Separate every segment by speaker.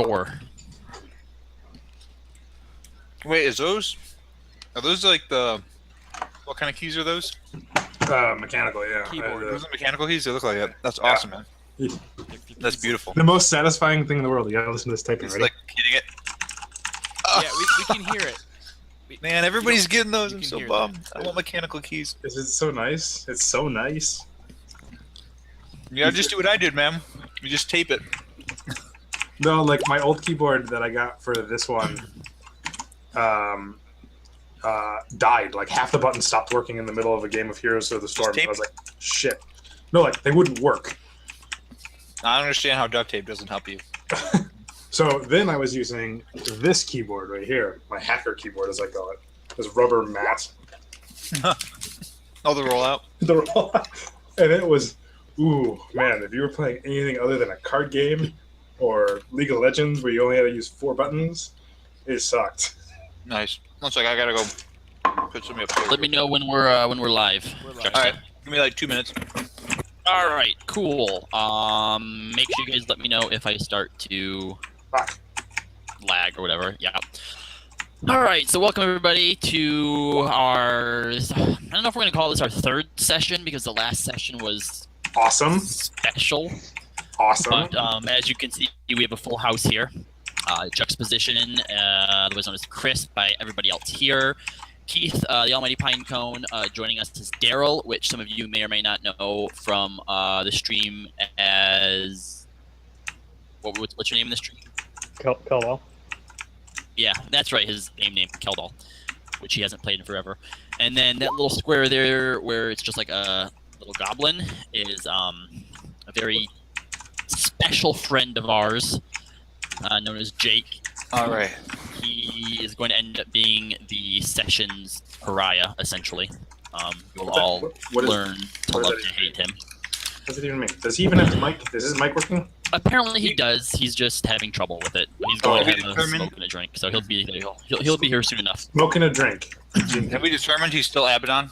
Speaker 1: sure.
Speaker 2: Wait, are those like the... What kind of keys are those?
Speaker 3: Mechanical, yeah.
Speaker 2: Keyboard. Those are mechanical keys? They look like it. That's awesome, man. That's beautiful.
Speaker 3: The most satisfying thing in the world. You gotta listen to this typing.
Speaker 2: It's
Speaker 3: Ready?
Speaker 2: like hitting it.
Speaker 4: Yeah, we can hear it.
Speaker 2: Man, everybody's getting those. I'm so
Speaker 4: hear
Speaker 2: bummed.
Speaker 4: them.
Speaker 2: I want mechanical keys.
Speaker 3: Is it so nice? It's so nice.
Speaker 2: Yeah, just do what I did, man. You just tape it.
Speaker 3: No, like my old keyboard that I got for this one died. Like half the buttons stopped working in the middle of a game of Heroes of the Storm.
Speaker 2: tape
Speaker 3: I was like, shit. No, like they wouldn't work.
Speaker 2: I don't understand how duct tape doesn't help you.
Speaker 3: So then I was using this keyboard right here, my hacker keyboard as I call it. This rubber mat.
Speaker 2: Oh, the rollout.
Speaker 3: And it was, ooh, man, if you were playing anything other than a card game or League of Legends where you only had to use 4 buttons, it sucked.
Speaker 2: Nice. Looks like I gotta go put something up here.
Speaker 1: Let me know when we're live.
Speaker 4: We're live.
Speaker 2: Alright, give me like 2 minutes.
Speaker 1: All right, cool. Make sure you guys let me know if I start to lag or whatever. Yeah. All right, so welcome everybody to our... I don't know if we're going to call this our 3rd session because the last session was
Speaker 3: Awesome.
Speaker 1: special.
Speaker 3: Awesome.
Speaker 1: But as you can see, we have a full house here. Juxtaposition, otherwise known as Chris by everybody else here. Keith, the Almighty Pinecone, joining us is Daryl, which some of you may or may not know from the stream as... What's your name in the stream?
Speaker 5: Keldal.
Speaker 1: Yeah, that's right, his name, Keldal, which he hasn't played in forever. And then that little square there where it's just like a little goblin is a very special friend of ours, known as Jake.
Speaker 2: All right.
Speaker 1: He is going to end up being the session's pariah, essentially. You'll all learn to love to hate him.
Speaker 3: What does it even mean? Does he even have the mic? Is his mic working?
Speaker 1: Apparently he does. He's just having trouble with it. He's going to have a smoke and a drink, so he'll be here soon enough.
Speaker 3: Smoking a drink.
Speaker 2: Have we determined he's still Abaddon?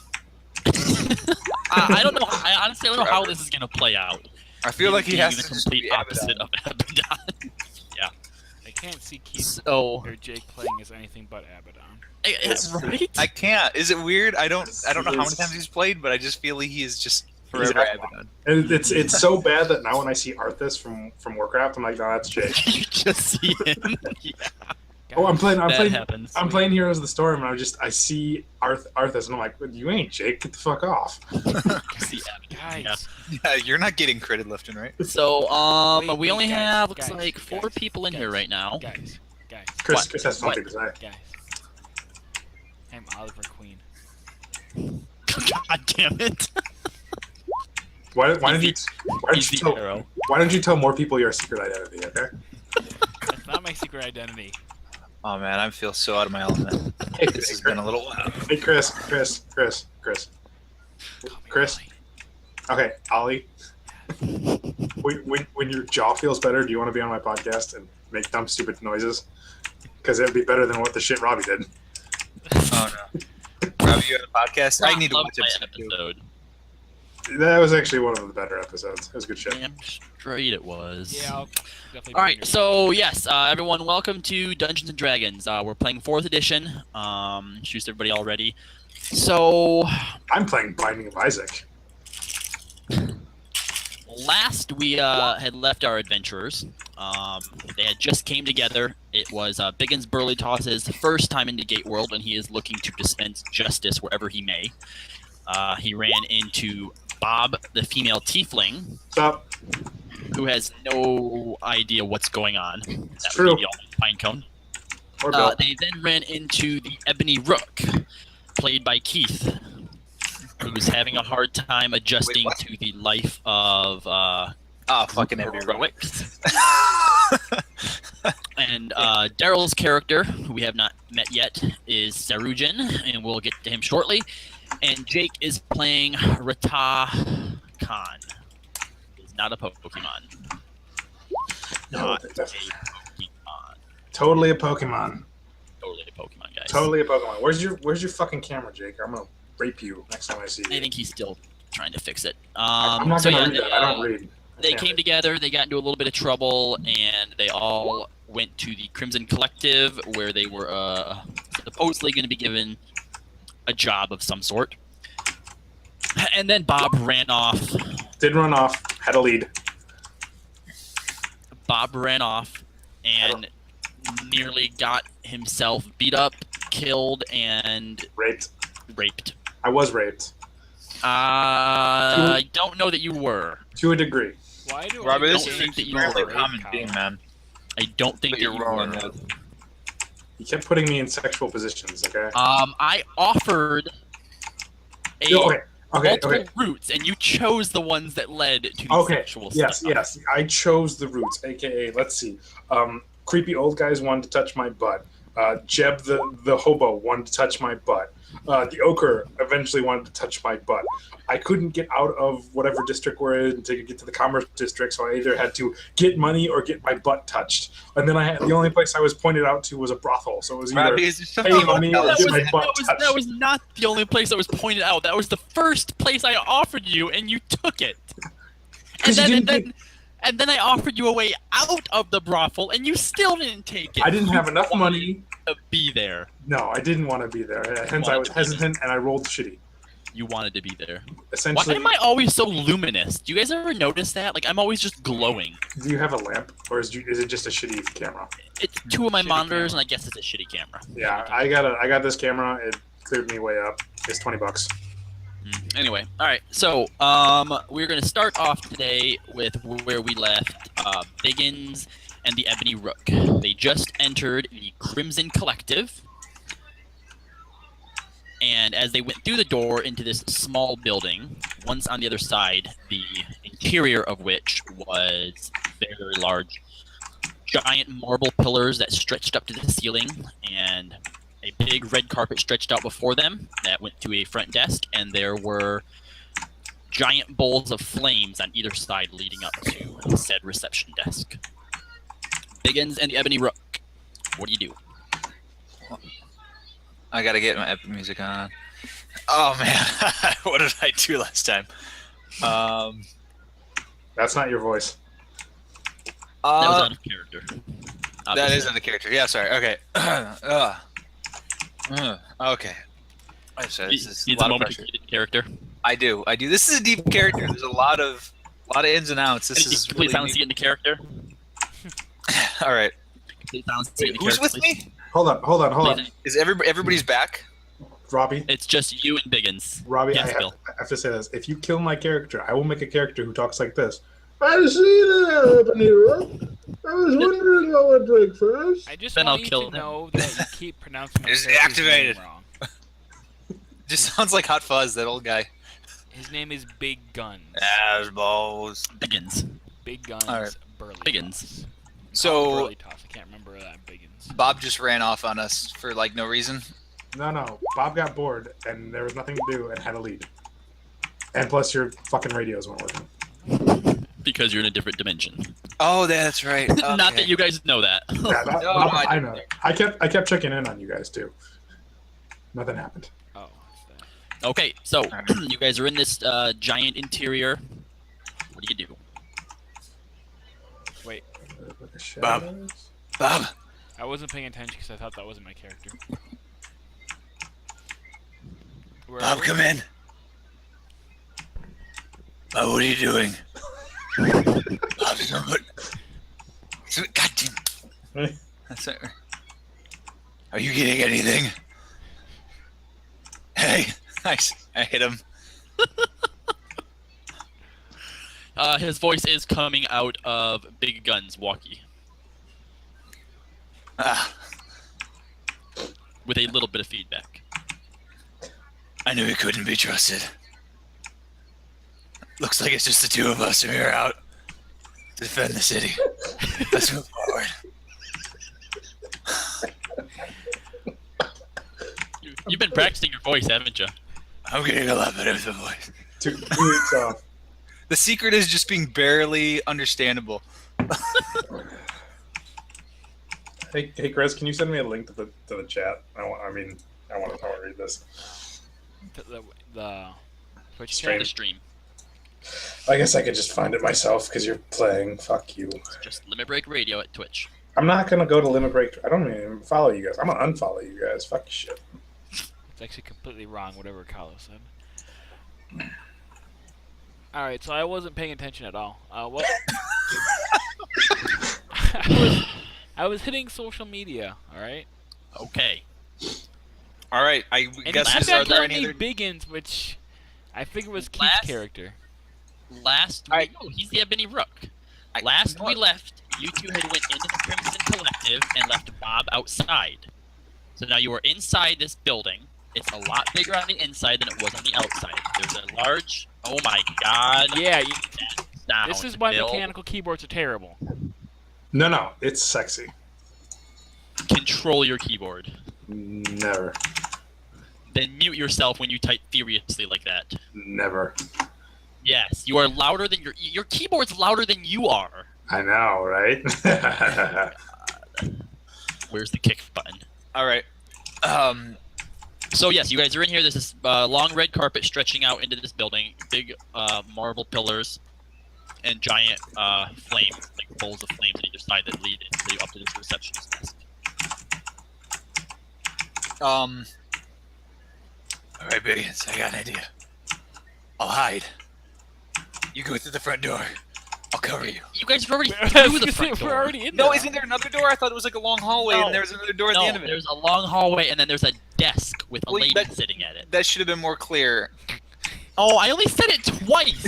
Speaker 1: I don't know. I honestly don't know how this is going to play out.
Speaker 2: I feel like he has
Speaker 1: the
Speaker 2: to just
Speaker 1: complete
Speaker 2: be
Speaker 1: opposite
Speaker 2: Abaddon.
Speaker 1: of Abaddon. Yeah.
Speaker 4: I can't see Keith
Speaker 1: So,
Speaker 4: or Jake playing as anything but Abaddon.
Speaker 1: right?
Speaker 2: I can't. Is it weird? I don't know how many times he's played, but I just feel like he is just forever Abaddon.
Speaker 3: And it's so bad that now when I see Arthas from Warcraft, I'm like, no, that's Jake.
Speaker 1: You just see him. Yeah.
Speaker 3: Oh, I'm playing
Speaker 1: happens.
Speaker 3: I'm playing Heroes of the Storm, and I see Arthas, and I'm like, you ain't Jake. Get the fuck off.
Speaker 1: See Abaddon.
Speaker 4: Guys,
Speaker 2: Yeah, you're not getting credit left and right.
Speaker 1: So,
Speaker 4: Wait,
Speaker 1: we only
Speaker 4: guys,
Speaker 1: have, looks
Speaker 4: guys,
Speaker 1: like, 4
Speaker 4: guys,
Speaker 1: people in here right now.
Speaker 4: guys.
Speaker 3: Chris
Speaker 1: What?
Speaker 3: has something to say.
Speaker 4: Guys. I'm Oliver Queen.
Speaker 1: God damn it.
Speaker 3: Why don't you
Speaker 1: He's the arrow.
Speaker 3: why don't you tell more people your secret identity? Okay.
Speaker 4: That's not my secret identity.
Speaker 2: Oh man, I feel so out of my element. This has been a little while.
Speaker 3: Hey, Chris. Okay, Ollie. when your jaw feels better, do you want to be on my podcast and make dumb, stupid noises? Because it'd be better than what the shit Robbie did.
Speaker 2: Oh no. Robbie, you have a podcast? I need to
Speaker 1: Love
Speaker 2: watch
Speaker 1: my
Speaker 2: episode 2.
Speaker 1: episode.
Speaker 3: That was actually one of the better episodes. It was good shit.
Speaker 1: Damn straight it was.
Speaker 4: Yeah, I'll definitely.
Speaker 1: All right, so yes, everyone, welcome to Dungeons and Dragons. We're playing 4th edition. Introduced everybody already. So
Speaker 3: I'm playing Binding of Isaac.
Speaker 1: last we had left our adventurers. They had just came together. It was Biggins Burley-Toss's first time into Gate World, and he is looking to dispense justice wherever he may. He ran into Bob, the female tiefling,
Speaker 3: Stop.
Speaker 1: who has no idea what's going on. It's
Speaker 3: true.
Speaker 1: Pinecone.
Speaker 3: Or Bill.
Speaker 1: They then ran into the Ebony Rook, played by Keith, who's having a hard time adjusting
Speaker 2: what?
Speaker 1: to the life of
Speaker 2: Fucking every
Speaker 1: heroics. And Daryl's character, who we have not met yet, is Sarujin, and we'll get to him shortly. And Jake is playing Rata Khan. He's not a Pokemon.
Speaker 3: No,
Speaker 1: Not a Pokemon.
Speaker 3: totally a Pokemon.
Speaker 1: Totally a Pokemon, guys.
Speaker 3: Totally a Pokemon. Where's your fucking camera, Jake? I'm gonna rape you next time I see you.
Speaker 1: I think he's still trying to fix it.
Speaker 3: I'm not
Speaker 1: so
Speaker 3: gonna
Speaker 1: yeah,
Speaker 3: read that. I don't read.
Speaker 1: They
Speaker 3: can't
Speaker 1: came
Speaker 3: read.
Speaker 1: together, they got into a little bit of trouble, and they all went to the Crimson Collective, where they were supposedly going to be given a job of some sort. And then Bob ran off.
Speaker 3: Did run off. Had a lead.
Speaker 1: Bob ran off and nearly got himself beat up, killed, and
Speaker 3: Raped.
Speaker 1: raped.
Speaker 3: I was raped.
Speaker 1: I don't know that you were.
Speaker 3: To a degree.
Speaker 4: Why do
Speaker 2: Robert,
Speaker 4: I
Speaker 2: this
Speaker 1: don't
Speaker 2: is
Speaker 1: think that you
Speaker 2: apparently a
Speaker 1: were.
Speaker 2: common theme, man.
Speaker 1: I don't think
Speaker 2: But
Speaker 1: that
Speaker 2: you're
Speaker 1: you
Speaker 2: wrong.
Speaker 1: were.
Speaker 3: You kept putting me in sexual positions, okay?
Speaker 1: I offered a
Speaker 3: Okay.
Speaker 1: multiple routes, and you chose the ones that led to the
Speaker 3: Okay.
Speaker 1: sexual
Speaker 3: Yes,
Speaker 1: stuff.
Speaker 3: yes. I chose the routes, aka, let's see. Creepy old guys wanted to touch my butt. Jeb the hobo wanted to touch my butt. The ochre eventually wanted to touch my butt. I couldn't get out of whatever district we're in to get to the commerce district, so I either had to get money or get my butt touched. And then the only place I was pointed out to was a brothel, so it was either
Speaker 2: Robbie, is there
Speaker 3: pay
Speaker 2: something
Speaker 3: money or
Speaker 1: That
Speaker 3: get
Speaker 1: was,
Speaker 3: my butt
Speaker 1: that, was,
Speaker 3: touched.
Speaker 1: that was not the only place that was pointed out. That was the first place I offered you, and you took it. And
Speaker 3: 'Cause you
Speaker 1: then,
Speaker 3: didn't
Speaker 1: and then I offered you a way out of the brothel, and you still didn't take it.
Speaker 3: I didn't have enough money.
Speaker 1: to be there.
Speaker 3: No, I didn't want to be there. Hence, I was hesitant and I rolled shitty.
Speaker 1: You wanted to be there. Why
Speaker 3: Essentially,
Speaker 1: am I always so luminous? Do you guys ever notice that? Like, I'm always just glowing.
Speaker 3: do you have a lamp, or is it just a shitty camera?
Speaker 1: It's two of my
Speaker 4: Shitty
Speaker 1: monitors,
Speaker 4: camera.
Speaker 1: and I guess it's a shitty camera.
Speaker 3: Yeah, I got this camera. It cleared me way up. It's $20.
Speaker 1: Anyway, all right. So, we're gonna start off today with where we left Biggins and the Ebony Rook. They just entered the Crimson Collective, and as they went through the door into this small building, once on the other side, the interior of which was very large, giant marble pillars that stretched up to the ceiling, and a big red carpet stretched out before them that went to a front desk, and there were giant bowls of flames on either side leading up to said reception desk. Biggins and the Ebony Rook, what do you do?
Speaker 2: I gotta get my epic music on. Oh man, what did I do last time?
Speaker 3: That's not your voice.
Speaker 1: That was out of character.
Speaker 2: That
Speaker 1: Obviously.
Speaker 2: is in the character. Yeah, sorry. Okay. Okay. I said this is a
Speaker 1: Needs a
Speaker 2: lot of
Speaker 1: moment to
Speaker 2: pressure.
Speaker 1: get in character.
Speaker 2: I do. This is a deep character. There's a lot of ins and outs. This is
Speaker 1: Complete
Speaker 2: really
Speaker 1: silence to get into character.
Speaker 2: all right.
Speaker 1: Complete silence to get into
Speaker 2: Who's
Speaker 1: character.
Speaker 2: with
Speaker 1: please.
Speaker 2: me?
Speaker 3: Hold on.
Speaker 2: Is everybody's back?
Speaker 3: Robbie,
Speaker 1: It's just you and Biggins.
Speaker 3: Robbie,
Speaker 1: Yes,
Speaker 3: I
Speaker 1: Bill.
Speaker 3: have to say this. If you kill my character, I will make a character who talks like this. I see that, Ebony Rook. I was wondering what would drink first.
Speaker 4: I just
Speaker 1: Then
Speaker 4: want
Speaker 1: I'll
Speaker 4: you
Speaker 1: kill
Speaker 4: to
Speaker 1: him.
Speaker 4: know that you keep pronouncing my
Speaker 2: It's
Speaker 4: character's name
Speaker 2: activated.
Speaker 4: wrong.
Speaker 2: Just sounds like Hot Fuzz, that old guy.
Speaker 4: His name is Big Guns.
Speaker 2: Balls.
Speaker 1: Biggins.
Speaker 4: Big Guns.
Speaker 2: All right.
Speaker 4: Burly
Speaker 1: Biggins.
Speaker 4: Toss.
Speaker 2: So
Speaker 4: Burly Toss. I can't remember that Biggins.
Speaker 2: Bob just ran off on us for like no reason.
Speaker 3: No. Bob got bored, and there was nothing to do, and had a lead. And plus, your fucking radios weren't working.
Speaker 1: Because you're in a different dimension.
Speaker 2: Oh, that's right.
Speaker 1: Not
Speaker 2: Okay.
Speaker 1: that you guys know that.
Speaker 3: Yeah,
Speaker 2: No,
Speaker 3: I know. I kept checking in on you guys too. Nothing happened.
Speaker 4: Oh, that's that.
Speaker 1: Okay, so
Speaker 2: Alright.
Speaker 1: you guys are in this giant interior. What do you do?
Speaker 4: Wait,
Speaker 2: Bob. Bob.
Speaker 4: I wasn't paying attention because I thought that wasn't my character. Where
Speaker 2: Bob,
Speaker 4: are we?
Speaker 2: come in. Bob, what are you doing? Bob, somebody. God damn. That's it. Are you getting anything? Hey, nice. I hit him.
Speaker 1: His voice is coming out of Big Gun's walkie
Speaker 2: Ah,
Speaker 1: with a little bit of feedback.
Speaker 2: I knew he couldn't be trusted. Looks like it's just the two of us, and we're out to defend the city. Let's move forward.
Speaker 1: You've been practicing your voice, haven't you?
Speaker 2: I'm getting a lot better with the voice.
Speaker 3: 2 weeks off.
Speaker 2: The secret is just being barely understandable.
Speaker 3: Hey, Chris, can you send me a link to the chat? I want to read this.
Speaker 4: The Twitch
Speaker 3: Stream.
Speaker 1: The
Speaker 4: chat?
Speaker 1: stream.
Speaker 3: I guess I could just find it myself because you're playing. Fuck you.
Speaker 1: Just Limit Break Radio at Twitch.
Speaker 3: I'm not gonna go to limit break. I don't even follow you guys. I'm gonna unfollow you guys. Fuck your shit.
Speaker 4: It's actually completely wrong, whatever Carlos said. Alright, so I wasn't paying attention at all. What? I was hitting social media, alright?
Speaker 1: Okay.
Speaker 2: All right. I
Speaker 4: And
Speaker 2: guess
Speaker 4: you
Speaker 2: is
Speaker 4: kept
Speaker 2: are
Speaker 4: on
Speaker 2: there
Speaker 4: calling
Speaker 2: any
Speaker 4: me
Speaker 2: other?
Speaker 4: Biggins, which I think was Keith's
Speaker 1: Last-
Speaker 4: character.
Speaker 1: Last
Speaker 2: I-
Speaker 1: week, oh, he's the Ebony Rook. Last we left, you two had went into the Crimson Collective and left Bob outside. So now you are inside this building. It's a lot bigger on the inside than it was on the outside. There's a large. Oh my God!
Speaker 4: Yeah,
Speaker 1: Sound,
Speaker 4: this is why
Speaker 1: Bill.
Speaker 4: mechanical keyboards are terrible.
Speaker 3: No, it's sexy.
Speaker 1: Control your keyboard.
Speaker 3: Never.
Speaker 1: Then mute yourself when you type furiously like that.
Speaker 3: Never.
Speaker 1: Yes, you are louder than your keyboard's louder than you are.
Speaker 3: I know, right?
Speaker 1: Where's the kick button?
Speaker 2: All right.
Speaker 1: So yes, you guys are in here. There's this long red carpet stretching out into this building. Big marble pillars and giant flames, like bowls of flames on either side that lead into up to this receptionist desk.
Speaker 2: All right, Biggins. I got an idea. I'll hide. You go through the front door. I'll cover you.
Speaker 1: You guys are already
Speaker 4: I was
Speaker 1: through
Speaker 4: gonna
Speaker 1: the
Speaker 4: say,
Speaker 1: front door.
Speaker 4: we're already in
Speaker 2: No,
Speaker 4: there.
Speaker 2: isn't there another door? I thought it was like a long hallway,
Speaker 1: No.
Speaker 2: and there was another door at
Speaker 1: No,
Speaker 2: the end of it.
Speaker 1: there's a long hallway and then there's a desk with a
Speaker 2: Well,
Speaker 1: lady
Speaker 2: that-
Speaker 1: sitting at it.
Speaker 2: That should have been more clear.
Speaker 1: Oh, I only said it twice.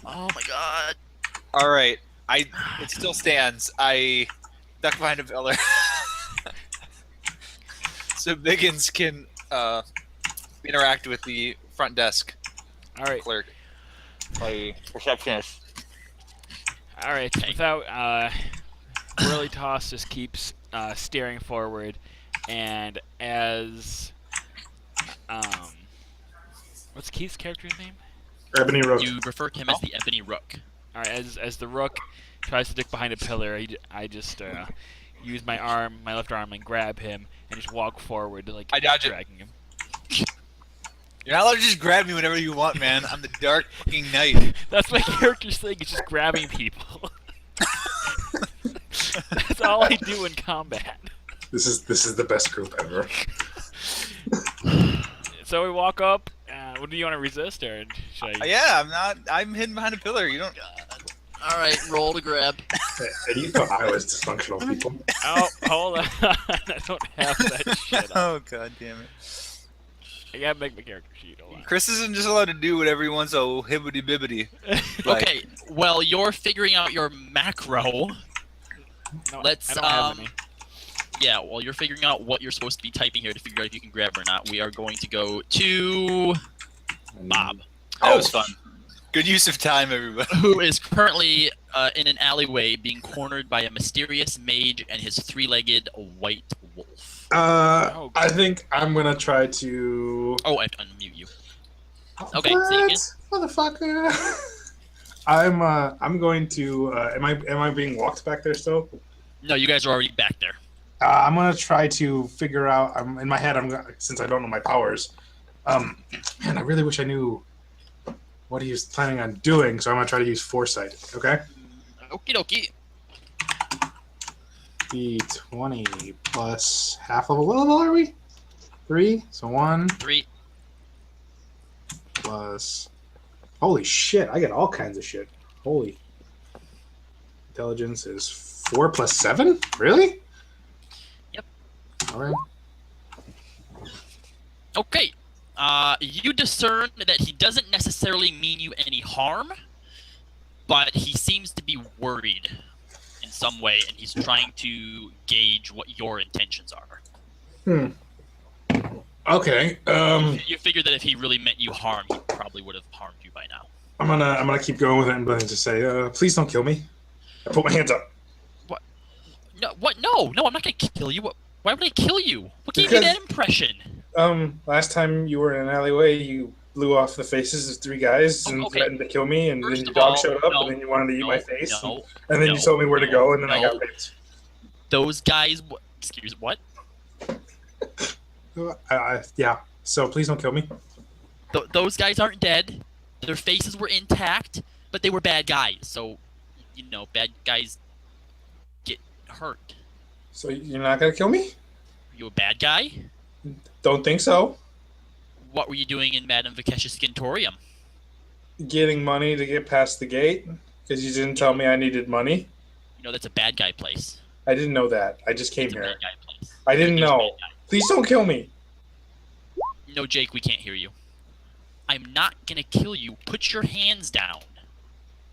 Speaker 1: Oh my God.
Speaker 2: All right. It still stands. I duck behind a pillar. So Biggins can interact with the front desk
Speaker 4: Alright,
Speaker 2: clerk. Play receptionist.
Speaker 4: alright.
Speaker 1: Okay.
Speaker 4: Without, Whirly Toss just keeps staring forward, and as, what's Keith's character's name?
Speaker 3: Ebony Rook.
Speaker 1: You refer to him as the Ebony Rook.
Speaker 4: Alright, as the Rook tries to duck behind a pillar, I just use my left arm, and grab him, and just walk forward, like
Speaker 2: I dodge it.
Speaker 4: dragging him.
Speaker 2: You're not allowed to just grab me whenever you want, man. I'm the Dark fucking Knight.
Speaker 4: That's my character's thing, is just grabbing people. That's all I do in combat.
Speaker 3: This is the best group ever.
Speaker 4: So we walk up. What do you want to resist, or should I?
Speaker 2: Yeah, I'm hidden behind a pillar. You don't.
Speaker 1: All right, roll to grab.
Speaker 3: And you thought I was dysfunctional, people.
Speaker 4: Oh, hold on. I don't have that shit.
Speaker 2: Oh god damn it.
Speaker 4: I gotta make my character sheet. Hold on.
Speaker 2: Chris isn't just allowed to do whatever he wants. Oh, hibbity bibbity. Like,
Speaker 1: Okay, well, you're figuring out your macro.
Speaker 4: No,
Speaker 1: Let's,
Speaker 4: I don't have any.
Speaker 1: Yeah, while you're figuring out what you're supposed to be typing here to figure out if you can grab or not, we are going to go to Bob,
Speaker 2: that was fun. Good use of time, everybody.
Speaker 1: who is currently in an alleyway being cornered by a mysterious mage and his three-legged white wolf.
Speaker 3: I think I'm gonna try to.
Speaker 1: Oh, I have to unmute you. Okay, say again.
Speaker 3: Motherfucker. I'm going to. Am I being walked back there still?
Speaker 1: No, you guys are already back there.
Speaker 3: I'm gonna try to figure out. In my head. Since I don't know my powers. Man, I really wish I knew what he was planning on doing. So I'm gonna try to use foresight. Okay.
Speaker 1: Okie dokie.
Speaker 3: D20 plus half level. What level are we? 3. So 1
Speaker 1: 3.
Speaker 3: plus. Holy shit! I get all kinds of shit. Holy. Intelligence is 4 plus 7. Really?
Speaker 1: Yep.
Speaker 3: All right.
Speaker 1: Okay. You discern that he doesn't necessarily mean you any harm, but he seems to be worried in some way, and he's trying to gauge what your intentions are.
Speaker 3: Okay.
Speaker 1: You figure that if he really meant you harm, he probably would have harmed you by now.
Speaker 3: I'm gonna keep going with it and just say, please don't kill me. I put my hands up.
Speaker 1: No, what? No, I'm not gonna kill you. Why would I kill you? What gave you
Speaker 3: Because-
Speaker 1: that impression?
Speaker 3: Last time you were in an alleyway, you blew off the faces of 3 guys and
Speaker 1: Okay.
Speaker 3: threatened to kill me, and
Speaker 1: First
Speaker 3: then your
Speaker 1: of
Speaker 3: dog
Speaker 1: all,
Speaker 3: showed up,
Speaker 1: no,
Speaker 3: and then you wanted to eat
Speaker 1: no,
Speaker 3: my face,
Speaker 1: no,
Speaker 3: and then
Speaker 1: no,
Speaker 3: you told me where to go, and then I
Speaker 1: no.
Speaker 3: got raped.
Speaker 1: Those guys. Excuse what?
Speaker 3: Yeah. So please don't kill me.
Speaker 1: Those guys aren't dead. Their faces were intact, but they were bad guys. So, bad guys get hurt.
Speaker 3: So you're not gonna kill me?
Speaker 1: Are you a bad guy?
Speaker 3: Don't think so.
Speaker 1: What were you doing in Madame Vikesh's Skintorium?
Speaker 3: Getting money to get past the gate because you didn't tell me I needed money.
Speaker 1: You know that's a bad guy place.
Speaker 3: I didn't know that. I just came
Speaker 1: It's a
Speaker 3: here.
Speaker 1: bad guy place.
Speaker 3: I didn't
Speaker 1: There's
Speaker 3: know.
Speaker 1: bad guys.
Speaker 3: Please don't kill me.
Speaker 1: No, Jake, we can't hear you. I'm not gonna kill you. Put your hands down.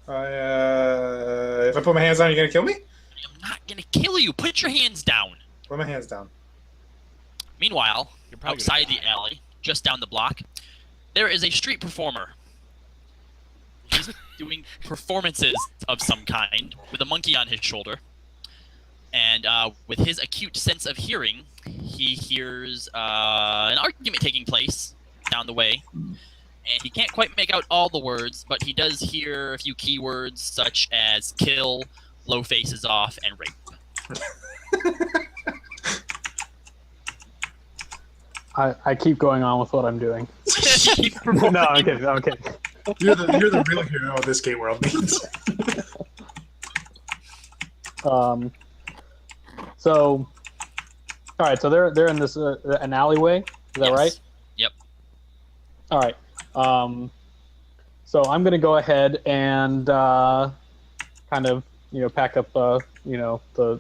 Speaker 3: If I put my hands down, you're gonna kill me?
Speaker 1: I'm not gonna kill you. Put your hands down.
Speaker 3: Put my hands down.
Speaker 1: Meanwhile,
Speaker 4: You're probably
Speaker 1: outside
Speaker 4: gonna
Speaker 1: the alley, just down the block, there is a street performer. He's doing performances of some kind with a monkey on his shoulder. And with his acute sense of hearing, he hears an argument taking place down the way. And he can't quite make out all the words, but he does hear a few keywords such as kill, blow faces off, and rape.
Speaker 5: I keep going on with what I'm doing.
Speaker 1: Keep
Speaker 5: No,
Speaker 1: performing.
Speaker 5: I'm kidding. I'm kidding.
Speaker 3: You're the real hero of this Skate World means.
Speaker 5: So, all right. So they're in this an alleyway. Is that
Speaker 1: Yes.
Speaker 5: right?
Speaker 1: Yep.
Speaker 5: All right. So I'm gonna go ahead and kind of pack up the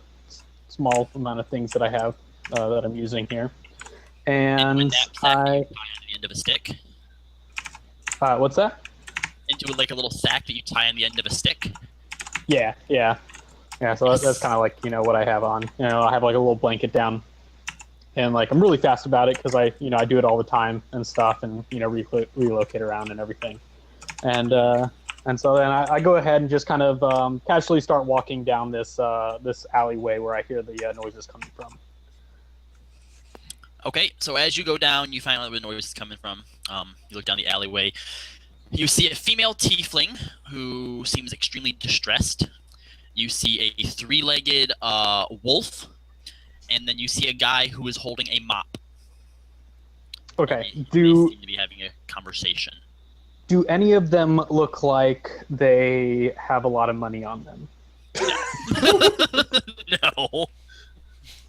Speaker 5: small amount of things that I have that I'm using here,
Speaker 1: Into a
Speaker 5: and
Speaker 1: knapsack that
Speaker 5: I
Speaker 1: you tie on the end of a stick.
Speaker 5: what's that?
Speaker 1: Into like a little sack that you tie on the end of a stick.
Speaker 5: Yeah. So that's kind of like what I have on. I have like a little blanket down, and like I'm really fast about it because I do it all the time and stuff, and relocate around and everything, and so then I go ahead and just kind of casually start walking down this alleyway where I hear the noises coming from.
Speaker 1: Okay, so as you go down, you find out where the noise is coming from. You look down the alleyway. You see a female tiefling who seems extremely distressed. You see a three-legged wolf, and then you see a guy who is holding a mop.
Speaker 5: Okay.
Speaker 1: They seem to be having a conversation.
Speaker 5: Do any of them look like they have a lot of money on them?
Speaker 1: No.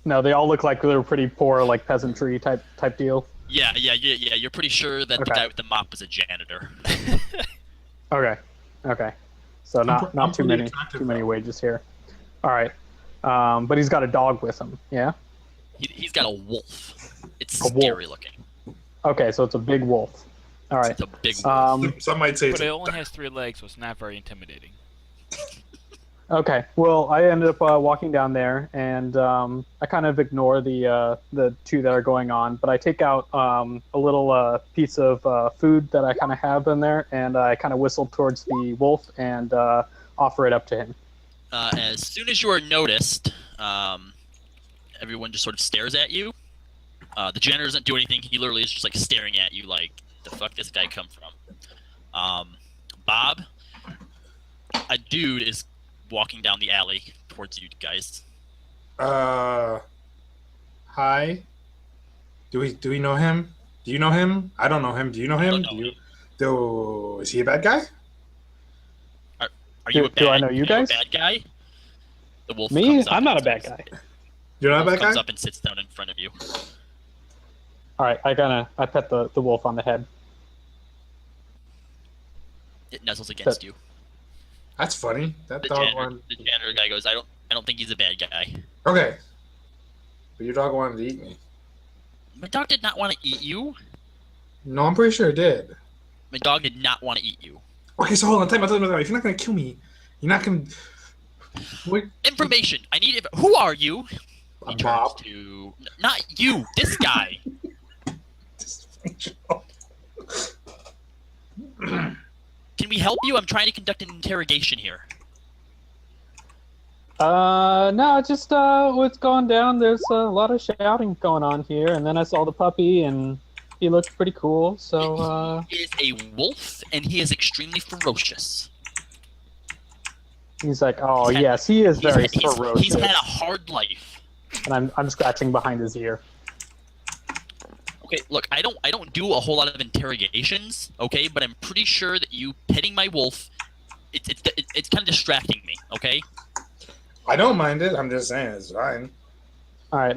Speaker 5: No, they all look like they're pretty poor, like peasantry type deal.
Speaker 1: Yeah. You're pretty sure that the
Speaker 5: Okay.
Speaker 1: guy with the mop was a janitor.
Speaker 5: Okay. So not
Speaker 3: I'm
Speaker 5: too
Speaker 3: pretty
Speaker 5: many
Speaker 3: attractive,
Speaker 5: too many
Speaker 3: though.
Speaker 5: wages here. All right. But he's got a dog with him. Yeah.
Speaker 1: He's got a wolf. It's
Speaker 5: A wolf.
Speaker 1: scary looking.
Speaker 5: Okay, so it's a big wolf. All right.
Speaker 1: It's a big wolf.
Speaker 3: Some might say
Speaker 4: But
Speaker 3: it's
Speaker 4: it only has 3 legs, so it's not very intimidating.
Speaker 5: Okay. Well, I ended up walking down there, and I kind of ignore the two that are going on, but I take out a little piece of food that I kind of have in there, and I kind of whistle towards the wolf and offer it up to him.
Speaker 1: As soon as you are noticed, everyone just sort of stares at you. The janitor doesn't do anything. He literally is just like staring at you like, the fuck this guy come from? Bob, a dude is walking down the alley towards you guys.
Speaker 3: Hi. Do we know him? Do you know him? I don't know him. Do you know him?
Speaker 1: don't know him.
Speaker 3: Is he a bad guy?
Speaker 1: Are you a bad,
Speaker 5: do I know you guys?
Speaker 1: a bad guy? The wolf
Speaker 5: Me?
Speaker 1: comes up
Speaker 5: I'm not a
Speaker 1: and
Speaker 5: bad
Speaker 1: sits-
Speaker 5: guy.
Speaker 3: You're not a
Speaker 1: wolf
Speaker 3: bad
Speaker 1: comes
Speaker 3: guy?
Speaker 1: up and sits down in front of you.
Speaker 5: All right. I pet the wolf on the head.
Speaker 1: It nuzzles against you.
Speaker 3: That's funny. That
Speaker 1: The
Speaker 3: dog
Speaker 1: janitor,
Speaker 3: wanted.
Speaker 1: the janitor guy goes, I don't think he's a bad guy.
Speaker 3: Okay. But your dog wanted to eat me.
Speaker 1: My dog did not want to eat you.
Speaker 3: No, I'm pretty sure it did.
Speaker 1: My dog did not want to eat you.
Speaker 3: Okay, so hold on. Time out. If you're not gonna kill me, you're not gonna. Wait,
Speaker 1: Information. I need. Who are you? He turns
Speaker 3: Bob.
Speaker 1: to not you. This guy. Can we help you? I'm trying to conduct an interrogation here.
Speaker 5: No, just what's going down. There's a lot of shouting going on here, and then I saw the puppy, and he looked pretty cool. So
Speaker 1: He is a wolf, and he is extremely ferocious.
Speaker 5: he's like, "Oh yes, he is very ferocious."
Speaker 1: He's had a hard life.
Speaker 5: And I'm scratching behind his ear.
Speaker 1: Okay, look, I don't do a whole lot of interrogations, okay, but I'm pretty sure that you petting my wolf, it's kind of distracting me, okay?
Speaker 3: I don't mind it. I'm just saying it's fine.
Speaker 5: All right.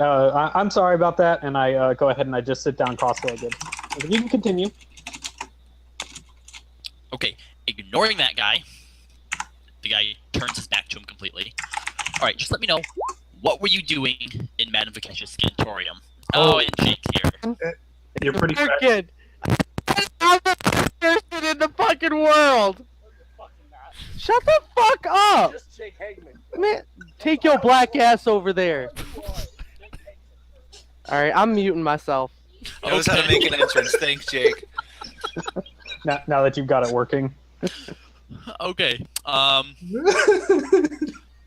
Speaker 5: I'm sorry about that, and I go ahead and I just sit down cross-legged. You can continue.
Speaker 1: Okay, ignoring that guy, the guy turns his back to him completely. All right, just let me know, what were you doing in Madame Vakesh's sanatorium? Oh, and Jake's here.
Speaker 3: You're pretty fat.
Speaker 6: Kid. I'm the best person in the fucking world. Shut the fuck up. Man, take your black ass over there. All right, I'm muting myself.
Speaker 2: Knows how to make an entrance. Thanks, Jake.
Speaker 5: Now that you've got it working.
Speaker 1: Okay.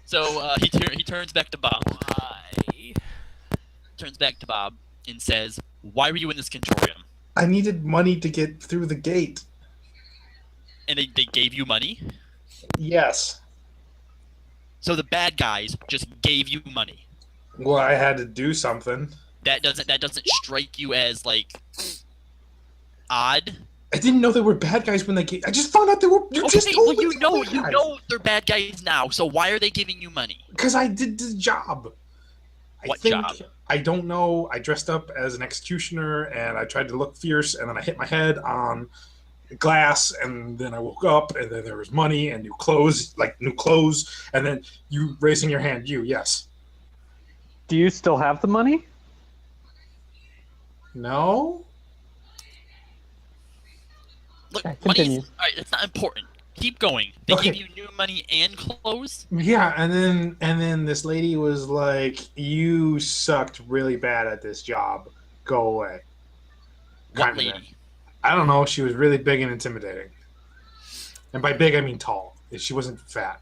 Speaker 1: So he turns back to Bob. Turns back to Bob and says, "Why were you in this contorium?"
Speaker 3: I needed money to get through the gate.
Speaker 1: And they gave you money?
Speaker 3: Yes.
Speaker 1: So the bad guys just gave you money.
Speaker 3: Well, I had to do something.
Speaker 1: That doesn't strike you as like odd?
Speaker 3: I didn't know they were bad guys when they came. I just found out they were. You just
Speaker 1: Okay,
Speaker 3: told
Speaker 1: well
Speaker 3: me
Speaker 1: you
Speaker 3: they were
Speaker 1: know
Speaker 3: bad guys.
Speaker 1: they're bad guys now. So why are they giving you money?
Speaker 3: Because I did the job.
Speaker 1: What job?
Speaker 3: I don't know. I dressed up as an executioner and I tried to look fierce, and then I hit my head on glass, and then I woke up, and then there was money and new clothes, and then you raising your hand. Yes.
Speaker 5: Do you still have the money?
Speaker 3: No.
Speaker 1: Look,
Speaker 5: Okay,
Speaker 1: money's
Speaker 5: continue.
Speaker 1: alright, that's not important. Keep going. They
Speaker 3: Okay.
Speaker 1: give you new money and clothes?
Speaker 3: Yeah, and then this lady was like, "You sucked really bad at this job. Go away."
Speaker 1: What
Speaker 3: Kinda.
Speaker 1: lady?
Speaker 3: I don't know. She was really big and intimidating. And by big, I mean tall. She wasn't fat.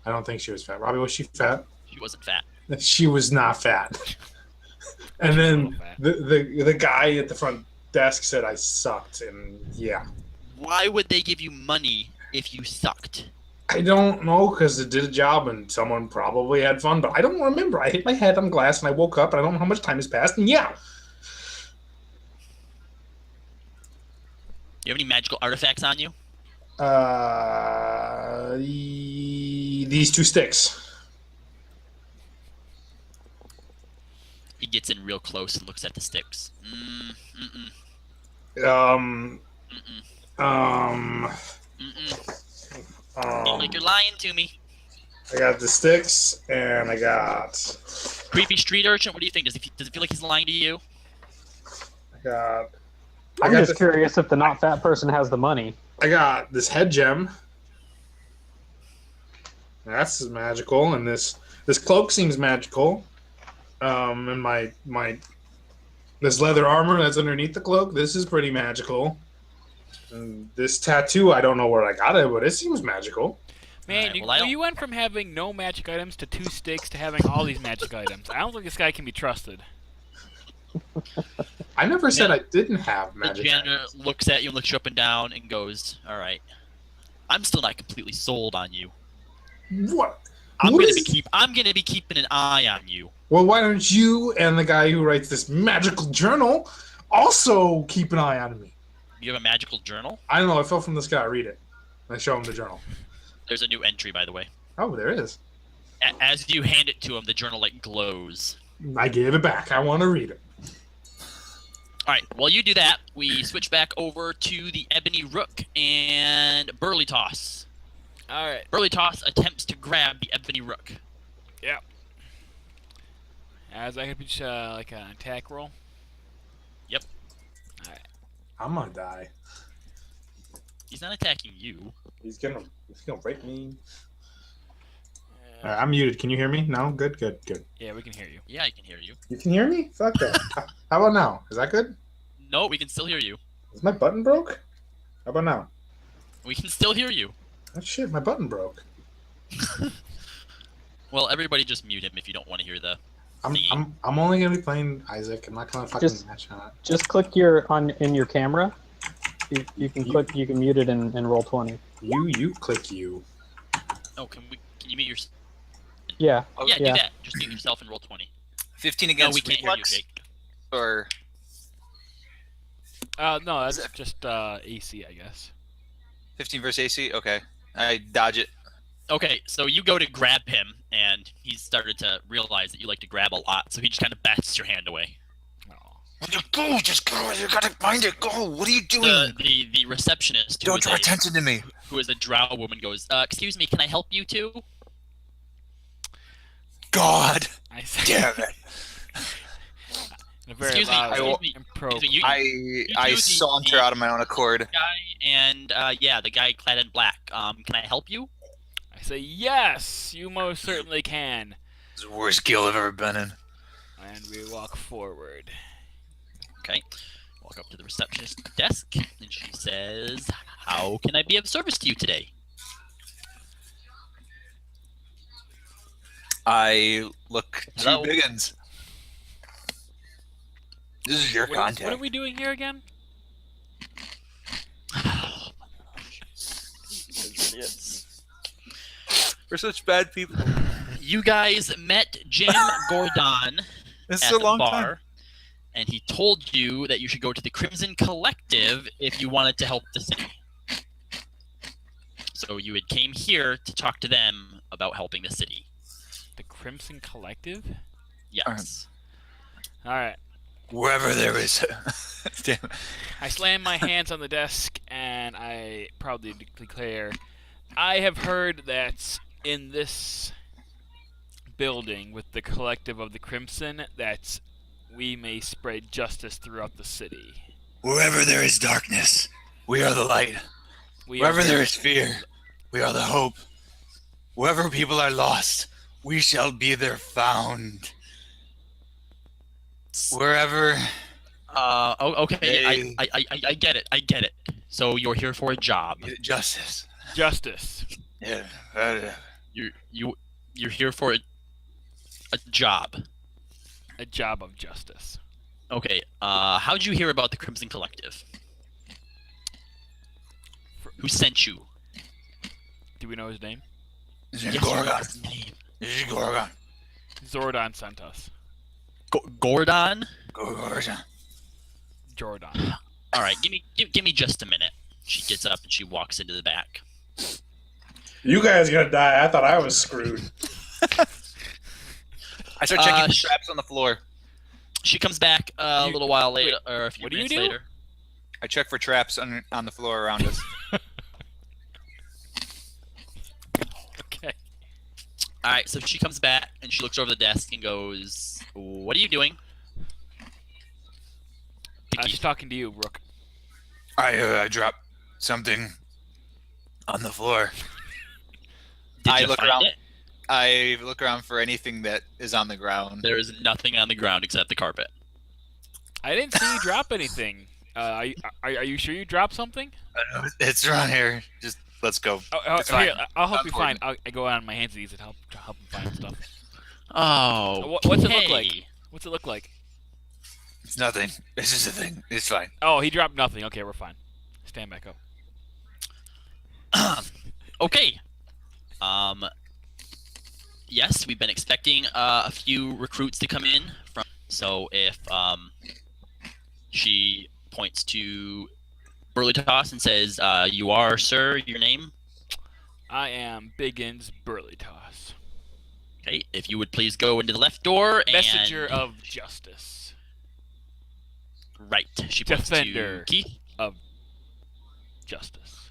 Speaker 3: I don't think she was fat. Robbie, was she fat?
Speaker 1: She wasn't fat.
Speaker 3: She was not fat. And then the guy at the front desk said I sucked, and yeah.
Speaker 1: Why would they give you money if you sucked?
Speaker 3: I don't know, because it did a job and someone probably had fun, but I don't remember. I hit my head on glass and I woke up and I don't know how much time has passed, and yeah.
Speaker 1: You have any magical artifacts on you?
Speaker 3: These two sticks.
Speaker 1: He gets in real close and looks at the sticks.
Speaker 3: Um,
Speaker 1: Mm-mm. Feel like you're lying to me.
Speaker 3: I got the sticks, and I got
Speaker 1: Creepy street urchin, what do you think? Does it feel like he's lying to you?
Speaker 5: I'm just curious if the not fat person has the money.
Speaker 3: I got this head gem. That's magical, and this cloak seems magical. And my this leather armor that's underneath the cloak, this is pretty magical. And this tattoo, I don't know where I got it, but it seems magical.
Speaker 4: Man,
Speaker 1: Alright, well,
Speaker 4: you went from having no magic items to 2 sticks to having all these magic items. I don't think this guy can be trusted.
Speaker 3: I never said
Speaker 1: Yeah.
Speaker 3: I didn't have
Speaker 1: The
Speaker 3: magic.
Speaker 1: janitor looks at you and looks you up and down and goes, "Alright. I'm still not completely sold on you.
Speaker 3: What?
Speaker 1: I'm
Speaker 3: What
Speaker 1: gonna
Speaker 3: is-
Speaker 1: be keeping an eye on you."
Speaker 3: Well, why don't you and the guy who writes this magical journal also keep an eye on me?
Speaker 1: You have a magical journal?
Speaker 3: I don't know. I fell from the sky. Read it. I show him the journal.
Speaker 1: There's a new entry, by the way.
Speaker 3: Oh, there it is.
Speaker 1: As you hand it to him, the journal like glows.
Speaker 3: I gave it back. I want to read it.
Speaker 1: All right. While you do that, we switch back over to the Ebony Rook and Burly Toss.
Speaker 4: All right.
Speaker 1: Burly Toss attempts to grab the Ebony Rook.
Speaker 4: As I could be like an attack roll.
Speaker 1: Yep.
Speaker 3: I'm gonna die.
Speaker 1: He's not attacking you.
Speaker 3: He's gonna rape me. All right, I'm muted. Can you hear me? No. Good.
Speaker 4: Yeah, we can hear you.
Speaker 1: Yeah, I can hear you.
Speaker 3: You can hear me? Fuck that. How about now? Is that good?
Speaker 1: No, we can still hear you.
Speaker 3: Is my button broke? How about now?
Speaker 1: We can still hear you.
Speaker 3: Oh shit, my button broke.
Speaker 1: Well, everybody just mute him if you don't want to hear the.
Speaker 3: I'm only gonna be playing Isaac. I'm not gonna fucking
Speaker 5: Just-
Speaker 3: match on it.
Speaker 5: Just click in your camera. You can mute it and roll 20.
Speaker 3: You click you.
Speaker 1: Oh, can you mute your?
Speaker 5: Yeah.
Speaker 1: Yeah,
Speaker 5: yeah.
Speaker 1: do that. Just mute yourself and roll 20.
Speaker 2: 15
Speaker 1: No,
Speaker 2: against
Speaker 1: we can't hear you,
Speaker 2: reflex?
Speaker 1: Jake.
Speaker 2: Or
Speaker 4: No, that's just AC, I guess.
Speaker 2: 15 versus AC? Okay. I dodge it.
Speaker 1: Okay, so you go to grab him, and he's started to realize that you like to grab a lot, so he just kind of bats your hand away.
Speaker 2: Go, just go. You gotta find it. Go. What are you doing?
Speaker 1: The receptionist,
Speaker 2: Don't draw attention to me.
Speaker 1: who is a drow woman, goes, "Excuse me, can I help you too?"
Speaker 2: God
Speaker 4: I say,
Speaker 2: damn it.
Speaker 4: in a very
Speaker 1: Excuse me,
Speaker 4: loud
Speaker 1: excuse me,
Speaker 4: and
Speaker 1: excuse me, you
Speaker 2: I
Speaker 1: do the-
Speaker 2: saunter out of my own accord.
Speaker 1: guy and yeah, the guy clad in black. Can I help you?
Speaker 4: I say, yes, you most certainly can.
Speaker 2: It's the worst guild I've ever been in.
Speaker 4: And we walk forward.
Speaker 1: Okay. Walk up to the receptionist desk, and she says, "How can I be of service to you today?"
Speaker 2: I look to
Speaker 1: Hello?
Speaker 2: Biggins. This is your
Speaker 4: What
Speaker 2: contact.
Speaker 4: are we doing here again?
Speaker 2: We're such bad people.
Speaker 1: You guys met Jim Gordon
Speaker 2: This
Speaker 1: at
Speaker 2: is a
Speaker 1: the
Speaker 2: long
Speaker 1: bar,
Speaker 2: time.
Speaker 1: and he told you that you should go to the Crimson Collective if you wanted to help the city. So you had came here to talk to them about helping the city.
Speaker 4: The Crimson Collective?
Speaker 1: Yes.
Speaker 4: Alright.
Speaker 2: Wherever there is. Damn it.
Speaker 4: I slam my hands on the desk and I proudly declare, I have heard that in this building with the Collective of the Crimson, that we may spread justice throughout the city.
Speaker 2: Wherever there is darkness, we are the light.
Speaker 4: We
Speaker 2: Wherever
Speaker 4: are
Speaker 2: there is fear, we are the hope. Wherever people are lost, we shall be there found. Wherever
Speaker 1: Okay. I get it. I get it. So you're here for a job.
Speaker 2: justice.
Speaker 4: justice.
Speaker 2: Yeah.
Speaker 1: You're here for a job.
Speaker 4: A job of justice.
Speaker 1: Okay. How'd you hear about the Crimson Collective? Who sent you?
Speaker 4: Do we know his name?
Speaker 2: This is
Speaker 1: Yes, you know
Speaker 2: Gorgon.
Speaker 1: his name.
Speaker 2: This is Gorgon.
Speaker 4: Zordon sent us.
Speaker 1: Gordon.
Speaker 2: Gorgon.
Speaker 4: Jordan.
Speaker 1: All right. Give me just a minute. She gets up and she walks into the back.
Speaker 3: You guys are gonna die. I thought I was screwed.
Speaker 2: I start checking the
Speaker 1: sh-
Speaker 2: traps on the floor.
Speaker 1: She comes back a
Speaker 4: You-
Speaker 1: little while later,
Speaker 4: wait,
Speaker 1: or a few
Speaker 4: what do you
Speaker 1: minutes
Speaker 4: do?
Speaker 1: later.
Speaker 2: I check for traps on the floor around us.
Speaker 4: Okay.
Speaker 1: All right. So she comes back and she looks over the desk and goes, "What are you doing?"
Speaker 4: She's talking to you, Rook.
Speaker 2: I dropped something on the floor.
Speaker 1: Did
Speaker 2: I
Speaker 1: you
Speaker 2: look
Speaker 1: find
Speaker 2: around.
Speaker 1: it?
Speaker 2: I look around for anything that is on the ground.
Speaker 1: There is nothing on the ground except the carpet.
Speaker 4: I didn't see you drop anything. Are you sure you dropped something?
Speaker 2: It's around here. Just let's go. It's
Speaker 4: Here,
Speaker 2: fine.
Speaker 4: I'll help
Speaker 2: Not
Speaker 4: you find. I go on my hands and knees and help him find stuff.
Speaker 1: Oh.
Speaker 4: What's it look like? What's it look like?
Speaker 2: It's nothing. It's just a thing. It's fine.
Speaker 4: Oh, he dropped nothing. Okay, we're fine. Stand back up.
Speaker 1: Okay. Yes, we've been expecting a few recruits to come in from. So if she points to Burlitos and says, "You are, sir, your name."
Speaker 4: I am Biggins Burlitos,
Speaker 1: Okay. If you would please go into the left door and
Speaker 4: messenger of justice,
Speaker 1: right. She points
Speaker 4: Defender.
Speaker 1: to Keith.
Speaker 4: of justice.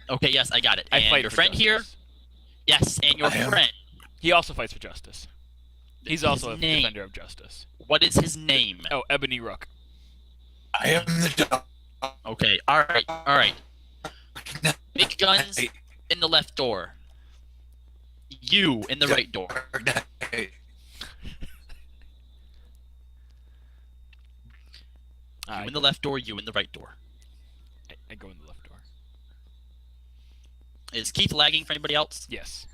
Speaker 1: Okay. Yes, I got it.
Speaker 4: I
Speaker 1: And
Speaker 4: fight
Speaker 1: your
Speaker 4: for
Speaker 1: friend here.
Speaker 4: justice.
Speaker 1: Yes, and your
Speaker 2: I am.
Speaker 1: friend.
Speaker 4: He also fights for justice. He's also a
Speaker 1: His name.
Speaker 4: defender of justice.
Speaker 1: What is his name?
Speaker 4: Oh, Ebony Rook.
Speaker 2: I am the dog.
Speaker 1: Okay. All right. All right. Big guns
Speaker 2: Hey,
Speaker 1: in the left door. You in the right door.
Speaker 2: hey,
Speaker 1: You in the left door. You in the right door.
Speaker 4: I go in the left door.
Speaker 1: Is Keith lagging for anybody else?
Speaker 4: Yes.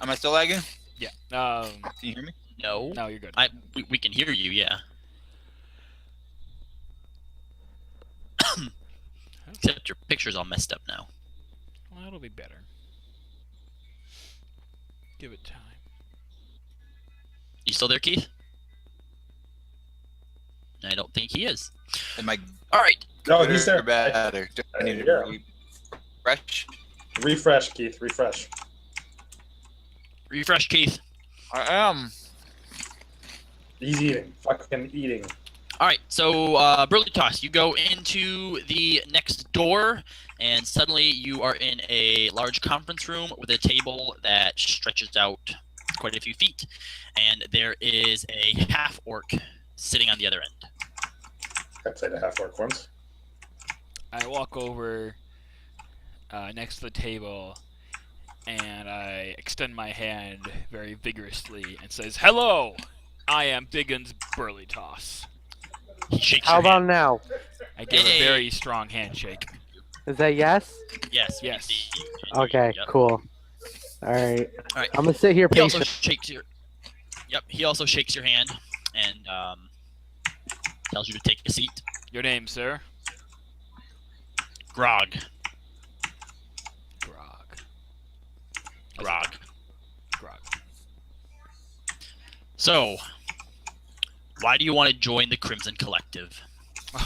Speaker 2: Am I still lagging?
Speaker 4: Yeah.
Speaker 2: Can you hear me?
Speaker 1: No.
Speaker 4: No, you're good.
Speaker 1: We can hear you. Yeah. Except your picture's all messed up now.
Speaker 4: Well, it'll be better. Give it time.
Speaker 1: You still there, Keith? I don't think he is.
Speaker 2: Am I
Speaker 1: All right.
Speaker 3: No,
Speaker 2: good
Speaker 3: he's
Speaker 2: or
Speaker 3: there.
Speaker 2: bad? Or do I need
Speaker 3: Yeah.
Speaker 2: to refresh?
Speaker 3: Refresh, Keith. Refresh.
Speaker 1: Refresh, Keith.
Speaker 2: I am.
Speaker 3: He's eating. Fucking eating.
Speaker 1: All right, so Burly Toss, you go into the next door, and suddenly you are in a large conference room with a table that stretches out quite a few feet, and there is a half-orc sitting on the other end.
Speaker 3: I played a half-orc once.
Speaker 4: I walk over next to the table, and I extend my hand very vigorously and says, "Hello, I am Biggins Burly Toss."
Speaker 1: He shakes
Speaker 6: How
Speaker 1: your
Speaker 6: about
Speaker 1: hand.
Speaker 6: now?
Speaker 4: I give
Speaker 1: Hey.
Speaker 4: a very strong handshake.
Speaker 6: Is that yes?
Speaker 1: Yes.
Speaker 4: Yes.
Speaker 6: Okay,
Speaker 1: Yep.
Speaker 6: cool. All right.
Speaker 1: All right.
Speaker 6: I'm gonna sit here
Speaker 1: He also
Speaker 6: patient.
Speaker 1: shakes your. Yep. He also shakes your hand and tells you to take a seat.
Speaker 4: Your name, sir?
Speaker 1: Grog.
Speaker 4: Grog.
Speaker 1: Grog.
Speaker 4: Grog.
Speaker 1: So, why do you want to join the Crimson Collective?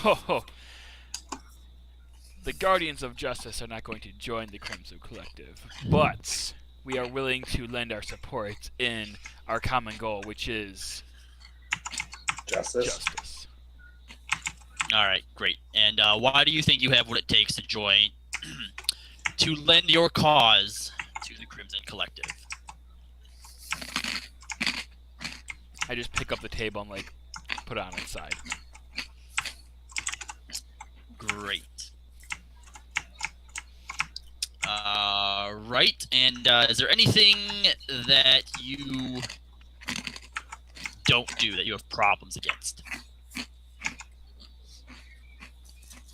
Speaker 4: Oh, the Guardians of Justice are not going to join the Crimson Collective, but we are willing to lend our support in our common goal, which is
Speaker 3: Justice.
Speaker 4: justice.
Speaker 1: All right, great. And why do you think you have what it takes to join, to lend your cause to the Crimson Collective?
Speaker 4: I just pick up the table and put it on its side.
Speaker 1: Great. Right. And is there anything that you don't do that you have problems against?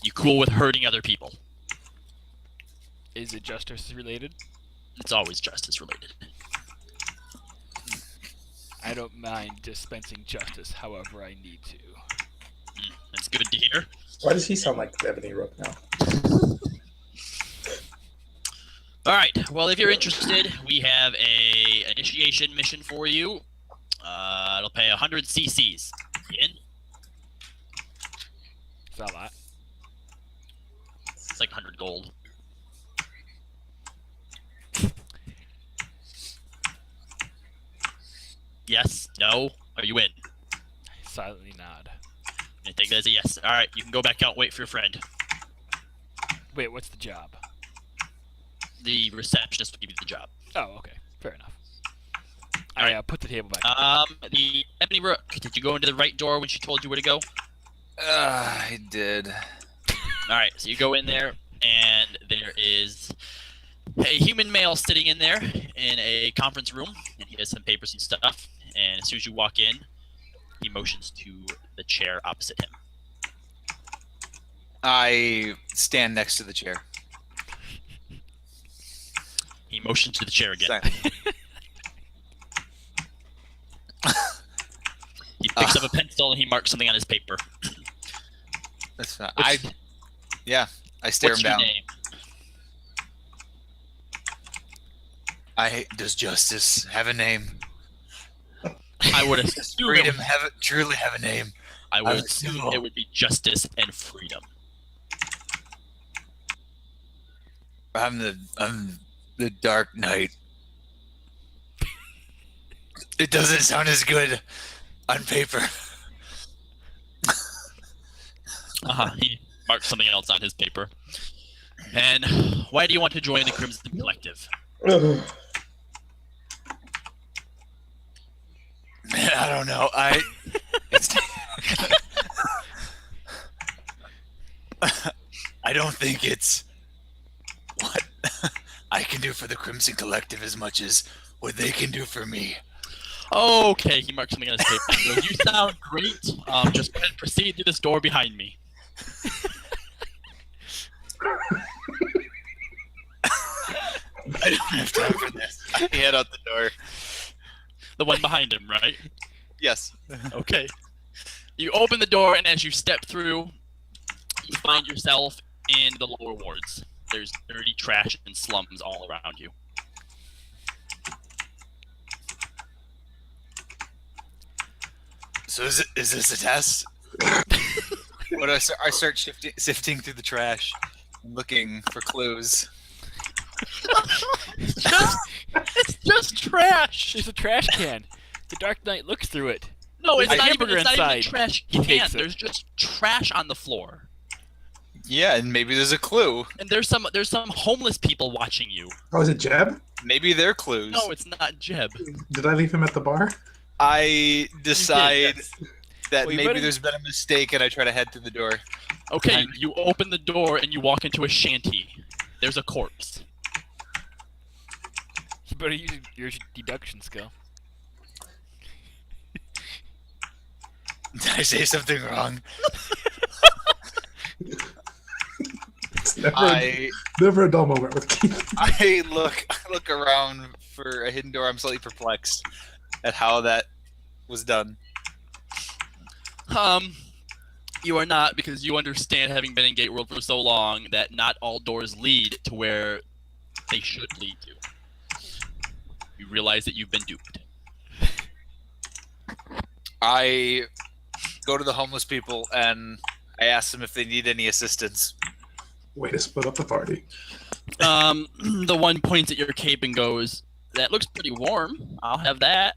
Speaker 1: You cool with hurting other people?
Speaker 4: Is it justice related?
Speaker 1: It's always justice related.
Speaker 4: I don't mind dispensing justice however I need to.
Speaker 1: That's good to hear.
Speaker 3: Why does he sound like Ebony Rook now?
Speaker 1: All right. Well, if you're interested, we have a initiation mission for you. It'll pay 100 CCs. In?
Speaker 4: It's not a lot.
Speaker 1: It's like 100 gold. Yes? No? Are you in?
Speaker 4: Silently nod.
Speaker 1: I take that as a yes. All right. You can go back out and wait for your friend.
Speaker 4: Wait, what's the job?
Speaker 1: The receptionist will give you the job.
Speaker 4: Oh, okay. Fair enough.
Speaker 1: Alright.
Speaker 4: I put the table back.
Speaker 1: The Ebony Rook, did you go into the right door when she told you where to go?
Speaker 2: I did.
Speaker 1: All right, so you go in there, and there is a human male sitting in there in a conference room, and he has some papers and stuff. And as soon as you walk in, he motions to the chair opposite him.
Speaker 2: I stand next to the chair.
Speaker 1: He motions to the chair again.
Speaker 2: Silent.
Speaker 1: He picks up a pencil and he marks something on his paper.
Speaker 2: That's fine.
Speaker 1: What's-
Speaker 2: I stare
Speaker 1: What's
Speaker 2: him
Speaker 1: your
Speaker 2: down.
Speaker 1: name?
Speaker 2: Does justice have a name?
Speaker 1: I would
Speaker 2: Does
Speaker 1: assume
Speaker 2: freedom truly have a name?
Speaker 1: I
Speaker 2: I
Speaker 1: would
Speaker 2: would
Speaker 1: assume
Speaker 2: assume-
Speaker 1: it would be justice and freedom.
Speaker 2: I'm the Dark Knight. It doesn't sound as good on paper.
Speaker 1: He marks something else on his paper. And why do you want to join the Crimson Collective?
Speaker 2: Man, I don't know. It's, I don't think it's what I can do for the Crimson Collective as much as what they can do for me.
Speaker 1: Okay, he marks something on his paper. So you sound great. Just go ahead and proceed through this door behind me.
Speaker 2: I don't have time for this. I head out the door.
Speaker 1: The one behind him, right?
Speaker 2: Yes.
Speaker 1: Okay. You open the door, and as you step through, you find yourself in the lower wards. There's dirty trash and slums all around you.
Speaker 2: So is this a test? What I start sifting through the trash, looking for clues.
Speaker 1: It's just trash.
Speaker 4: It's a trash can. The Dark Knight looks through it.
Speaker 1: No, it's
Speaker 4: There's a
Speaker 1: not even
Speaker 4: hamburger
Speaker 1: it's not even a
Speaker 4: inside.
Speaker 1: trash
Speaker 4: He
Speaker 1: can.
Speaker 4: takes it.
Speaker 1: There's just trash on the floor.
Speaker 2: Yeah, and maybe there's a clue.
Speaker 1: And there's some homeless people watching you.
Speaker 3: Oh, is it Jeb?
Speaker 2: Maybe they're clues.
Speaker 1: No, it's not Jeb.
Speaker 3: Did I leave him at the bar?
Speaker 2: I decide that
Speaker 4: Well, you
Speaker 2: maybe
Speaker 4: better-
Speaker 2: there's been a mistake, and I try to head through the door.
Speaker 1: Okay, you open the door and you walk into a shanty. There's a corpse.
Speaker 4: You better use your deduction skill.
Speaker 2: Did I say something wrong?
Speaker 3: It's never,
Speaker 2: I
Speaker 3: never a dull moment with Keith.
Speaker 2: I look around for a hidden door. I'm slightly perplexed at how that was done.
Speaker 1: You are not, because you understand, having been in Gate World for so long, that not all doors lead to where they should lead to. You realize that you've been duped.
Speaker 2: I go to the homeless people and I ask them if they need any assistance.
Speaker 3: Way to split up the party.
Speaker 1: The one points at your cape and goes, "That looks pretty warm. I'll have that."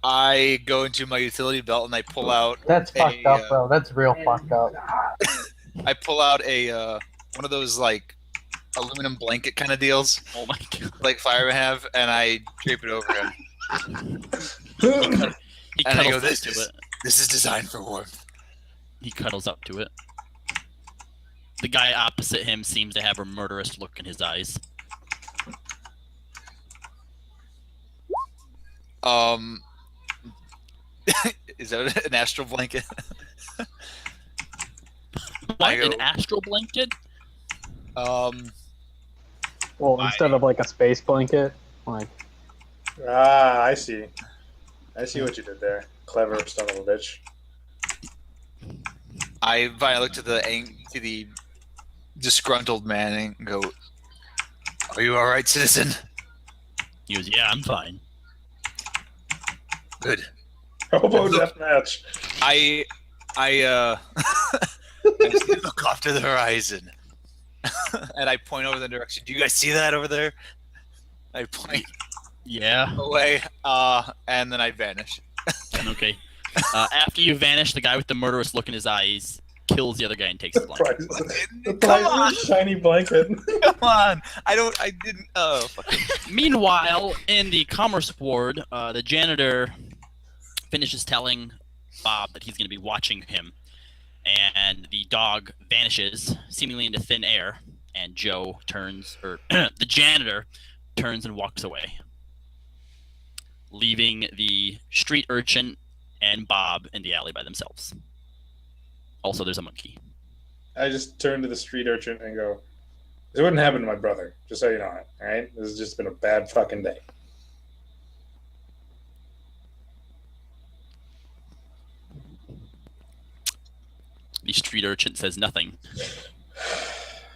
Speaker 2: I go into my utility belt and I pull out.
Speaker 6: That's fucked up, bro. That's real fucked up.
Speaker 2: I pull out a one of those like aluminum blanket kind of deals,
Speaker 1: Oh my god.
Speaker 2: like firemen have, and I drape it over him.
Speaker 1: He
Speaker 2: And I
Speaker 1: cuddles
Speaker 2: go,
Speaker 1: up
Speaker 2: "This
Speaker 1: to
Speaker 2: is
Speaker 1: it.
Speaker 2: this is designed for warmth."
Speaker 1: He cuddles up to it. The guy opposite him seems to have a murderous look in his eyes.
Speaker 2: Is that an astral blanket?
Speaker 1: What?
Speaker 2: I go-
Speaker 1: An astral blanket?
Speaker 5: Well, instead of like a space blanket, like
Speaker 3: Ah, I see. I see what you did there. Clever son of a bitch.
Speaker 2: I look to the disgruntled man and go, "Are you all right, citizen?"
Speaker 1: He goes, "Yeah, I'm fine."
Speaker 2: Good.
Speaker 3: Hobo deathmatch.
Speaker 2: I just look off to the horizon, and I point over the direction. Do you guys see that over there? I point
Speaker 1: Yeah.
Speaker 2: away, and then I vanish.
Speaker 1: Okay. After you vanish, the guy with the murderous look in his eyes kills the other guy and takes the blanket.
Speaker 3: The
Speaker 2: Come on,
Speaker 3: shiny blanket.
Speaker 2: come on! I didn't. Oh, fuck it.
Speaker 1: Meanwhile, in the commerce ward, the janitor finishes telling Bob that he's going to be watching him, and the dog vanishes, seemingly into thin air, and Joe turns, or the janitor turns and walks away, leaving the street urchin and Bob in the alley by themselves. Also, there's a monkey.
Speaker 3: I just turn to the street urchin and go, "This wouldn't happen to my brother, just so you know it, alright? This has just been a bad fucking day."
Speaker 1: The street urchin says nothing.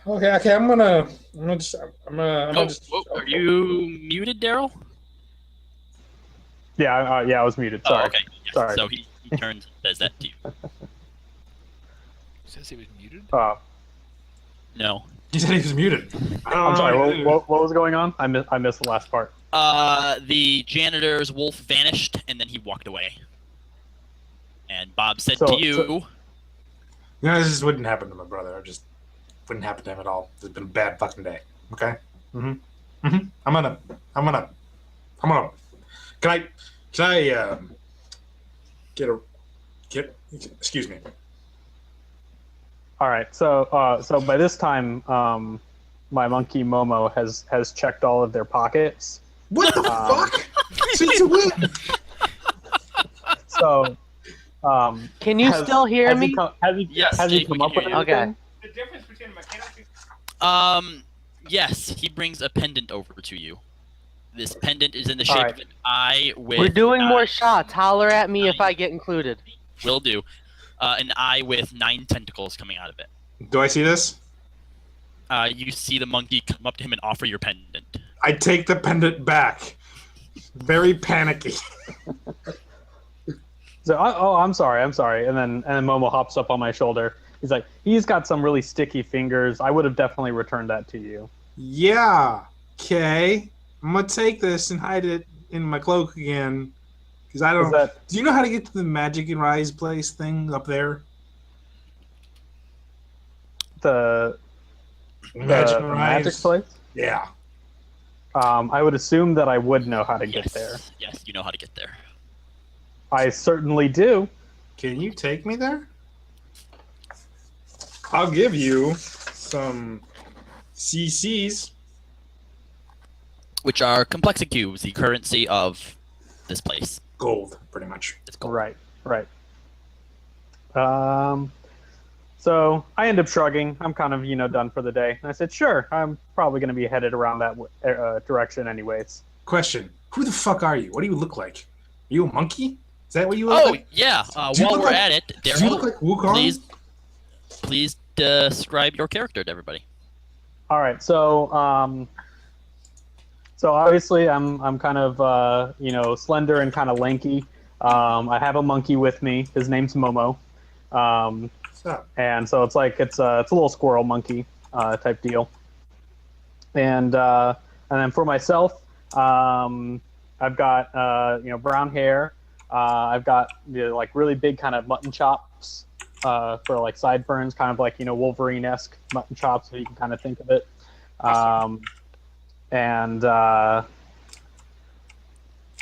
Speaker 3: Okay, I'm gonna just.
Speaker 1: Are you muted, Daryl?
Speaker 5: yeah, I was muted. Sorry.
Speaker 1: Oh, okay. Yes.
Speaker 5: Sorry.
Speaker 1: So he turns and says that to you.
Speaker 4: Says he was muted.
Speaker 1: No.
Speaker 3: He said he was muted.
Speaker 5: I'm sorry. What was going on? I missed the last part.
Speaker 1: The janitor's wolf vanished, and then he walked away. And Bob said
Speaker 5: So-
Speaker 1: to you,
Speaker 3: No, this just wouldn't happen to my brother. It just wouldn't happen to him at all. It's been a bad fucking day. Okay. I'm gonna. Can I get? Excuse me.
Speaker 5: All right. So by this time, my monkey Momo has checked all of their pockets.
Speaker 3: What the fuck? Since when?
Speaker 5: So,
Speaker 6: Can you still hear me?
Speaker 1: Yes,
Speaker 5: Has he
Speaker 1: Jake, we
Speaker 5: come up
Speaker 1: can
Speaker 5: with
Speaker 1: hear you.
Speaker 5: anything?
Speaker 3: The difference between a mechanical.
Speaker 1: yes, he brings a pendant over to you. This pendant is in the shape
Speaker 5: Alright.
Speaker 1: of an eye with.
Speaker 6: We're doing more
Speaker 1: 9
Speaker 6: shots. Holler at me if I get included.
Speaker 1: Will do. An eye with 9 tentacles coming out of it.
Speaker 3: Do I see this?
Speaker 1: You see the monkey come up to him and offer your pendant.
Speaker 3: I take the pendant back. Very panicky.
Speaker 5: So, I'm sorry. And then Momo hops up on my shoulder. He's like, he's got some really sticky fingers. I would have definitely returned that to you.
Speaker 3: Yeah. Okay, I'm gonna take this and hide it in my cloak again. Because I
Speaker 5: Is
Speaker 3: don't.
Speaker 5: that
Speaker 3: Do you know how to get to the Magic and Rise place thing up there?
Speaker 5: the
Speaker 3: Magic and
Speaker 5: magic
Speaker 3: Rise.
Speaker 5: place?
Speaker 3: Yeah.
Speaker 5: I would assume that I would know how to get
Speaker 1: Yes.
Speaker 5: there.
Speaker 1: Yes, you know how to get there.
Speaker 5: I certainly do.
Speaker 3: Can you take me there? I'll give you some CCs.
Speaker 1: Which are complexity cubes, the currency of this place.
Speaker 3: Gold, pretty much.
Speaker 1: It's gold.
Speaker 5: Right. So I end up shrugging. I'm kind of, done for the day. And I said, sure, I'm probably going to be headed around that direction anyways.
Speaker 3: Question: who the fuck are you? What do you look like? Are you a monkey? Is that what you look
Speaker 1: Oh,
Speaker 3: like?
Speaker 1: yeah.
Speaker 3: Do you
Speaker 1: While
Speaker 3: look
Speaker 1: we're
Speaker 3: like-
Speaker 1: at it,
Speaker 3: Do you look like Wukong?
Speaker 1: please describe your character to everybody.
Speaker 5: All right, so obviously I'm kind of slender and kind of lanky. I have a monkey with me. His name's Momo,
Speaker 3: What's up?
Speaker 5: and so it's a little squirrel monkey type deal. And then for myself, I've got brown hair. I've got really big kind of mutton chops for like sideburns, kind of like Wolverine-esque mutton chops, if you can kind of think of it.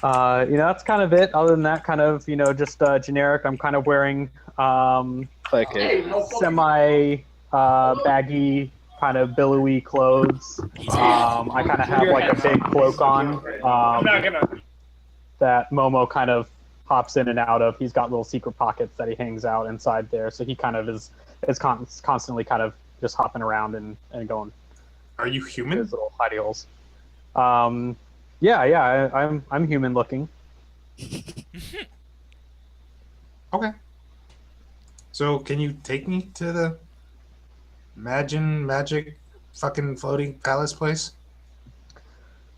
Speaker 5: That's kind of it. Other than that, kind of just generic. I'm kind of wearing
Speaker 6: Like it.
Speaker 5: semi baggy, kind of billowy clothes. I kind of have like a big cloak on that Momo kind of hops in and out of. He's got little secret pockets that he hangs out inside there, so he kind of is constantly kind of just hopping around and going
Speaker 3: Are you
Speaker 5: in
Speaker 3: human?
Speaker 5: his little hidey holes. I'm human looking.
Speaker 3: Okay. So can you take me to the magic fucking floating palace place?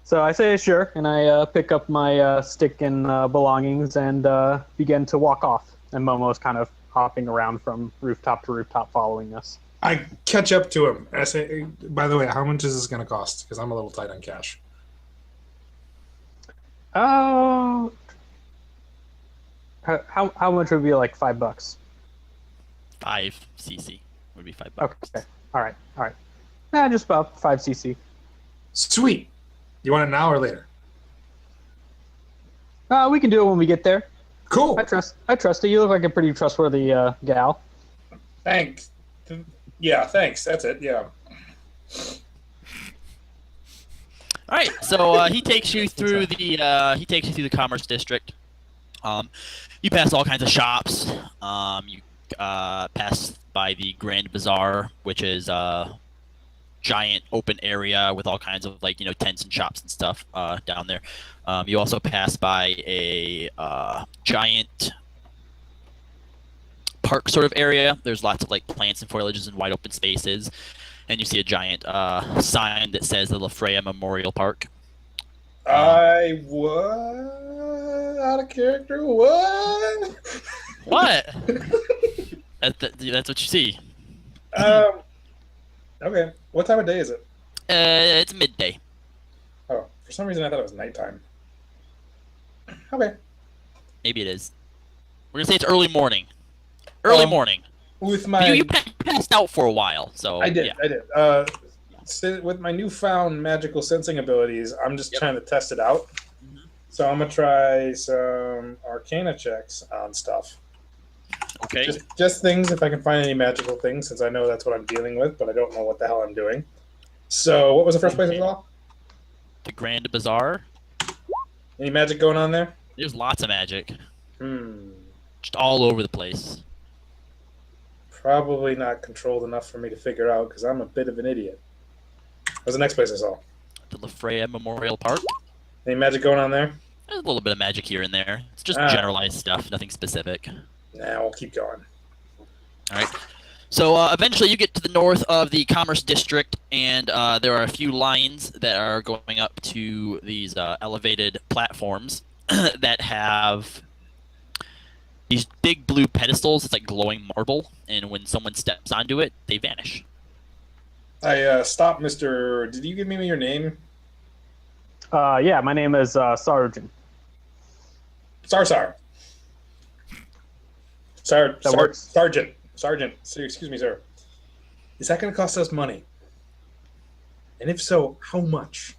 Speaker 5: So I say sure, and I pick up my stick and belongings and begin to walk off. And Momo's kind of hopping around from rooftop to rooftop following us.
Speaker 3: I catch up to him. And I say, "Hey, by the way, how much is this going to cost? Because I'm a little tight on cash."
Speaker 5: Oh, how much would be like $5?
Speaker 1: 5 CC would be $5.
Speaker 5: Okay, all right. Just about 5 CC.
Speaker 3: Sweet. You want it now or later?
Speaker 5: We can do it when we get there.
Speaker 3: Cool.
Speaker 5: I trust you. You look like a pretty trustworthy gal.
Speaker 3: Thanks. Yeah, thanks. That's it. Yeah.
Speaker 1: All right, so he takes you through the commerce district. You pass all kinds of shops. You pass by the Grand Bazaar, which is a giant open area with all kinds of tents and shops and stuff down there. You also pass by a giant park sort of area. There's lots of plants and foliages and wide open spaces. And you see a giant sign that says the La Freya Memorial Park.
Speaker 3: I was out of character. What?
Speaker 1: What? That's what you see.
Speaker 3: Okay. What time of day is it?
Speaker 1: It's midday.
Speaker 3: Oh, for some reason I thought it was nighttime. Okay.
Speaker 1: Maybe it is. We're gonna say it's early morning. Early morning.
Speaker 3: With my
Speaker 1: You passed out for a while, so
Speaker 3: I did.
Speaker 1: Yeah.
Speaker 3: I did. With my newfound magical sensing abilities, I'm just trying to test it out.
Speaker 1: Mhm.
Speaker 3: So I'm gonna try some Arcana checks on stuff.
Speaker 1: Okay.
Speaker 3: Just things if I can find any magical things, since I know that's what I'm dealing with, but I don't know what the hell I'm doing. So what was the first place I saw?
Speaker 1: The Grand Bazaar.
Speaker 3: Any magic going on there?
Speaker 1: There's lots of magic,
Speaker 3: Hmm.
Speaker 1: just all over the place.
Speaker 3: Probably not controlled enough for me to figure out because I'm a bit of an idiot. What was the next place I saw?
Speaker 1: The La Freya Memorial Park.
Speaker 3: Any magic going on there?
Speaker 1: There's a little bit of magic here and there. It's just
Speaker 3: Ah.
Speaker 1: generalized stuff, nothing specific.
Speaker 3: Nah, we'll keep going.
Speaker 1: All right. So eventually you get to the north of the Commerce District, and there are a few lines that are going up to these elevated platforms that have these big blue pedestals. It's like glowing marble, and when someone steps onto it, they vanish.
Speaker 3: I stopped, Mr. Did you give me your name?
Speaker 5: Yeah, my name is Sargent.
Speaker 3: Sar.
Speaker 5: That works.
Speaker 3: Sergeant. Excuse me, sir. Is that going to cost us money? And if so, how much?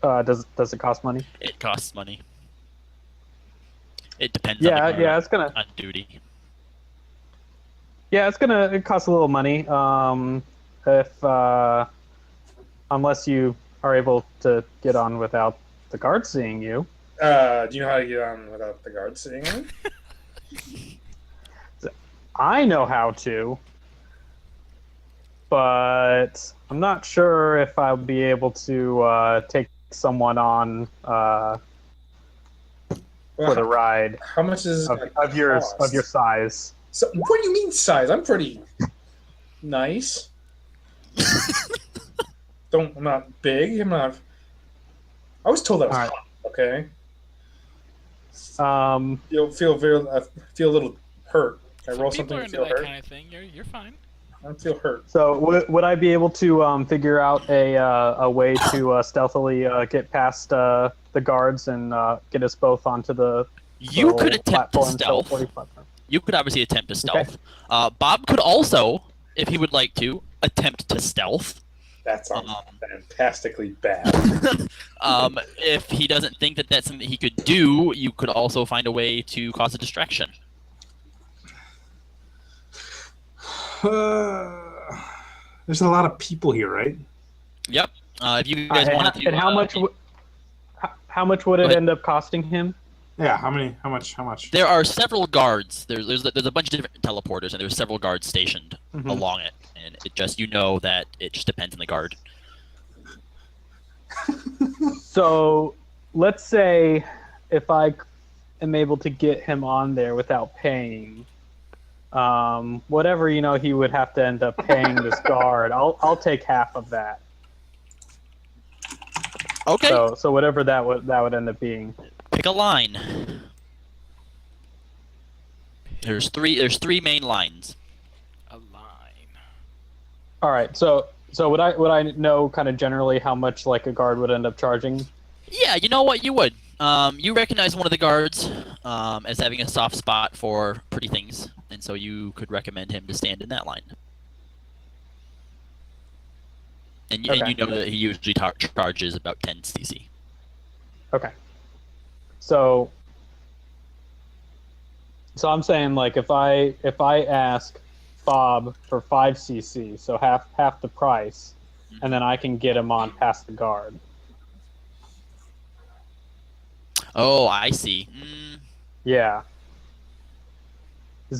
Speaker 5: Does it cost money?
Speaker 1: It costs money. It depends
Speaker 5: Yeah,
Speaker 1: on the
Speaker 5: yeah, it's gonna.
Speaker 1: on duty.
Speaker 5: Yeah, it costs a little money. If unless you are able to get on without the guards seeing you.
Speaker 3: Do you know how to get on without the guards seeing me?
Speaker 5: I know how to, but I'm not sure if I'll be able to take someone on for the ride
Speaker 3: How much is
Speaker 5: of your size.
Speaker 3: So, what do you mean size? I'm pretty nice. I'm not big. I'm not. I was told I was
Speaker 5: All right.
Speaker 3: hot. Okay.
Speaker 5: Um,
Speaker 3: You'll feel a little hurt. I roll
Speaker 4: Some people
Speaker 3: something
Speaker 4: are
Speaker 3: to
Speaker 4: into
Speaker 3: feel
Speaker 4: that
Speaker 3: hurt.
Speaker 4: kind of thing. You're fine.
Speaker 3: I feel hurt.
Speaker 5: so would I be able to figure out a way to stealthily get past the guards and get us both onto the
Speaker 1: You
Speaker 5: little
Speaker 1: could attempt to
Speaker 5: platform,
Speaker 1: stealth.
Speaker 5: teleporting platform?
Speaker 1: You could obviously attempt to
Speaker 5: Okay.
Speaker 1: stealth. Bob could also, if he would like to, attempt to stealth.
Speaker 3: That sounds
Speaker 1: Um,
Speaker 3: fantastically bad.
Speaker 1: If he doesn't think that that's something he could do, you could also find a way to cause a distraction.
Speaker 3: There's a lot of people here, right?
Speaker 1: Yep. If you guys wanted to.
Speaker 5: And how much? How much would
Speaker 1: Go
Speaker 5: it
Speaker 1: ahead.
Speaker 5: end up costing him?
Speaker 3: Yeah. How many? How much? How much?
Speaker 1: There are several guards. There's a bunch of different teleporters, and there's several guards stationed
Speaker 5: Mhm.
Speaker 1: along it. And it just that it just depends on the guard.
Speaker 5: So, let's say if I am able to get him on there without paying, whatever he would have to end up paying this guard, I'll take half of that.
Speaker 1: Okay.
Speaker 5: So whatever that would end up being.
Speaker 1: Pick a line. There's three main lines.
Speaker 4: A line.
Speaker 5: All right. So would I know kind of generally how much like a guard would end up charging?
Speaker 1: Yeah, you know what? You would. You recognize one of the guards as having a soft spot for pretty things, and so you could recommend him to stand in that line. And
Speaker 5: Okay.
Speaker 1: you know that he usually charges about 10 CC.
Speaker 5: Okay. So I'm saying like if I ask Bob for 5 CC, so half the price, and then I can get him on past the guard.
Speaker 1: Oh, I see.
Speaker 5: Yeah.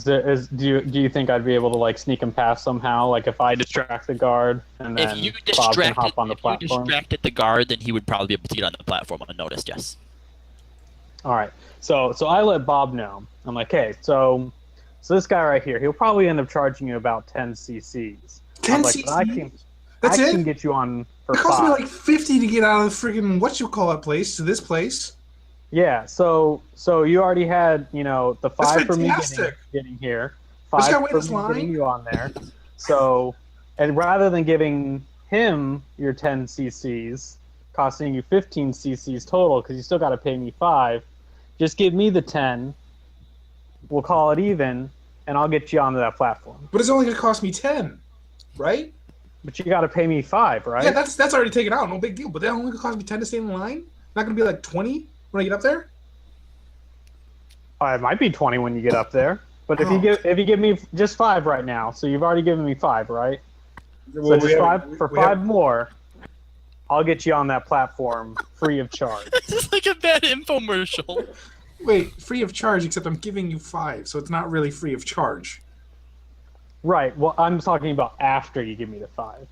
Speaker 5: Do you think I'd be able to like sneak him past somehow? Like if I distract the guard and then
Speaker 1: If you
Speaker 5: Bob can hop on the
Speaker 1: distracted
Speaker 5: platform.
Speaker 1: the guard, then he would probably be able to get on the platform unnoticed. Yes.
Speaker 5: All right. So I let Bob know. I'm like, hey, so this guy right here, he'll probably end up charging you about 10 CCs.
Speaker 3: 10
Speaker 5: Like, but I
Speaker 3: That's
Speaker 5: can
Speaker 3: it?
Speaker 5: get you on for
Speaker 3: It cost me
Speaker 5: 5.
Speaker 3: like 50 to get out of the freaking what-you-call-it place to this place.
Speaker 5: Yeah. So you already had the 5 for me
Speaker 3: fantastic.
Speaker 5: getting here,
Speaker 3: This
Speaker 5: 5
Speaker 3: guy
Speaker 5: for
Speaker 3: wait this
Speaker 5: me
Speaker 3: line?
Speaker 5: getting you on there. So, and rather than giving him your 10 CCs, costing you 15 CCs total because you still got to pay me 5, just give me the 10. We'll call it even, and I'll get you onto that platform.
Speaker 3: But it's only going to cost me 10, right?
Speaker 5: But you got to pay me 5, right?
Speaker 3: Yeah, that's already taken out. No big deal. But that only going to cost me 10 to stay in the line? Not going to be like 20 when I get up there?
Speaker 5: It might be 20 when you get up there. But if you give me just 5 right now, so you've already given me 5, right? So just 5 more, I'll get you on that platform free of charge.
Speaker 1: This is like a bad infomercial.
Speaker 3: Wait, free of charge, except I'm giving you 5, so it's not really free of charge.
Speaker 5: Right. Well, I'm talking about after you give me the 5.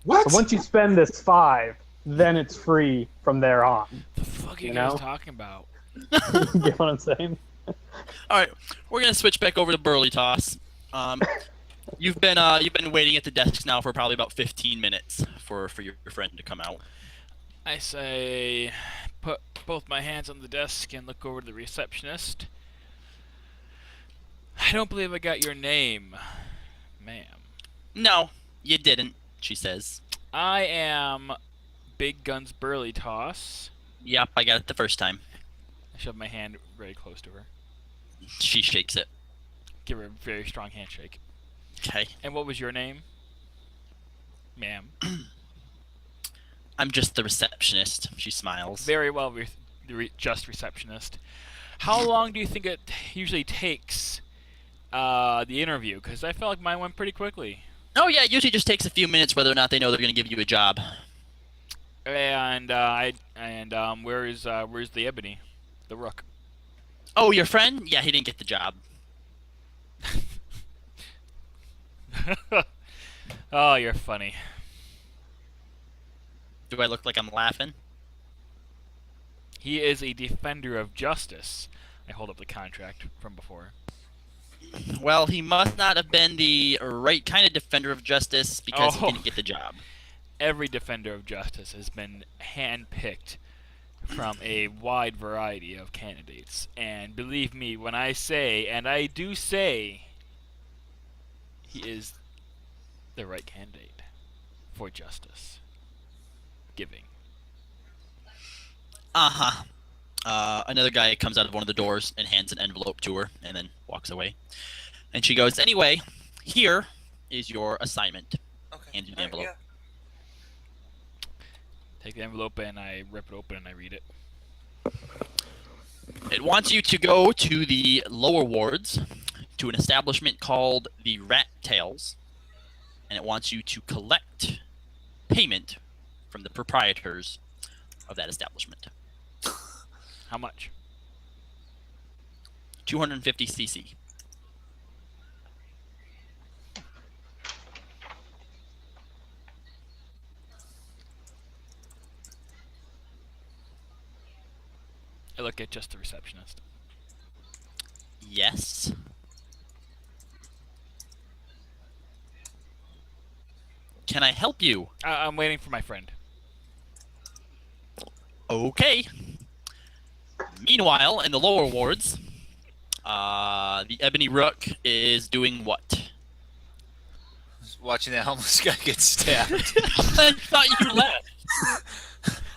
Speaker 3: What?
Speaker 5: So once you spend this 5, then it's free from there on.
Speaker 4: The fuck are you
Speaker 5: You
Speaker 4: guys
Speaker 5: know?
Speaker 4: talking about?
Speaker 5: You get what I'm saying?
Speaker 1: All right, we're gonna switch back over to Burly Toss. You've been waiting at the desk now for probably about 15 minutes for your friend to come out.
Speaker 4: I say, put both my hands on the desk and look over to the receptionist. I don't believe I got your name, ma'am.
Speaker 1: No, you didn't. She says.
Speaker 4: I am big guns burly toss.
Speaker 1: Yep, I got it the first time.
Speaker 4: I shove my hand very close to her.
Speaker 1: She shakes it.
Speaker 4: Give her a very strong handshake.
Speaker 1: Okay.
Speaker 4: And what was your name? Ma'am.
Speaker 1: I'm just the receptionist. She smiles.
Speaker 4: Very well, just receptionist. How long do you think it usually takes the interview? Because I felt like mine went pretty quickly.
Speaker 1: Oh yeah, it usually just takes a few minutes whether or not they know they're going to give you a job.
Speaker 4: And where's the ebony, the rook?
Speaker 1: Oh, your friend? Yeah, he didn't get the job.
Speaker 4: Oh, you're funny.
Speaker 1: Do I look like I'm laughing?
Speaker 4: He is a defender of justice. I hold up the contract from before.
Speaker 1: Well, he must not have been the right kind of defender of justice because he
Speaker 4: Oh.
Speaker 1: didn't get the job.
Speaker 4: Every defender of justice has been handpicked from a wide variety of candidates. And believe me when I say, and I do say, he is the right candidate for justice. Giving.
Speaker 1: Uh-huh. Another guy comes out of one of the doors and hands an envelope to her and then walks away. And she goes, anyway, here is your assignment.
Speaker 2: Okay.
Speaker 1: Hand you the envelope.
Speaker 4: Take the envelope and I rip it open and I read it.
Speaker 1: It wants you to go to the lower wards to an establishment called the Rat Tails. And it wants you to collect payment from the proprietors of that establishment.
Speaker 4: How much?
Speaker 1: 250 cc.
Speaker 4: I look at just the receptionist.
Speaker 1: Yes. Can I help you?
Speaker 4: I'm waiting for my friend.
Speaker 1: Okay. Meanwhile, in the lower wards, the Ebony Rook is doing what?
Speaker 2: Watching that homeless guy get stabbed.
Speaker 1: I thought you left.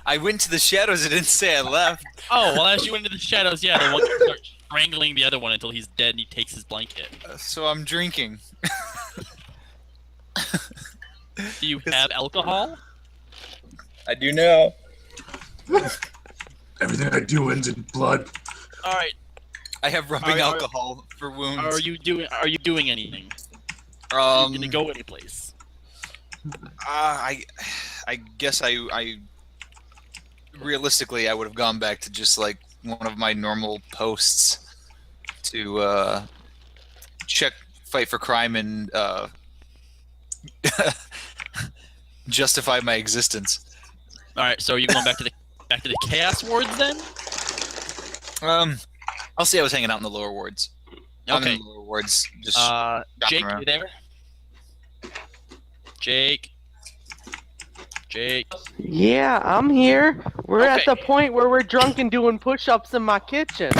Speaker 2: I went to the shadows. I didn't say I left.
Speaker 1: Oh, well, as you went into the shadows, yeah, the one guy starts strangling the other one until he's dead and he takes his blanket.
Speaker 2: So I'm drinking.
Speaker 1: Do you have alcohol?
Speaker 2: I do now.
Speaker 3: Everything I do ends in blood.
Speaker 1: All right.
Speaker 2: I have rubbing alcohol for wounds.
Speaker 1: Are you doing anything? Are you gonna go anyplace?
Speaker 2: I guess I realistically I would have gone back to just like one of my normal posts to check, fight for crime, and justify my existence.
Speaker 1: All right. So are you going back to the chaos wards then?
Speaker 2: I'll say I was hanging out in the lower wards. I'm
Speaker 1: Okay.
Speaker 2: in the lower wards, just
Speaker 1: Jake,
Speaker 2: around.
Speaker 1: you there? Jake.
Speaker 6: Yeah, I'm here. We're at
Speaker 1: Okay.
Speaker 6: the point where we're drunk and doing push-ups in my kitchen.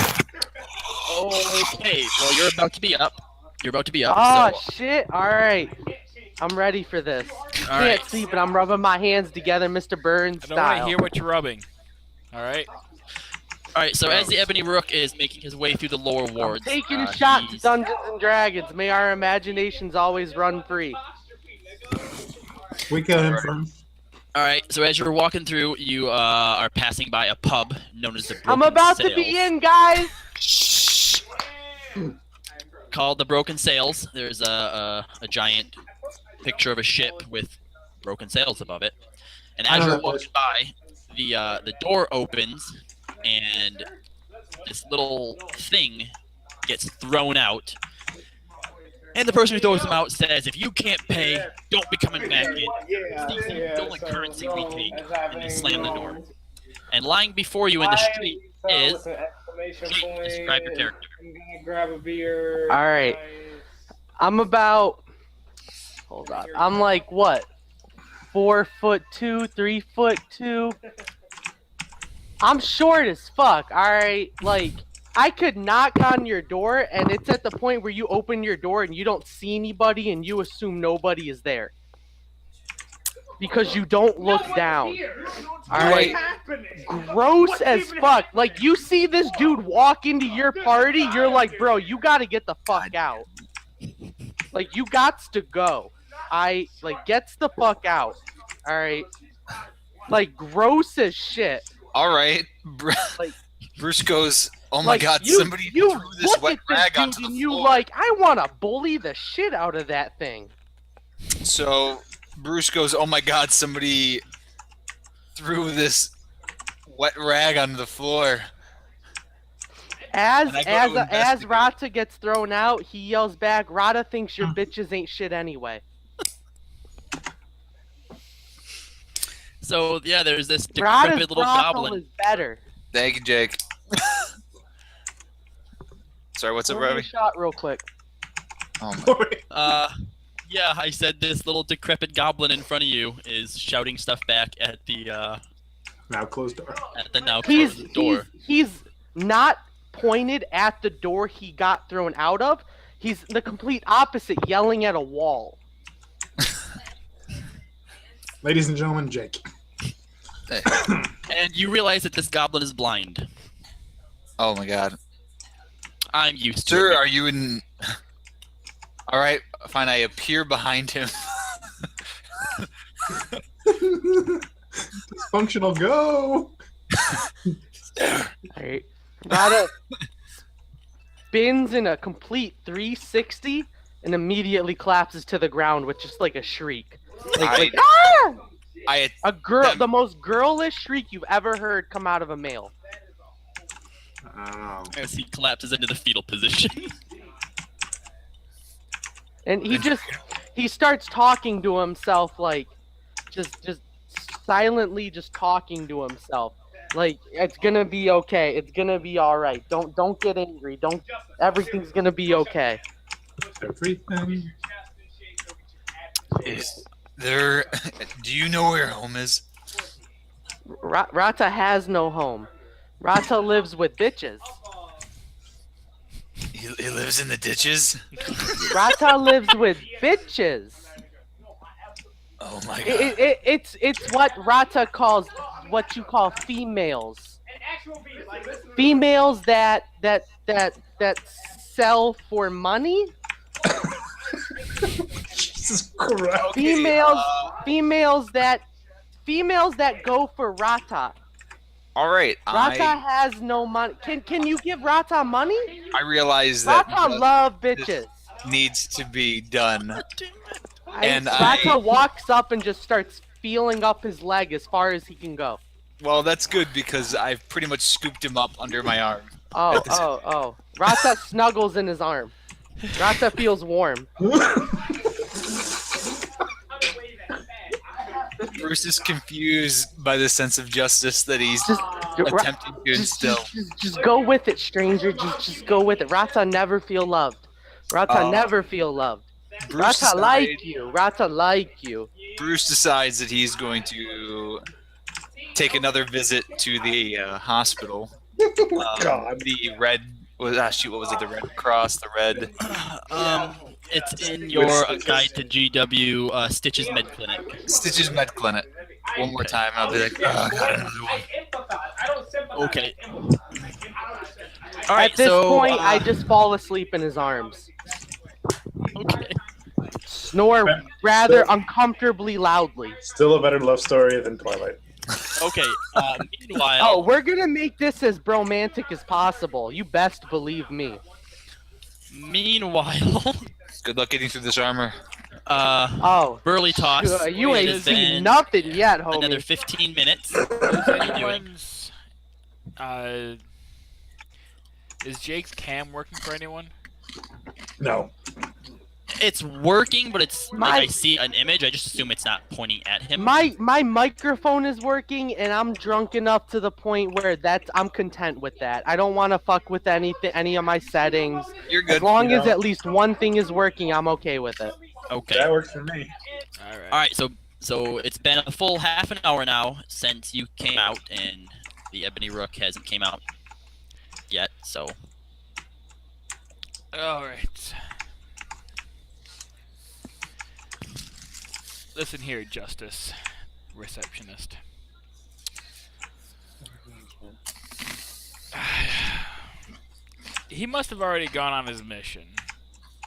Speaker 1: Okay. Well, you're about to be up.
Speaker 6: Oh,
Speaker 1: so,
Speaker 6: shit. All right. I'm ready for this.
Speaker 1: all
Speaker 6: Can't
Speaker 1: right.
Speaker 6: see, but I'm rubbing my hands together, Mr. Burns
Speaker 4: I don't want to
Speaker 6: style.
Speaker 4: hear what you're rubbing. All right.
Speaker 1: All right. So as the Ebony Rook is making his way through the lower
Speaker 6: I'm
Speaker 1: wards,
Speaker 6: taking shots
Speaker 1: he's-
Speaker 6: at Dungeons and Dragons. May our imaginations always run free.
Speaker 3: We got him from.
Speaker 1: All right. So as you're walking through, you are passing by a pub known as the Broken
Speaker 6: I'm about to
Speaker 1: Sails,
Speaker 6: be in, guys.
Speaker 1: called the Broken Sails. There's a giant picture of a ship with broken sails above it. And as you're walking by, the door opens and this little thing gets thrown out. And the person who throws them out says, if you can't pay, don't be coming back in. It's the only currency we take. And they slam the door. And lying before you in the street is... Jake, describe your character.
Speaker 7: I'm gonna grab a beer.
Speaker 6: All right. I'm about. Hold on. I'm like what? 4'2", 3'2". I'm short as fuck. All right. Like I could knock on your door, and it's at the point where you open your door and you don't see anybody, and you assume nobody is there. because you don't look down. All right.
Speaker 7: Happening?
Speaker 6: Gross as fuck. Like, you see this dude walk into your party, you're like, bro, you gotta get the fuck out. Like, you gots to go. Gets the fuck out. Alright? Like, gross as shit.
Speaker 2: Alright.
Speaker 6: Like-
Speaker 2: Bruce goes, oh my
Speaker 6: Like,
Speaker 2: god,
Speaker 6: you
Speaker 2: somebody threw this
Speaker 6: look
Speaker 2: wet
Speaker 6: at this
Speaker 2: rag
Speaker 6: dude
Speaker 2: onto the
Speaker 6: and you
Speaker 2: floor.
Speaker 6: like, I wanna bully the shit out of that thing.
Speaker 2: So Bruce goes, oh my god, somebody threw this wet rag onto the floor.
Speaker 6: As
Speaker 2: And I go to
Speaker 6: as
Speaker 2: investigate.
Speaker 6: Rata gets thrown out, he yells back, Rata thinks your bitches ain't shit anyway.
Speaker 1: So yeah, there's this
Speaker 6: Rata's
Speaker 1: decrepit little
Speaker 6: brothel
Speaker 1: goblin.
Speaker 6: is better.
Speaker 2: Thank you, Jake. Sorry, what's up,
Speaker 6: Throw me a
Speaker 2: Robbie?
Speaker 6: shot real quick.
Speaker 2: Oh my.
Speaker 1: Yeah, I said this little decrepit goblin in front of you is shouting stuff back at the
Speaker 3: Now closed door.
Speaker 1: now
Speaker 6: He's
Speaker 1: closed door.
Speaker 6: he's not pointed at the door he got thrown out of. He's the complete opposite, yelling at a wall.
Speaker 3: Ladies and gentlemen, Jake.
Speaker 1: And you realize that this goblin is blind.
Speaker 2: Oh my god.
Speaker 1: I'm used to
Speaker 2: Sir,
Speaker 1: it.
Speaker 2: are you in... Alright, fine, I appear behind him.
Speaker 3: Dysfunctional, go!
Speaker 6: Alright. Rata spins in a complete 360 and immediately collapses to the ground with just like a shriek. Like, ah!
Speaker 2: That-
Speaker 6: The most girlish shriek you've ever heard come out of a male.
Speaker 3: I don't know.
Speaker 1: As he collapses into the fetal position.
Speaker 6: And he starts talking to himself, like just silently just talking to himself. Like, it's gonna be okay, it's gonna be alright. Don't get angry. Everything's gonna be okay.
Speaker 3: Everything.
Speaker 2: Is there... Do you know where home is?
Speaker 6: Rata has no home. Rata lives with bitches.
Speaker 2: He lives in the ditches?
Speaker 6: Rata lives with bitches.
Speaker 2: Oh my god.
Speaker 6: It's what Rata calls what you call females. Females that sell for money.
Speaker 3: Jesus Christ.
Speaker 6: Females that go for Rata.
Speaker 2: Alright,
Speaker 6: Rata has no money. Can you give Rata money?
Speaker 2: I realize that
Speaker 6: Rata love bitches.
Speaker 2: needs to be done. And
Speaker 6: Rata walks up and just starts feeling up his leg as far as he can go.
Speaker 2: Well, that's good because I've pretty much scooped him up under my arm.
Speaker 6: Oh. Rata snuggles in his arm. Rata feels warm.
Speaker 2: Bruce is confused by the sense of justice that he's
Speaker 6: Just,
Speaker 2: attempting to instill.
Speaker 6: just go with it, stranger. Just go with it. Rata never feel loved. Rata never feel loved.
Speaker 2: Bruce
Speaker 6: Rata like you. Rata like you.
Speaker 2: Bruce decides that he's going to take another visit to the hospital.
Speaker 3: God.
Speaker 2: The red... what was it? The Red Cross? The Red...
Speaker 1: It's in your guide to GW Stitches Med Clinic.
Speaker 2: Stitches Med Clinic. One more time, I'll be like, oh, God, another one.
Speaker 1: Okay. All right.
Speaker 6: At this
Speaker 1: so,
Speaker 6: point, I just fall asleep in his arms.
Speaker 1: Okay.
Speaker 6: Snore rather uncomfortably loudly.
Speaker 3: Still a better love story than Twilight.
Speaker 1: Okay. Meanwhile.
Speaker 6: Oh, we're gonna make this as bromantic as possible. You best believe me.
Speaker 1: Meanwhile.
Speaker 2: Good luck getting through this armor.
Speaker 1: Burly Toss.
Speaker 6: You
Speaker 1: it
Speaker 6: ain't
Speaker 1: has
Speaker 6: seen
Speaker 1: been
Speaker 6: nothing yet, homie.
Speaker 1: Another 15 minutes.
Speaker 4: Is
Speaker 1: What are you doing?
Speaker 4: anyone's, is Jake's cam working for anyone?
Speaker 3: No.
Speaker 1: It's working, but it's like
Speaker 6: My-
Speaker 1: I see an image. I just assume it's not pointing at him.
Speaker 6: My microphone is working, and I'm drunk enough to the point where I'm content with that. I don't want to fuck with any of my settings.
Speaker 2: You're good.
Speaker 6: As long
Speaker 3: you
Speaker 6: as
Speaker 3: know.
Speaker 6: at least one thing is working, I'm okay with it.
Speaker 1: Okay.
Speaker 3: That works for me.
Speaker 4: All right.
Speaker 1: All right. So it's been a full half an hour now since you came out, and the Ebony Rook hasn't came out yet. So
Speaker 4: All right. Listen here, Justice. receptionist. He must have already gone on his mission.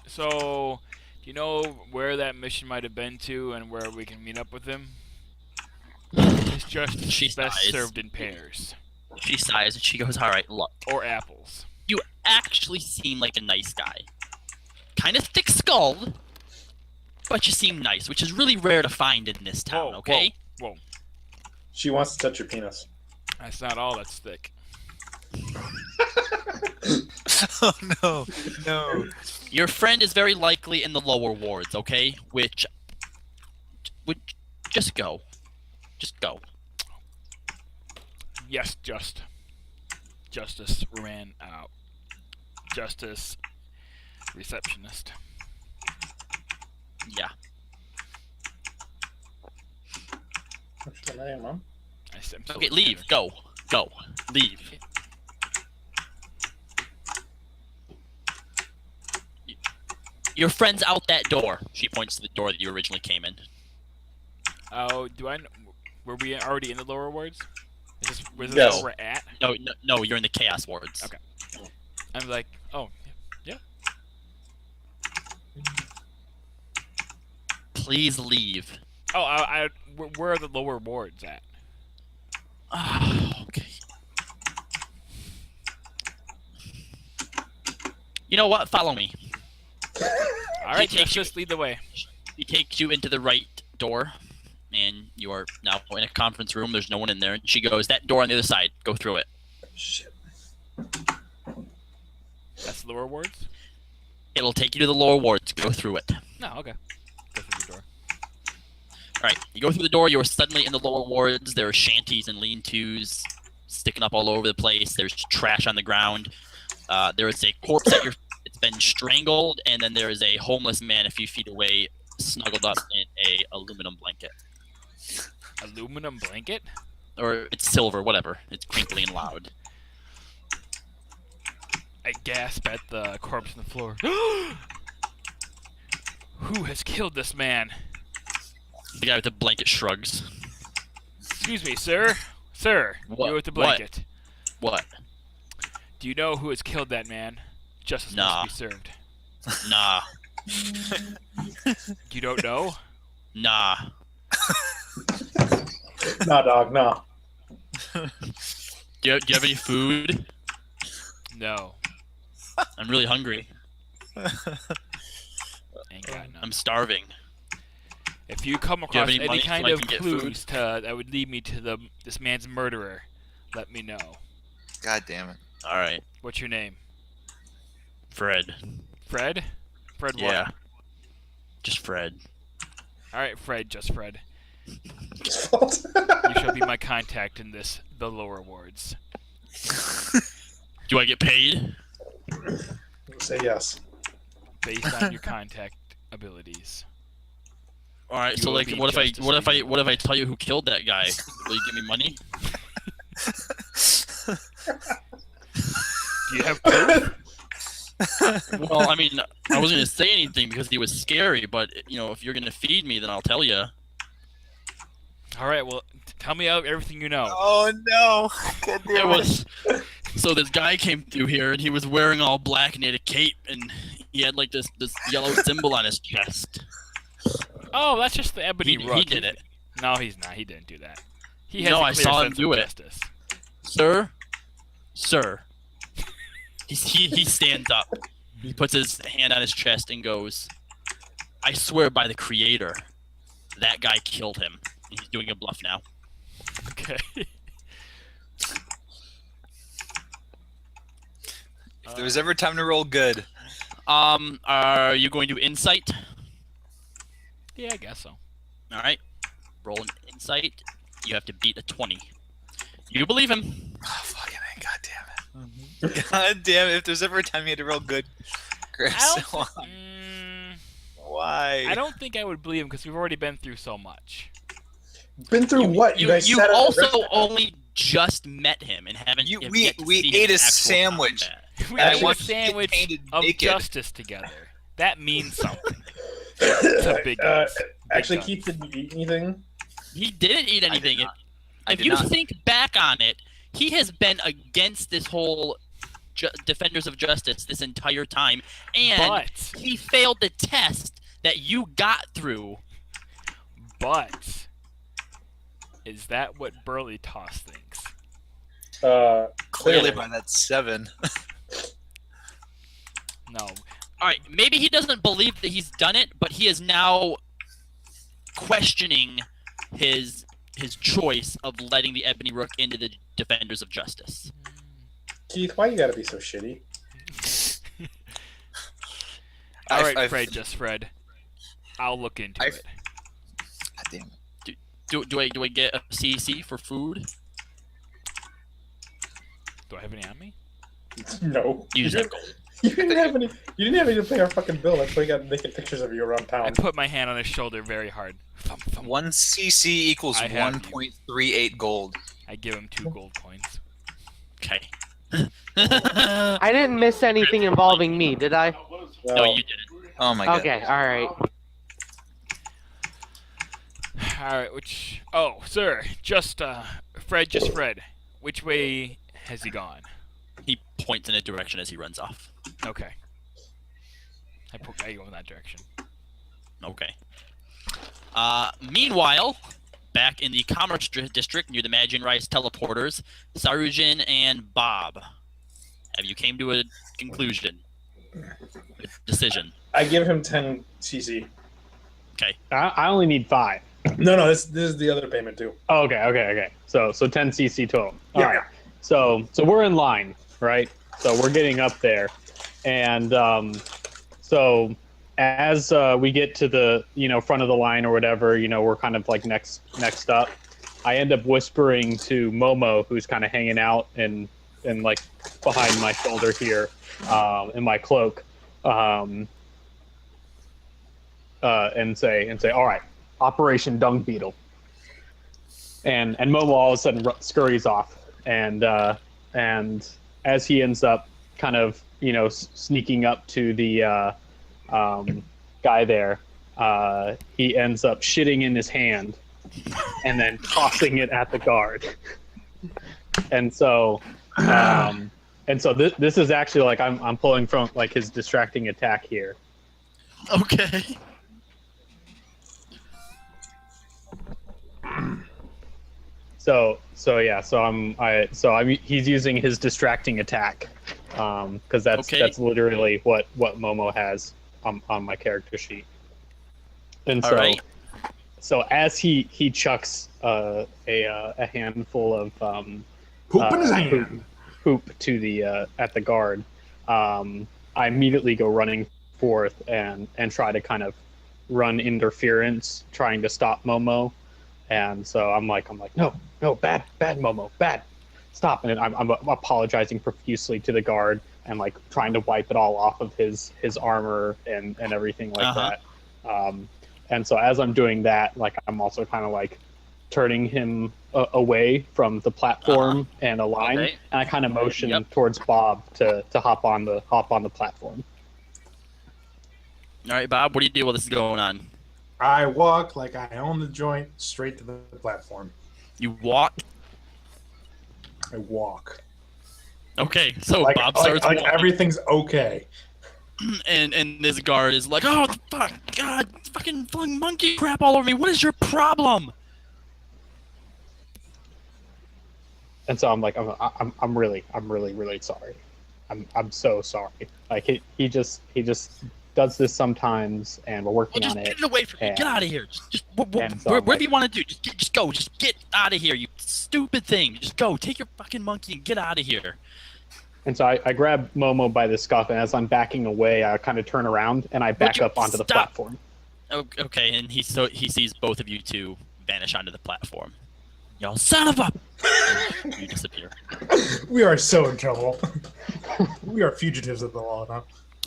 Speaker 4: So, do you know where that mission might have been to and where we can meet up with him? It's just
Speaker 1: She
Speaker 4: best
Speaker 1: sighs.
Speaker 4: served in pears.
Speaker 1: She sighs and she goes, "All right, look.
Speaker 4: Or apples.
Speaker 1: You actually seem like a nice guy. Kind of thick-skulled, but you seem nice, which is really rare to find in this town,
Speaker 4: Whoa,
Speaker 1: okay?"
Speaker 4: Whoa.
Speaker 3: She wants to touch your penis.
Speaker 4: That's not all that's thick.
Speaker 2: Oh no, no.
Speaker 1: Your friend is very likely in the lower wards, okay? Which just go. Just go.
Speaker 4: Yes, Justice ran out. Justice, receptionist.
Speaker 1: Yeah.
Speaker 3: What's the name, Mom?
Speaker 4: I'm so
Speaker 1: Okay, leave. Go. Go. Leave. Your friend's out that door. She points to the door that you originally came in.
Speaker 4: Oh, were we already in the lower wards? Is this
Speaker 3: Yes.
Speaker 4: where we're at?
Speaker 1: No, you're in the chaos wards.
Speaker 4: Okay. I'm like, oh, yeah.
Speaker 1: Please leave.
Speaker 4: Oh, where are the lower wards at?
Speaker 1: Okay. You know what? Follow me.
Speaker 4: All right,
Speaker 1: takes
Speaker 4: just lead the way.
Speaker 1: He takes you into the right door, and you are now in a conference room. There's no one in there. And she goes, "That door on the other side. Go through it."
Speaker 3: Shit.
Speaker 4: That's the lower wards?
Speaker 1: It'll take you to the lower wards. Go through it.
Speaker 4: No, okay. Go through the door.
Speaker 1: All right. You go through the door. You are suddenly in the lower wards. There are shanties and lean-tos sticking up all over the place. There's trash on the ground. There is a corpse at your. It's been strangled, and then there is a homeless man a few feet away, snuggled up in a aluminum blanket.
Speaker 4: Aluminum blanket?
Speaker 1: Or it's silver, whatever. It's crinkly and loud.
Speaker 4: I gasp at the corpse on the floor. Who has killed this man?
Speaker 1: The guy with the blanket shrugs.
Speaker 4: Excuse me, sir. Sir,
Speaker 1: What?
Speaker 4: you with the
Speaker 1: What?
Speaker 4: blanket.
Speaker 1: What?
Speaker 4: Do you know who has killed that man? Justice
Speaker 1: Nah.
Speaker 4: must be served.
Speaker 1: Nah.
Speaker 4: You don't know?
Speaker 1: Nah.
Speaker 3: Nah, dog, nah.
Speaker 1: Do you have any food?
Speaker 4: No.
Speaker 1: I'm really hungry.
Speaker 4: Ain't got none.
Speaker 1: I'm starving.
Speaker 4: If you come
Speaker 1: Do you have
Speaker 4: across
Speaker 1: any
Speaker 4: any
Speaker 1: money so
Speaker 4: kind
Speaker 1: I
Speaker 4: of
Speaker 1: can get
Speaker 4: clues that would lead me to this man's murderer, let me know.
Speaker 2: God damn it.
Speaker 1: All right.
Speaker 4: What's your name?
Speaker 1: Fred.
Speaker 4: Fred? Fred what?
Speaker 1: Yeah. Just Fred.
Speaker 4: Alright, Fred, just Fred.
Speaker 3: His fault.
Speaker 4: You shall be my contact in the lower wards.
Speaker 1: Do I get paid?
Speaker 3: Say yes.
Speaker 4: Based on your contact abilities.
Speaker 1: All right.
Speaker 4: You
Speaker 1: So
Speaker 4: will
Speaker 1: like,
Speaker 4: be
Speaker 1: what if
Speaker 4: Justice
Speaker 1: what if I tell you who killed that guy? Will you give me money?
Speaker 4: Do you have proof?
Speaker 1: Well, I mean, I wasn't gonna say anything because he was scary, but if you're gonna feed me, then I'll tell you.
Speaker 4: Alright, well, tell me everything you know.
Speaker 2: Oh no. God
Speaker 1: It was so this guy came through here and he was wearing all black and he had a cape and he had like this yellow symbol on his chest.
Speaker 4: Oh, that's just the ebony
Speaker 1: He
Speaker 4: rug.
Speaker 1: did it,
Speaker 4: No, he's not. He didn't do that. He has
Speaker 1: No,
Speaker 4: a
Speaker 1: I
Speaker 4: clear
Speaker 1: saw him
Speaker 4: sense
Speaker 1: do
Speaker 4: of
Speaker 1: it.
Speaker 4: justice.
Speaker 1: sir. He stands up. He puts his hand on his chest and goes, "I swear by the Creator, that guy killed him." And he's doing a bluff now.
Speaker 4: Okay.
Speaker 2: If there was ever time to roll good.
Speaker 1: Are you going to insight?
Speaker 4: Yeah, I guess so.
Speaker 1: All right. Roll an insight. You have to beat a 20. You believe him.
Speaker 2: Oh, fucking A, god damn it. God damn it, if there's ever a time you had to roll good, Chris, why?
Speaker 4: I don't think I would believe him because we've already been through so much.
Speaker 3: Been through what?
Speaker 1: You
Speaker 3: guys sat at the
Speaker 1: also
Speaker 3: restaurant.
Speaker 1: only just met him and haven't.
Speaker 2: You-
Speaker 1: have
Speaker 2: we-
Speaker 1: yet to
Speaker 2: we
Speaker 1: see
Speaker 2: ate
Speaker 1: his
Speaker 2: a
Speaker 1: actual
Speaker 2: sandwich.
Speaker 1: combat.
Speaker 4: We
Speaker 2: I
Speaker 4: ate a
Speaker 2: want you to get
Speaker 4: sandwich
Speaker 2: painted
Speaker 4: of
Speaker 2: naked.
Speaker 4: justice together. That means something. It's a big
Speaker 3: Uh,
Speaker 4: guns.
Speaker 3: actually,
Speaker 4: guns.
Speaker 3: Keith didn't eat anything
Speaker 1: He didn't eat anything.
Speaker 2: I
Speaker 1: If
Speaker 2: did
Speaker 1: you
Speaker 2: not.
Speaker 1: think back on it, he has been against this whole Defenders of Justice this entire time, and
Speaker 4: But
Speaker 1: he failed the test that you got through.
Speaker 4: is that what Burly Toss thinks?
Speaker 2: Clearly by that 7.
Speaker 4: No.
Speaker 1: All right, maybe he doesn't believe that he's done it, but he is now questioning his choice of letting the Ebony Rook into the Defenders of Justice.
Speaker 3: Keith, why you gotta be so shitty?
Speaker 4: All right,
Speaker 2: I've-
Speaker 4: Fred. I'll look into
Speaker 2: I've-
Speaker 4: it.
Speaker 2: God damn.
Speaker 1: Do I get a CC for food?
Speaker 4: Do I have any on me?
Speaker 3: No.
Speaker 1: You just have gold.
Speaker 3: You didn't have any. You didn't have any to pay our fucking bill. That's why you got naked pictures of you around
Speaker 4: I
Speaker 3: town.
Speaker 4: put my hand on his shoulder very hard.
Speaker 2: 1 CC equals
Speaker 4: I have you.
Speaker 2: 1.38 gold.
Speaker 4: I give him 2 gold coins.
Speaker 1: Okay.
Speaker 6: I didn't miss anything involving me, did I?
Speaker 1: No, you didn't.
Speaker 2: Oh my god.
Speaker 6: Okay, all right.
Speaker 4: All right, Oh, sir, Fred. Which way has he gone?
Speaker 1: He points in a direction as he runs off.
Speaker 4: Okay. I go in that direction.
Speaker 1: Okay. Meanwhile, back in the Commerce District near the Magian Rice teleporters, Sarujin and Bob, have you came to a conclusion? A decision.
Speaker 3: I give him 10 CC.
Speaker 5: I only need 5.
Speaker 3: No, this is the other payment too.
Speaker 5: Oh, okay. So 10 CC total. All
Speaker 3: Yeah,
Speaker 5: right. So we're in line, right? So we're getting up there, and so as we get to the front of the line or whatever, we're kind of like next up. I end up whispering to Momo, who's kind of hanging out and like behind my shoulder here, in my cloak, and say, all right, Operation Dung Beetle. And Momo all of a sudden scurries off, and as he ends up kind of sneaking up to the guy there, he ends up shitting in his hand and then tossing it at the guard. And so this is actually like I'm pulling from like his distracting attack here.
Speaker 1: Okay.
Speaker 5: He's using his distracting attack, because that's literally what Momo has on my character sheet. And
Speaker 1: All right.
Speaker 5: so as he chucks a handful of
Speaker 3: Poop in his hand.
Speaker 5: poop to the at the guard, I immediately go running forth and try to kind of run interference, trying to stop Momo. And so I'm like, no, bad Momo, bad, stop. And I'm apologizing profusely to the guard and like trying to wipe it all off of his armor and everything like that. And so as I'm doing that, like I'm also kind of like turning him away from the platform and a line,
Speaker 1: Okay.
Speaker 5: and I kind of motion towards Bob to hop on the platform.
Speaker 1: All right, Bob, what do you do while this is going on?
Speaker 3: I walk like I own the joint straight to the platform.
Speaker 1: You walk.
Speaker 3: I walk.
Speaker 1: Okay, so
Speaker 3: Like,
Speaker 1: Bob
Speaker 3: like,
Speaker 1: starts
Speaker 3: like
Speaker 1: walking,
Speaker 3: everything's okay.
Speaker 1: and this guard is like, "Oh fuck, God, fucking flung monkey crap all over me. What is your problem?"
Speaker 5: And so I'm like, I'm really sorry. I'm so sorry. Like he just does this sometimes, and we're working
Speaker 1: Well, just
Speaker 5: on
Speaker 1: get
Speaker 5: it.
Speaker 1: it away from me.
Speaker 5: and-
Speaker 1: Get out of here. Just
Speaker 5: and so I'm
Speaker 1: whatever
Speaker 5: like-
Speaker 1: you want to do. Just go. Just get out of here. You stupid thing. Just go. Take your fucking monkey and get out of here.
Speaker 5: And so I grab Momo by the scuff, and as I'm backing away, I kind of turn around and I back
Speaker 1: you
Speaker 5: up onto the
Speaker 1: stop?
Speaker 5: platform.
Speaker 1: Okay, and he sees both of you two vanish onto the platform. Y'all son of a! And you disappear.
Speaker 3: We are so in trouble. We are fugitives of the law now.
Speaker 1: All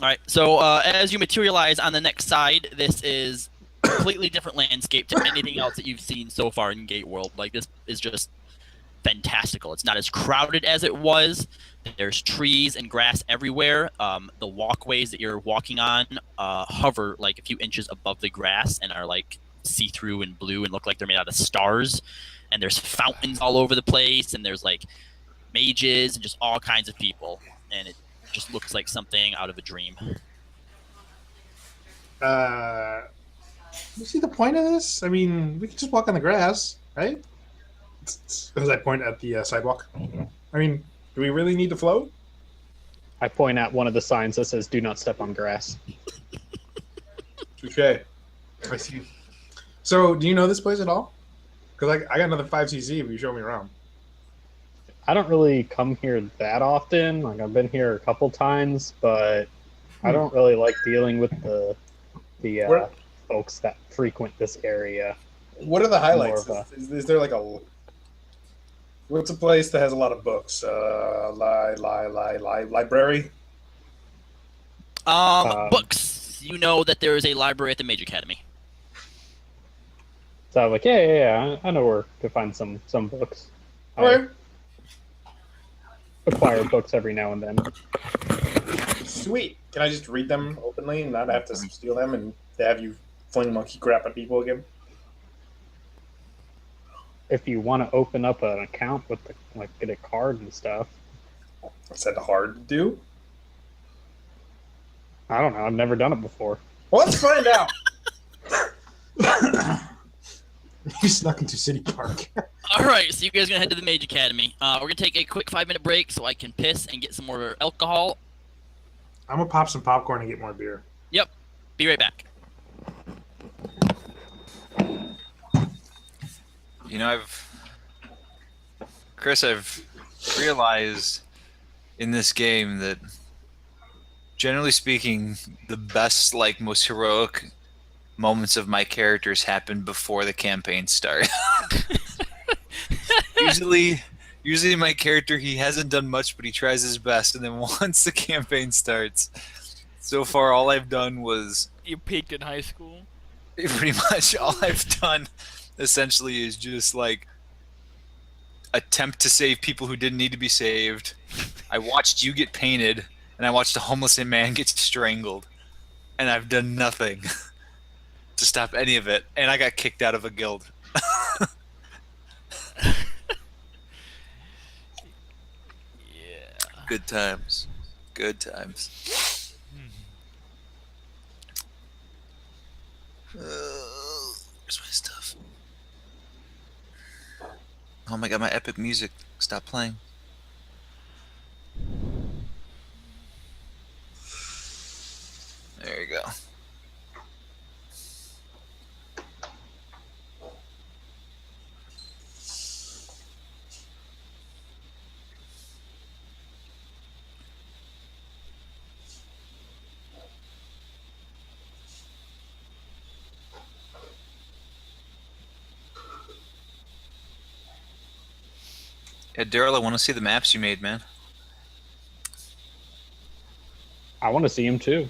Speaker 1: right. So as you materialize on the next side, this is a completely different landscape to anything else that you've seen so far in Gate World. Like this is just fantastical. It's not as crowded as it was. There's trees and grass everywhere. The walkways that you're walking on hover like a few inches above the grass and are like see-through and blue and look like they're made out of stars. And there's fountains all over the place, and there's like mages and just all kinds of people, and it just looks like something out of a dream.
Speaker 3: You see the point of this? I mean, we can just walk on the grass, right? As I point at the sidewalk. I mean, do we really need to float?
Speaker 5: I point at one of the signs that says "Do not step on grass."
Speaker 3: Touche. I see. So, do you know this place at all? Because I got another 5cc if you show me around.
Speaker 5: I don't really come here that often. Like I've been here a couple times, but I don't really like dealing with the folks that frequent this area.
Speaker 3: What are the highlights?
Speaker 5: More
Speaker 3: Is there like a... What's a place that has a lot of books? Library?
Speaker 1: Books. You know that there is a library at the Mage Academy.
Speaker 5: So I'm like, yeah, I know where to find some books.
Speaker 3: All right.
Speaker 5: Acquire books every now and then.
Speaker 3: Sweet. Can I just read them openly and not have to steal them and have you fling monkey crap at people again?
Speaker 5: If you want to open up an account with get a card and stuff.
Speaker 3: Is that hard to do?
Speaker 5: I don't know. I've never done it before.
Speaker 3: Well, let's find out. You snuck into City Park.
Speaker 1: All right, so you guys are gonna head to the Mage Academy. We're gonna take a quick 5-minute break so I can piss and get some more alcohol.
Speaker 3: I'm gonna pop some popcorn and get more beer.
Speaker 1: Yep. Be right back.
Speaker 2: You know, I've realized in this game that, generally speaking, the best, most heroic moments of my characters happen before the campaign start. Usually my character, he hasn't done much, but he tries his best, and then once the campaign starts, so far all I've done was...
Speaker 4: You peaked in high school?
Speaker 2: Pretty much all I've done, essentially, is just, attempt to save people who didn't need to be saved. I watched you get painted, and I watched a homeless man get strangled. And I've done nothing to stop any of it, and I got kicked out of a guild.
Speaker 4: Yeah.
Speaker 2: Good times. Good times. Where's my stuff? Oh my god, my epic music stopped playing. There you go. Yeah, Daryl, I want to see the maps you made, man.
Speaker 5: I want to see him too.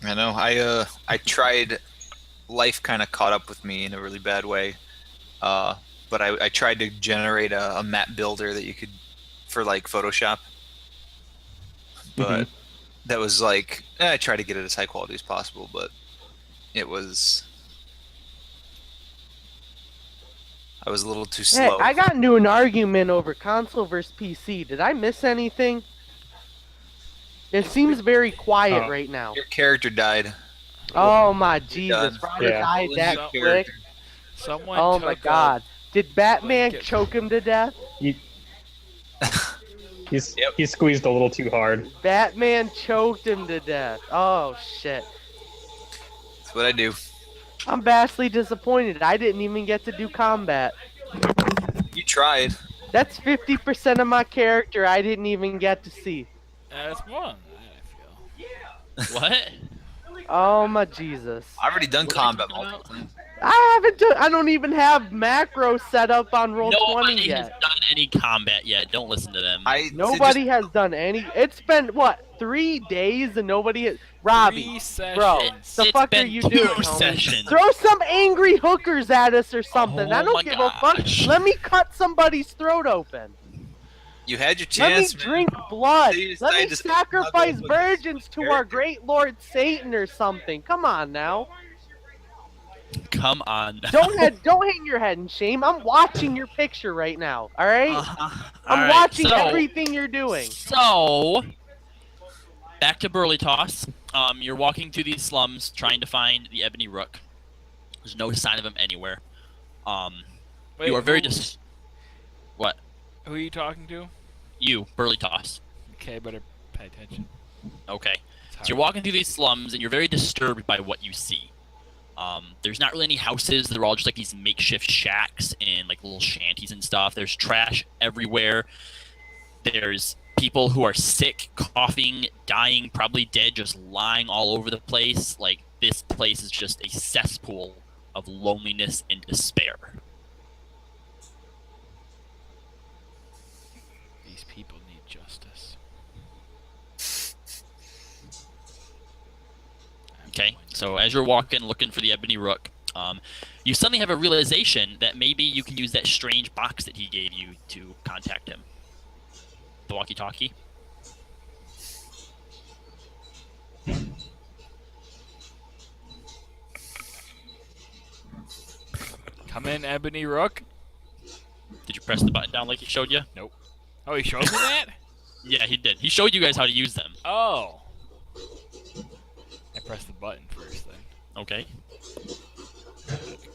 Speaker 2: I know. I tried. Life kind of caught up with me in a really bad way. But I tried to generate a map builder that you could for Photoshop. But that was I tried to get it as high quality as possible, but it was. I was a little too slow.
Speaker 6: Hey, I got into an argument over console versus PC. Did I miss anything? It seems very quiet right now.
Speaker 2: Your character died.
Speaker 6: Oh my Jesus!
Speaker 2: done.
Speaker 6: Ronnie
Speaker 5: Yeah.
Speaker 6: died that
Speaker 4: Your
Speaker 6: quick.
Speaker 2: character.
Speaker 4: Someone
Speaker 6: Oh my
Speaker 4: took
Speaker 6: God! Did Batman
Speaker 4: blanket.
Speaker 6: choke him to death?
Speaker 5: He squeezed a little too hard.
Speaker 6: Batman choked him to death. Oh shit!
Speaker 2: That's what I do.
Speaker 6: I'm vastly disappointed. I didn't even get to do combat.
Speaker 2: You tried.
Speaker 6: That's 50% of my character I didn't even get to see.
Speaker 4: That's more than that, I feel.
Speaker 1: What?
Speaker 6: Oh my Jesus!
Speaker 2: I've already done
Speaker 1: What
Speaker 2: combat
Speaker 1: are you
Speaker 2: multiple
Speaker 1: talking
Speaker 2: times.
Speaker 6: I don't even have macro set up on Roll20
Speaker 1: Nobody has
Speaker 6: yet.
Speaker 1: done any combat yet. Don't listen to them.
Speaker 6: Nobody has done any. It's been what 3 days and nobody has. Robbie,
Speaker 4: 3 sessions.
Speaker 6: bro, the
Speaker 1: It's
Speaker 6: fuck
Speaker 1: been
Speaker 6: are you
Speaker 1: 2
Speaker 6: doing, homie?
Speaker 1: sessions.
Speaker 6: Throw some angry hookers at us or something.
Speaker 1: Oh
Speaker 6: I
Speaker 1: my
Speaker 6: don't give a fuck.
Speaker 1: gosh.
Speaker 6: Let me cut somebody's throat open.
Speaker 2: You had your
Speaker 6: Let me
Speaker 2: chance, man.
Speaker 6: drink blood.
Speaker 2: You
Speaker 6: Let me
Speaker 2: decided to
Speaker 6: sacrifice
Speaker 2: snuggle with
Speaker 6: virgins to our
Speaker 2: character.
Speaker 6: great Lord Satan or something. Come on now.
Speaker 1: Come on.
Speaker 6: Don't hang your head in shame. I'm watching your picture right now. All right. I'm
Speaker 1: Alright,
Speaker 6: watching
Speaker 1: so-
Speaker 6: everything you're doing.
Speaker 1: So, back to Burly Toss. You're walking through these slums trying to find the Ebony Rook. There's no sign of him anywhere.
Speaker 4: Wait,
Speaker 1: You are very
Speaker 4: who,
Speaker 1: What?
Speaker 4: who are you talking to?
Speaker 1: You, Burly Toss.
Speaker 4: Okay, I better pay attention.
Speaker 1: Okay.
Speaker 4: It's
Speaker 1: So you're
Speaker 4: hard.
Speaker 1: walking through these slums and you're very disturbed by what you see. There's not really any houses. They're all just like these makeshift shacks and like little shanties and stuff. There's trash everywhere. There's people who are sick, coughing, dying, probably dead, just lying all over the place. Like, this place is just a cesspool of loneliness and despair.
Speaker 4: These people need justice.
Speaker 1: Okay, so as you're walking, looking for the Ebony Rook, you suddenly have a realization that maybe you can use that strange box that he gave you to contact him. The walkie-talkie.
Speaker 4: Come in, Ebony Rook.
Speaker 1: Did you press the button down like he showed you?
Speaker 4: Oh, he showed me that?
Speaker 1: Yeah, he did. He showed you guys how to use them.
Speaker 4: Oh. I pressed the button first then.
Speaker 1: Okay.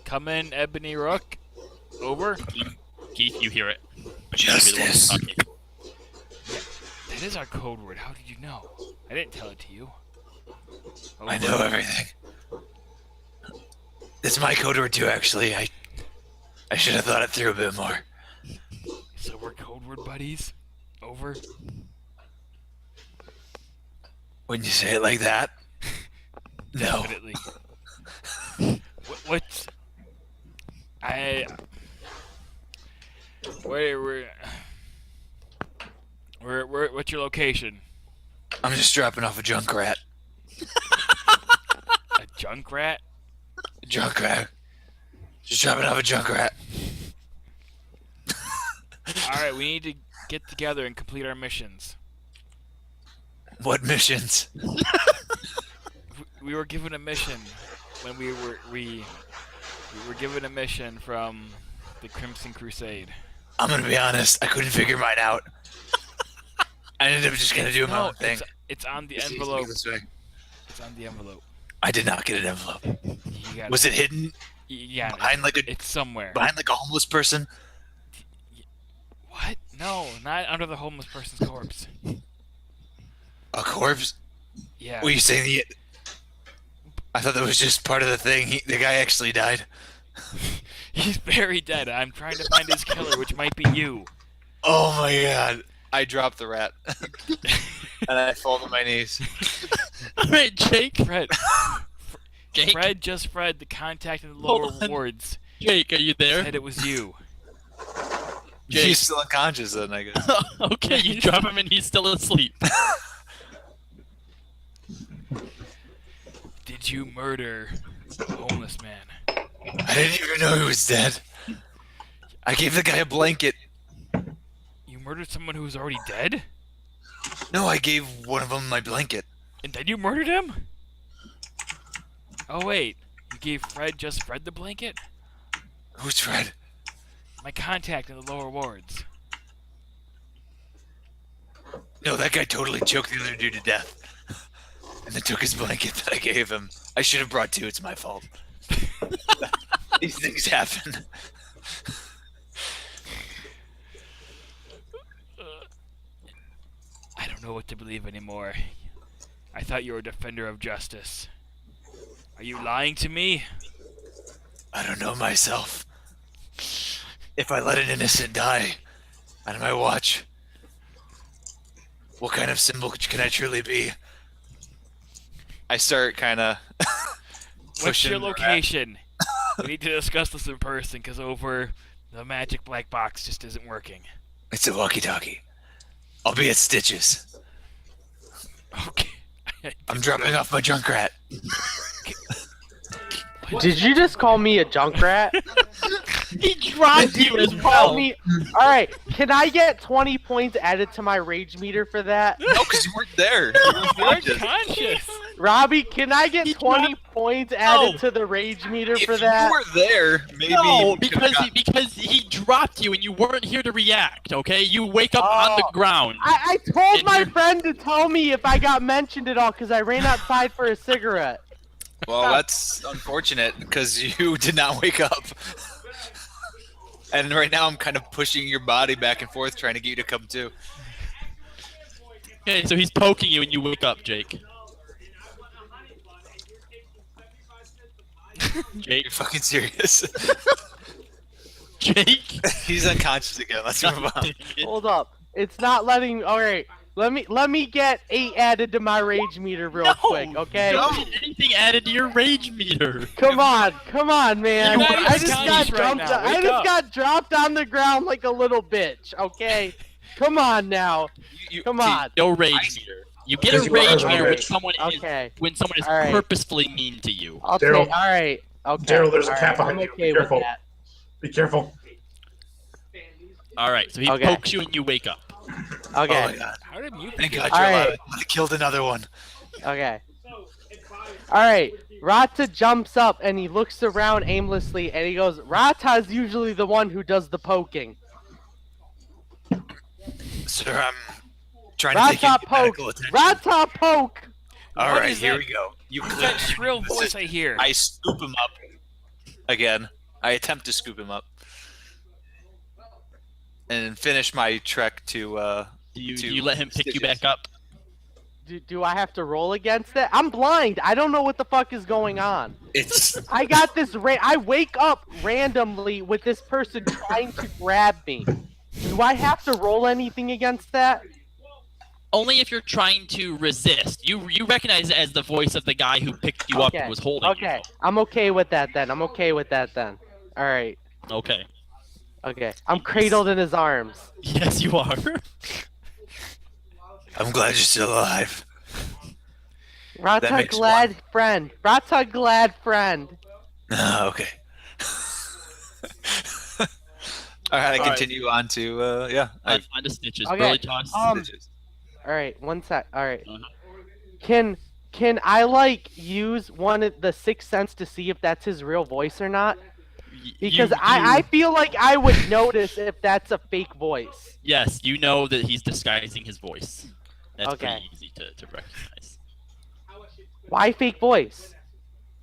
Speaker 4: Come in, Ebony Rook. Over.
Speaker 1: Keith, you hear it.
Speaker 2: Justice.
Speaker 1: Okay.
Speaker 4: That is our code word. How did you know? I didn't tell it to you.
Speaker 2: I know everything. It's my code word too, actually. I should have thought it through a bit more.
Speaker 4: So we're code word buddies? Over.
Speaker 2: When you say it like that, no.
Speaker 4: Definitely. What's... What's your location?
Speaker 2: I'm just dropping off a junk rat.
Speaker 4: A junk rat?
Speaker 2: Junk rat. Just dropping off a junk rat.
Speaker 4: Alright, we need to get together and complete our missions.
Speaker 2: What missions?
Speaker 4: We were given a mission when we were given a mission from the Crimson Crusade.
Speaker 2: I'm gonna be honest, I couldn't figure mine out. I ended up just gonna do my own thing.
Speaker 4: It's on the
Speaker 2: It's easy
Speaker 4: envelope.
Speaker 2: this way.
Speaker 4: It's on the envelope.
Speaker 2: I did not get an envelope.
Speaker 4: You got
Speaker 2: Was it hidden
Speaker 4: Yeah,
Speaker 2: behind like a
Speaker 4: it's somewhere.
Speaker 2: a homeless person?
Speaker 4: What? No, not under the homeless person's corpse.
Speaker 2: A corpse?
Speaker 4: Yeah.
Speaker 2: Were you saying the? I thought that was just part of the thing. The guy actually died.
Speaker 4: He's very dead. I'm trying to find his killer, which might be you.
Speaker 2: Oh my god! I dropped the rat, and I fall to my knees.
Speaker 1: Alright, Jake.
Speaker 4: Fred.
Speaker 1: Jake.
Speaker 4: Fred, the contact in the lower
Speaker 1: Hold on.
Speaker 4: wards,
Speaker 1: Jake, are you there?
Speaker 4: said it was you.
Speaker 1: Jake.
Speaker 2: He's still unconscious, then I guess.
Speaker 1: Okay, you drop him and he's still asleep.
Speaker 4: Did you murder the homeless man?
Speaker 2: I didn't even know he was dead. I gave the guy a blanket.
Speaker 4: You murdered someone who was already dead?
Speaker 2: No, I gave one of them my blanket.
Speaker 4: And then you murdered him? Oh wait, you gave just Fred the blanket?
Speaker 2: Who's Fred?
Speaker 4: My contact in the lower wards.
Speaker 2: No, that guy totally choked the other dude to death. And then took his blanket that I gave him. I should have brought two, it's my fault. These things happen.
Speaker 4: I don't know what to believe anymore. I thought you were a defender of justice. Are you lying to me?
Speaker 2: I don't know myself. If I let an innocent die on my watch, what kind of symbol can I truly be? I start kind of
Speaker 4: What's your location? We need to discuss this in person, because over the magic black box just isn't working.
Speaker 2: It's a walkie-talkie. I'll be at Stitches.
Speaker 4: Okay.
Speaker 2: I'm dropping off my junk rat.
Speaker 6: Did you just call me a junk rat?
Speaker 1: He dropped you as
Speaker 6: Call
Speaker 1: well.
Speaker 6: me. All right. Can I get 20 points added to my rage meter for that?
Speaker 2: No, because you weren't there. You weren't
Speaker 4: You're
Speaker 2: conscious.
Speaker 4: conscious.
Speaker 6: Robbie, can I get
Speaker 1: He
Speaker 6: 20 points added
Speaker 1: No.
Speaker 6: to the rage meter
Speaker 2: If
Speaker 6: for
Speaker 2: you
Speaker 6: that?
Speaker 2: were there, maybe.
Speaker 1: No,
Speaker 2: we could've
Speaker 1: because he dropped you and you weren't here to react. Okay, you wake up on the
Speaker 6: Oh.
Speaker 1: ground.
Speaker 6: I told
Speaker 1: And
Speaker 6: my
Speaker 1: you're-
Speaker 6: friend to tell me if I got mentioned at all because I ran outside for a cigarette.
Speaker 2: Well, that's unfortunate because you did not wake up. And right now I'm kind of pushing your body back and forth, trying to get you to come to.
Speaker 1: Okay, so he's poking you and you wake up, Jake. Jake.
Speaker 2: You're fucking serious.
Speaker 1: Jake.
Speaker 2: He's unconscious again. Let's move on.
Speaker 6: Hold up. It's not letting. All right. Let me get 8 added to my rage meter real quick, okay?
Speaker 1: Don't get anything added to your rage meter.
Speaker 6: Come on, man.
Speaker 4: You're not
Speaker 6: I
Speaker 4: even
Speaker 6: just got
Speaker 4: conscious right
Speaker 6: dumped.
Speaker 4: now.
Speaker 6: I
Speaker 4: Wake
Speaker 6: just
Speaker 4: up.
Speaker 6: got dropped on the ground like a little bitch. Okay. Come on now. Come on.
Speaker 1: No rage meter. You get
Speaker 3: Because
Speaker 1: a
Speaker 3: you are
Speaker 1: rage
Speaker 3: a
Speaker 1: meter when
Speaker 3: bitch.
Speaker 1: someone
Speaker 6: Okay.
Speaker 1: is
Speaker 6: All right.
Speaker 1: purposefully mean to you.
Speaker 6: I'll
Speaker 3: Daryl.
Speaker 6: take. All right. Okay.
Speaker 3: Daryl, there's a
Speaker 6: all
Speaker 3: cat
Speaker 6: right,
Speaker 3: behind
Speaker 6: I'm
Speaker 3: you. Be
Speaker 6: okay with
Speaker 3: careful.
Speaker 6: that.
Speaker 3: Be careful.
Speaker 1: All right, so he
Speaker 6: Okay.
Speaker 1: pokes you and you wake up.
Speaker 6: Okay.
Speaker 2: Oh my god.
Speaker 4: How did you
Speaker 2: Thank
Speaker 4: forget?
Speaker 2: God you're
Speaker 6: Alright.
Speaker 2: alive. I killed another one.
Speaker 6: Okay. Alright. Rata jumps up and he looks around aimlessly and he goes, Rata's usually the one who does the poking.
Speaker 2: Sir, I'm trying to take
Speaker 6: Rata
Speaker 2: your
Speaker 6: poke!
Speaker 2: medical attention.
Speaker 6: Rata poke!
Speaker 4: What
Speaker 2: Alright,
Speaker 4: is
Speaker 2: here
Speaker 4: that?
Speaker 2: we go. You
Speaker 4: What's
Speaker 2: clear
Speaker 4: that shrill voice I hear?
Speaker 2: I scoop him up. Again. I attempt to scoop him up. And finish my trek to
Speaker 1: Do you
Speaker 2: to
Speaker 1: let him pick you
Speaker 2: Stitches.
Speaker 1: back up?
Speaker 6: Do I have to roll against it? I'm blind. I don't know what the fuck is going on.
Speaker 2: It's
Speaker 6: I got this. I wake up randomly with this person trying to grab me. Do I have to roll anything against that?
Speaker 1: Only if you're trying to resist. You recognize it as the voice of the guy who picked you up
Speaker 6: Okay.
Speaker 1: and was holding
Speaker 6: Okay. I'm okay with that then. I'm okay with that then. All right.
Speaker 1: you. Okay.
Speaker 6: Okay. I'm cradled in his arms.
Speaker 1: Yes, you are.
Speaker 2: I'm glad you're still alive.
Speaker 6: Rata
Speaker 2: makes
Speaker 6: glad friend. Rata glad friend.
Speaker 2: Okay. Alright, I
Speaker 1: Alright.
Speaker 2: continue on to yeah. I
Speaker 1: Find the stitches.
Speaker 6: Okay,
Speaker 1: Burly toss.
Speaker 2: Stitches.
Speaker 6: All right. One sec. All right.
Speaker 1: Uh-huh.
Speaker 6: Can I like use one of the sixth sense to see if that's his real voice or not? Because I feel like I would notice if that's a fake voice.
Speaker 1: Yes, you know that he's disguising his voice. That's
Speaker 6: Okay.
Speaker 1: pretty easy to recognize.
Speaker 6: Why fake voice?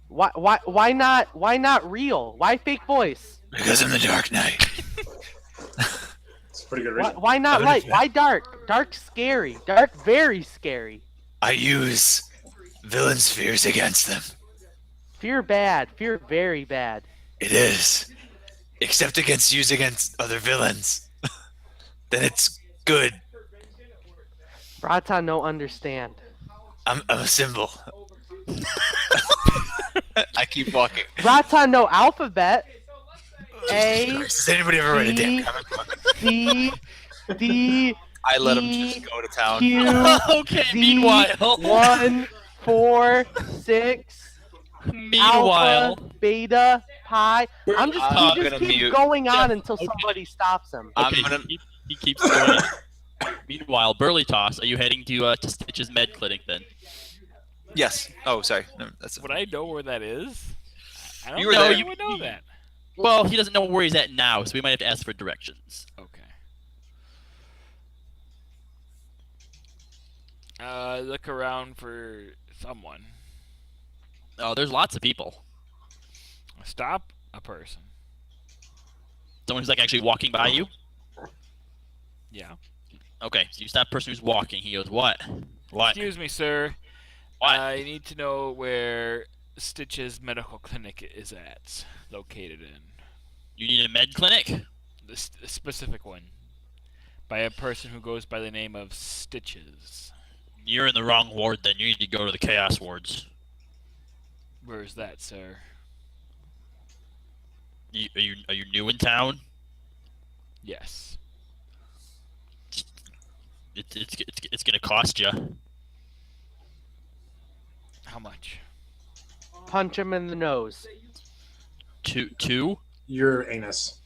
Speaker 6: Why not real? Why fake voice?
Speaker 2: Because I'm the Dark Knight.
Speaker 3: It's a pretty good reason.
Speaker 6: Why not
Speaker 2: How
Speaker 6: light?
Speaker 2: did you-
Speaker 6: Why dark? Dark scary. Dark very scary.
Speaker 2: I use villains' fears against them.
Speaker 6: Fear bad. Fear very bad.
Speaker 2: It is. Except used against other villains. Then it's good.
Speaker 6: Rata no understand.
Speaker 2: I'm a symbol. I keep walking.
Speaker 6: Rata no alphabet. A
Speaker 2: Has anybody ever read a damn
Speaker 6: C-
Speaker 2: comic book?
Speaker 6: C D
Speaker 2: I let him
Speaker 6: E,
Speaker 2: just go to town.
Speaker 6: Q
Speaker 1: Okay.
Speaker 6: Z
Speaker 1: Meanwhile.
Speaker 6: 1 4 6
Speaker 1: Meanwhile.
Speaker 6: Alpha, Beta, Pi. I'm just
Speaker 2: I'm
Speaker 6: he just
Speaker 2: gonna
Speaker 6: keeps
Speaker 2: mute.
Speaker 6: going on
Speaker 1: Yeah,
Speaker 6: until
Speaker 1: okay.
Speaker 6: somebody stops him.
Speaker 2: I'm
Speaker 1: Okay,
Speaker 2: gonna-
Speaker 1: he keeps going. Meanwhile, Burly Toss, are you heading to Stitch's med clinic then?
Speaker 2: Yes. Oh, sorry. No, that's
Speaker 4: Would I know where that is? I don't
Speaker 2: You were
Speaker 4: know
Speaker 2: there.
Speaker 4: you would know that.
Speaker 1: Well, he doesn't know where he's at now, so we might have to ask for directions.
Speaker 4: Okay. Look around for someone.
Speaker 1: Oh, there's lots of people.
Speaker 4: Stop a person.
Speaker 1: Someone who's like actually walking by you.
Speaker 4: Yeah.
Speaker 1: Okay, so you stop a person who's walking. He goes, "What? What?
Speaker 4: Excuse me, sir.
Speaker 1: What?
Speaker 4: I need to know where Stitch's medical clinic is located in.
Speaker 1: You need a med clinic?
Speaker 4: The specific one. By a person who goes by the name of Stitches.
Speaker 1: You're in the wrong ward. Then you need to go to the chaos wards.
Speaker 4: Where is that, sir?
Speaker 1: Are you new in town?
Speaker 4: Yes.
Speaker 1: It's gonna cost you.
Speaker 4: How much?
Speaker 6: Punch him in the nose.
Speaker 1: Two.
Speaker 3: Your anus.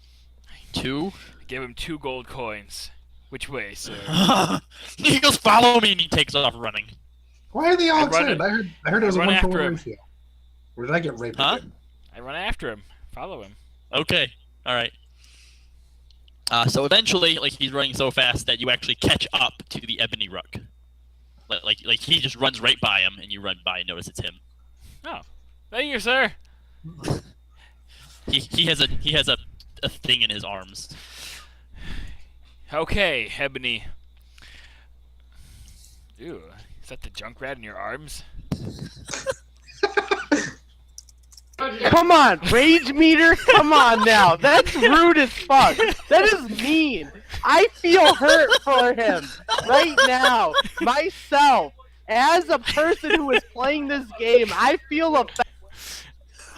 Speaker 1: Two.
Speaker 4: Give him 2 gold coins. Which way, sir?
Speaker 1: He goes, "Follow me," and he takes off running.
Speaker 3: Why are they all
Speaker 4: I run
Speaker 3: excited? I heard it was a
Speaker 4: run
Speaker 3: 1-for-1
Speaker 4: after him.
Speaker 3: ratio. Or did I get raped
Speaker 1: Huh?
Speaker 3: again?
Speaker 4: I run after him. Follow him.
Speaker 1: Okay. All right. So eventually, like he's running so fast that you actually catch up to the ebony ruck. Like he just runs right by him, and you run by and notice it's him.
Speaker 4: Oh, thank you, sir.
Speaker 1: He has a thing in his arms.
Speaker 4: Okay, Ebony. Ew, is that the Junkrat in your arms?
Speaker 6: Come on, rage meter. Come on now. That's rude as fuck. That is mean. I feel hurt for him right now. Myself, as a person who is playing this game, I feel offended.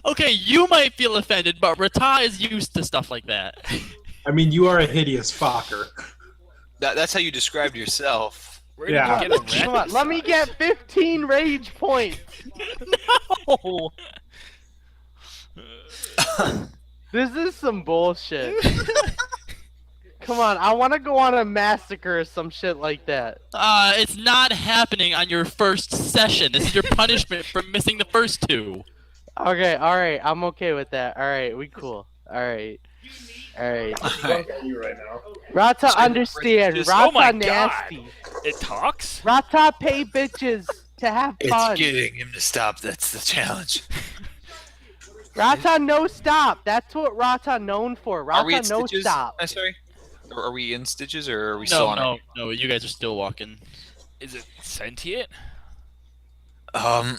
Speaker 1: Okay, you might feel offended, but Rata is used to stuff like that.
Speaker 3: I mean, you are a hideous fucker.
Speaker 2: That's how you described yourself.
Speaker 4: Where did
Speaker 3: Yeah.
Speaker 4: you get a rat
Speaker 6: Come on, let me get 15 rage points.
Speaker 1: No.
Speaker 6: This is some bullshit. Come on, I want to go on a massacre or some shit like that.
Speaker 1: It's not happening on your first session. This is your punishment for missing the first two.
Speaker 6: Okay, alright, I'm okay with that. Alright, we cool. Alright. Alright.
Speaker 3: Drunk at you right now.
Speaker 6: Rata understand.
Speaker 2: Just-
Speaker 6: Rata
Speaker 4: Oh my God.
Speaker 6: nasty.
Speaker 4: It talks?
Speaker 6: Rata pay bitches to have fun.
Speaker 2: It's getting him to stop. That's the challenge.
Speaker 6: Rata no stop. That's what Rata known for.
Speaker 2: Are we
Speaker 6: Rata
Speaker 2: in
Speaker 6: no
Speaker 2: stitches?
Speaker 6: stop.
Speaker 2: I'm sorry. Or are we in stitches, or are we still on it?
Speaker 1: No. You guys are still walking.
Speaker 4: Is it sentient?
Speaker 2: I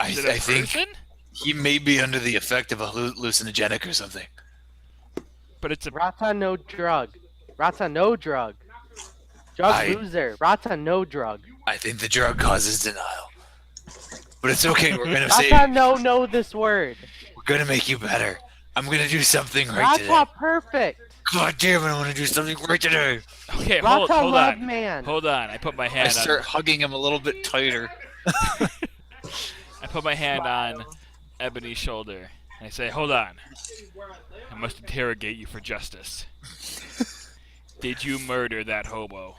Speaker 4: Is it a
Speaker 2: think
Speaker 4: person?
Speaker 2: he may be under the effect of a hallucinogenic or something.
Speaker 4: But it's a.
Speaker 6: Rata no drug. Rata no drug. Drug loser. Rata no drug.
Speaker 2: I think the drug causes denial. But it's okay. We're gonna say
Speaker 6: Rata no know this word.
Speaker 2: we're gonna make you better. I'm gonna do something right today.
Speaker 6: Rata perfect.
Speaker 2: God damn it! I want to do something right today.
Speaker 4: Okay, hold
Speaker 6: Rata love
Speaker 4: on.
Speaker 6: man.
Speaker 4: Hold on. I put my
Speaker 2: I
Speaker 4: hand
Speaker 2: start hugging him a little bit tighter.
Speaker 4: I put my hand on Ebony's shoulder. And I say, hold on. I must interrogate you for justice. Did you murder that hobo?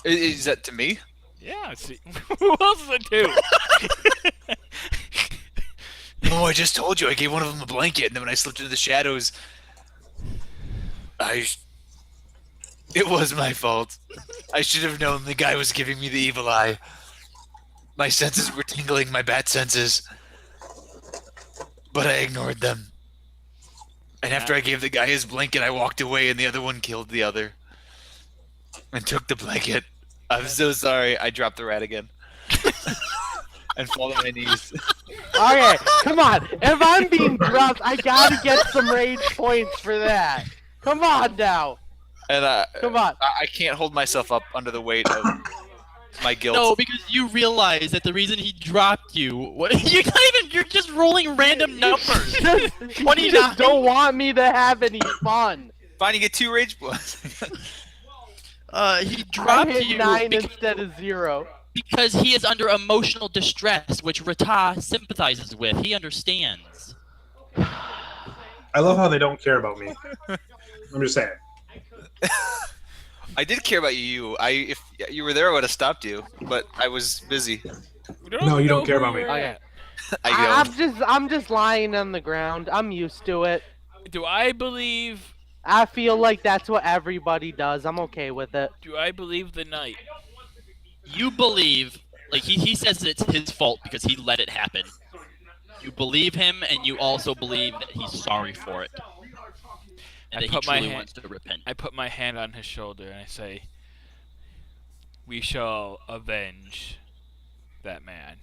Speaker 2: Is that to me?
Speaker 4: Yeah, see. Who else is it to?
Speaker 2: No, I just told you. I gave one of them a blanket, and then when I slipped into the shadows, it was my fault. I should have known the guy was giving me the evil eye. My senses were tingling, my bat senses. But I ignored them. And after I gave the guy his blanket, I walked away, and the other one killed the other. And took the blanket. I'm so sorry. I dropped the rat again. And fall on my knees.
Speaker 6: Okay, come on. If I'm being drunk, I gotta get some rage points for that. Come on now.
Speaker 2: And
Speaker 6: Come on.
Speaker 2: I can't hold myself up under the weight of my guilt.
Speaker 1: No, because you realize that the reason he dropped you, you're just rolling random numbers.
Speaker 6: You
Speaker 1: 29.
Speaker 6: just don't want me to have any fun.
Speaker 2: Fine, you get 2 rage points.
Speaker 1: He
Speaker 6: I
Speaker 1: dropped
Speaker 6: hit
Speaker 1: you
Speaker 6: 9 instead of 0.
Speaker 1: because he is under emotional distress, which Rata sympathizes with. He understands.
Speaker 3: I love how they don't care about me. I'm just saying.
Speaker 2: I did care about you. If you were there, I would have stopped you, but I was busy.
Speaker 3: No, you don't care about me.
Speaker 6: Okay.
Speaker 2: I don't.
Speaker 6: I'm just lying on the ground. I'm used to it.
Speaker 4: Do I believe
Speaker 6: I feel like that's what everybody does. I'm okay with it.
Speaker 4: the knight?
Speaker 1: You believe, like he says that it's his fault because he let it happen. You believe him, and you also believe that he's sorry for it, and that he truly wants to repent.
Speaker 4: I put my hand on his shoulder and I say, "We shall avenge that man.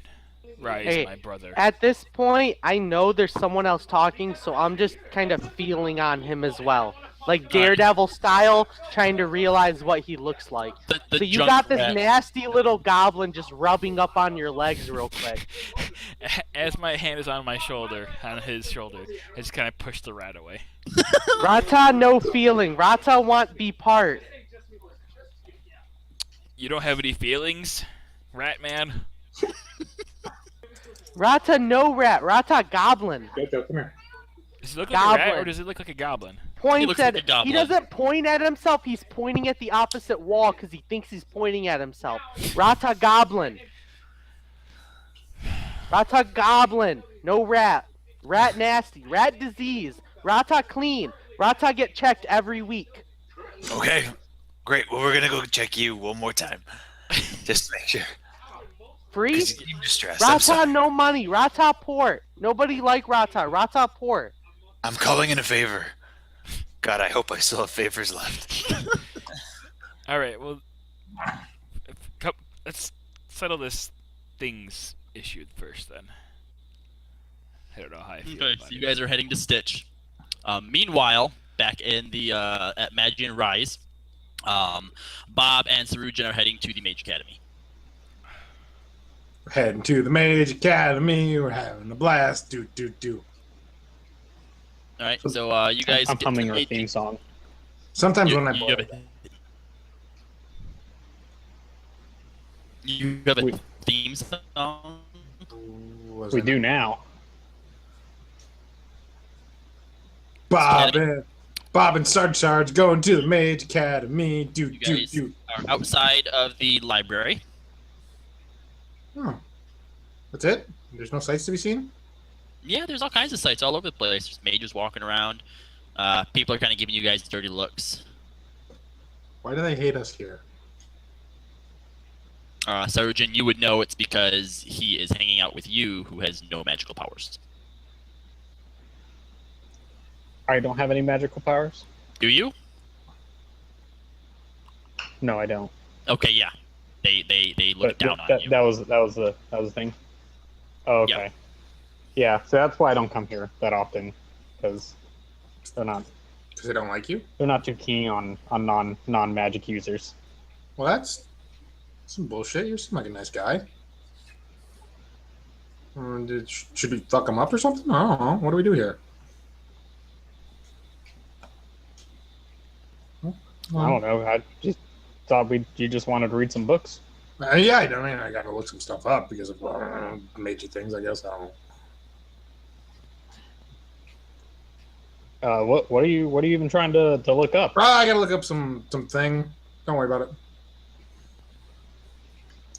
Speaker 4: Rise,
Speaker 6: Hey,
Speaker 4: my brother."
Speaker 6: At this point, I know there's someone else talking, so I'm just kind of feeling on him as well. Like Daredevil style, trying to realize what he looks like.
Speaker 1: The
Speaker 6: So you got this
Speaker 1: Junkrat.
Speaker 6: nasty little goblin just rubbing up on your legs real quick.
Speaker 4: As my hand is on his shoulder, I just kind of push the rat away.
Speaker 6: Rata no feeling. Rata want be part.
Speaker 4: You don't have any feelings, rat man?
Speaker 6: Rata no rat. Rata goblin.
Speaker 3: Goto, come here.
Speaker 4: Does it look like a rat or
Speaker 6: Goblin.
Speaker 4: does it look like a goblin?
Speaker 6: Points
Speaker 1: looks
Speaker 6: at.
Speaker 1: like a goblin.
Speaker 6: He doesn't point at himself. He's pointing at the opposite wall because he thinks he's pointing at himself. Rata goblin. Rata goblin. No rat. Rat nasty. Rat disease. Rata clean. Rata get checked every week.
Speaker 2: Okay, great. Well, we're gonna go check you one more time, just to make sure.
Speaker 6: Free?
Speaker 2: Because you seem distressed. I'm
Speaker 6: Rata
Speaker 2: sorry.
Speaker 6: no money. Rata poor. Nobody like Rata. Rata poor.
Speaker 2: I'm calling in a favor. God, I hope I still have favors left.
Speaker 4: All right. Well, let's settle this things issue first, then. I don't know how I feel.
Speaker 1: Okay,
Speaker 4: about
Speaker 1: so you
Speaker 4: it.
Speaker 1: guys are heading to Stitch. Meanwhile, back in the at Magian Rise, Bob and Sarujan are heading to the Mage Academy.
Speaker 3: We're heading to the Mage Academy. We're having a blast. Do.
Speaker 1: All right, so you guys.
Speaker 5: I'm
Speaker 1: get to
Speaker 5: humming
Speaker 1: the
Speaker 5: our
Speaker 1: Mage-
Speaker 5: theme song.
Speaker 3: Sometimes
Speaker 1: You,
Speaker 3: when I
Speaker 1: you have
Speaker 3: play,
Speaker 1: you have a
Speaker 5: We-
Speaker 1: theme song.
Speaker 5: We do now.
Speaker 3: Bob and Sarge going to the Mage Academy. Do.
Speaker 1: You guys are outside of the library.
Speaker 3: Oh, that's it. There's no sights to be seen.
Speaker 1: Yeah, there's all kinds of sites all over the place. There's mages walking around. People are kind of giving you guys dirty looks.
Speaker 3: Why do they hate us here?
Speaker 1: Sarujan, you would know it's because he is hanging out with you, who has no magical powers.
Speaker 5: I don't have any magical powers.
Speaker 1: Do you?
Speaker 5: No, I don't.
Speaker 1: Okay, yeah. They look
Speaker 5: But
Speaker 1: down
Speaker 5: that,
Speaker 1: on you.
Speaker 5: that was the thing. Oh, okay. Yeah, so that's why I don't come here that often, because they're not
Speaker 3: Because they don't like you.
Speaker 5: too keen on non magic users.
Speaker 3: Well, that's some bullshit. You seem like a nice guy. Should we fuck him up or something? I don't know. What do we do here?
Speaker 5: I don't know. I just thought you just wanted to read some books.
Speaker 3: Yeah, I mean, I gotta look some stuff up because of major things, I guess. I don't know.
Speaker 5: What are you even trying to look up?
Speaker 3: I gotta look up some thing. Don't worry about it.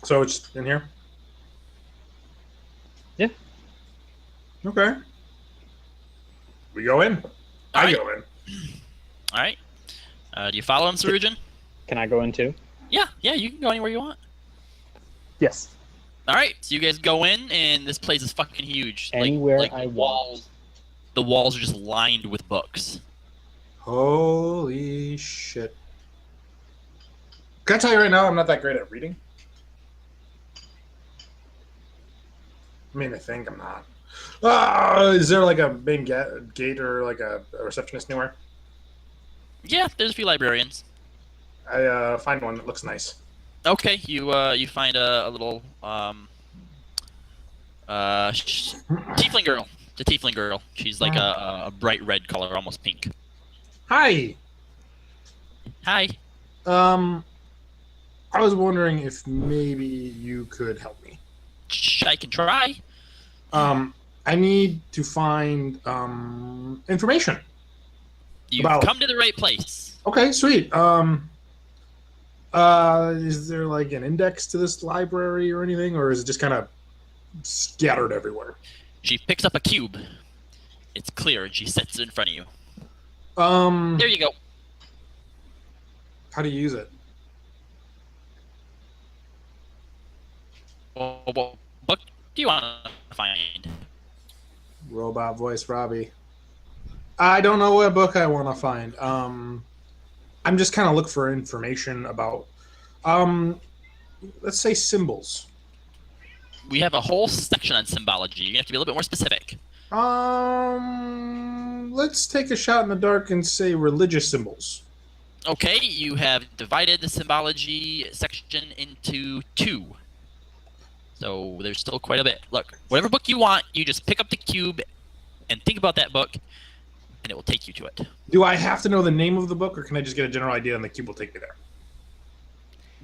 Speaker 3: So it's in here?
Speaker 5: Yeah.
Speaker 3: Okay. We go in. I
Speaker 1: Alright.
Speaker 3: go in.
Speaker 1: All right. Do you follow him, Sarujan?
Speaker 5: Can I go in too?
Speaker 1: Yeah, you can go anywhere you want.
Speaker 5: Yes.
Speaker 1: All right, so you guys go in, and this place is fucking huge.
Speaker 5: Anywhere
Speaker 1: like
Speaker 5: I
Speaker 1: the
Speaker 5: want.
Speaker 1: walls, the walls are just lined with books.
Speaker 3: Holy shit. Can I tell you right now, I'm not that great at reading? I mean, I think I'm not. Is there like a main gate or like a receptionist anywhere?
Speaker 1: Yeah, there's a few librarians.
Speaker 3: I find one that looks nice.
Speaker 1: Okay, you find a little tiefling girl. It's a tiefling girl. She's like a bright red color, almost pink.
Speaker 3: Hi.
Speaker 1: Hi.
Speaker 3: I was wondering if maybe you could help me.
Speaker 1: I can try.
Speaker 3: I need to find information.
Speaker 1: You've
Speaker 3: About-
Speaker 1: come to the right place.
Speaker 3: Okay, sweet. Is there like an index to this library or anything, or is it just kind of scattered everywhere?
Speaker 1: She picks up a cube. It's clear, and she sets it in front of you. There you go.
Speaker 3: How do you use it?
Speaker 1: What book do you want to find?
Speaker 3: Robot voice, Robbie. I don't know what book I want to find. I'm just kind of looking for information about, let's say symbols.
Speaker 1: We have a whole section on symbology. You have to be a little bit more specific.
Speaker 3: Let's take a shot in the dark and say religious symbols.
Speaker 1: Okay, you have divided the symbology section into two. So there's still quite a bit. Look, whatever book you want, you just pick up the cube and think about that book, and it will take you to it.
Speaker 3: Do I have to know the name of the book, or can I just get a general idea and the cube will take me there?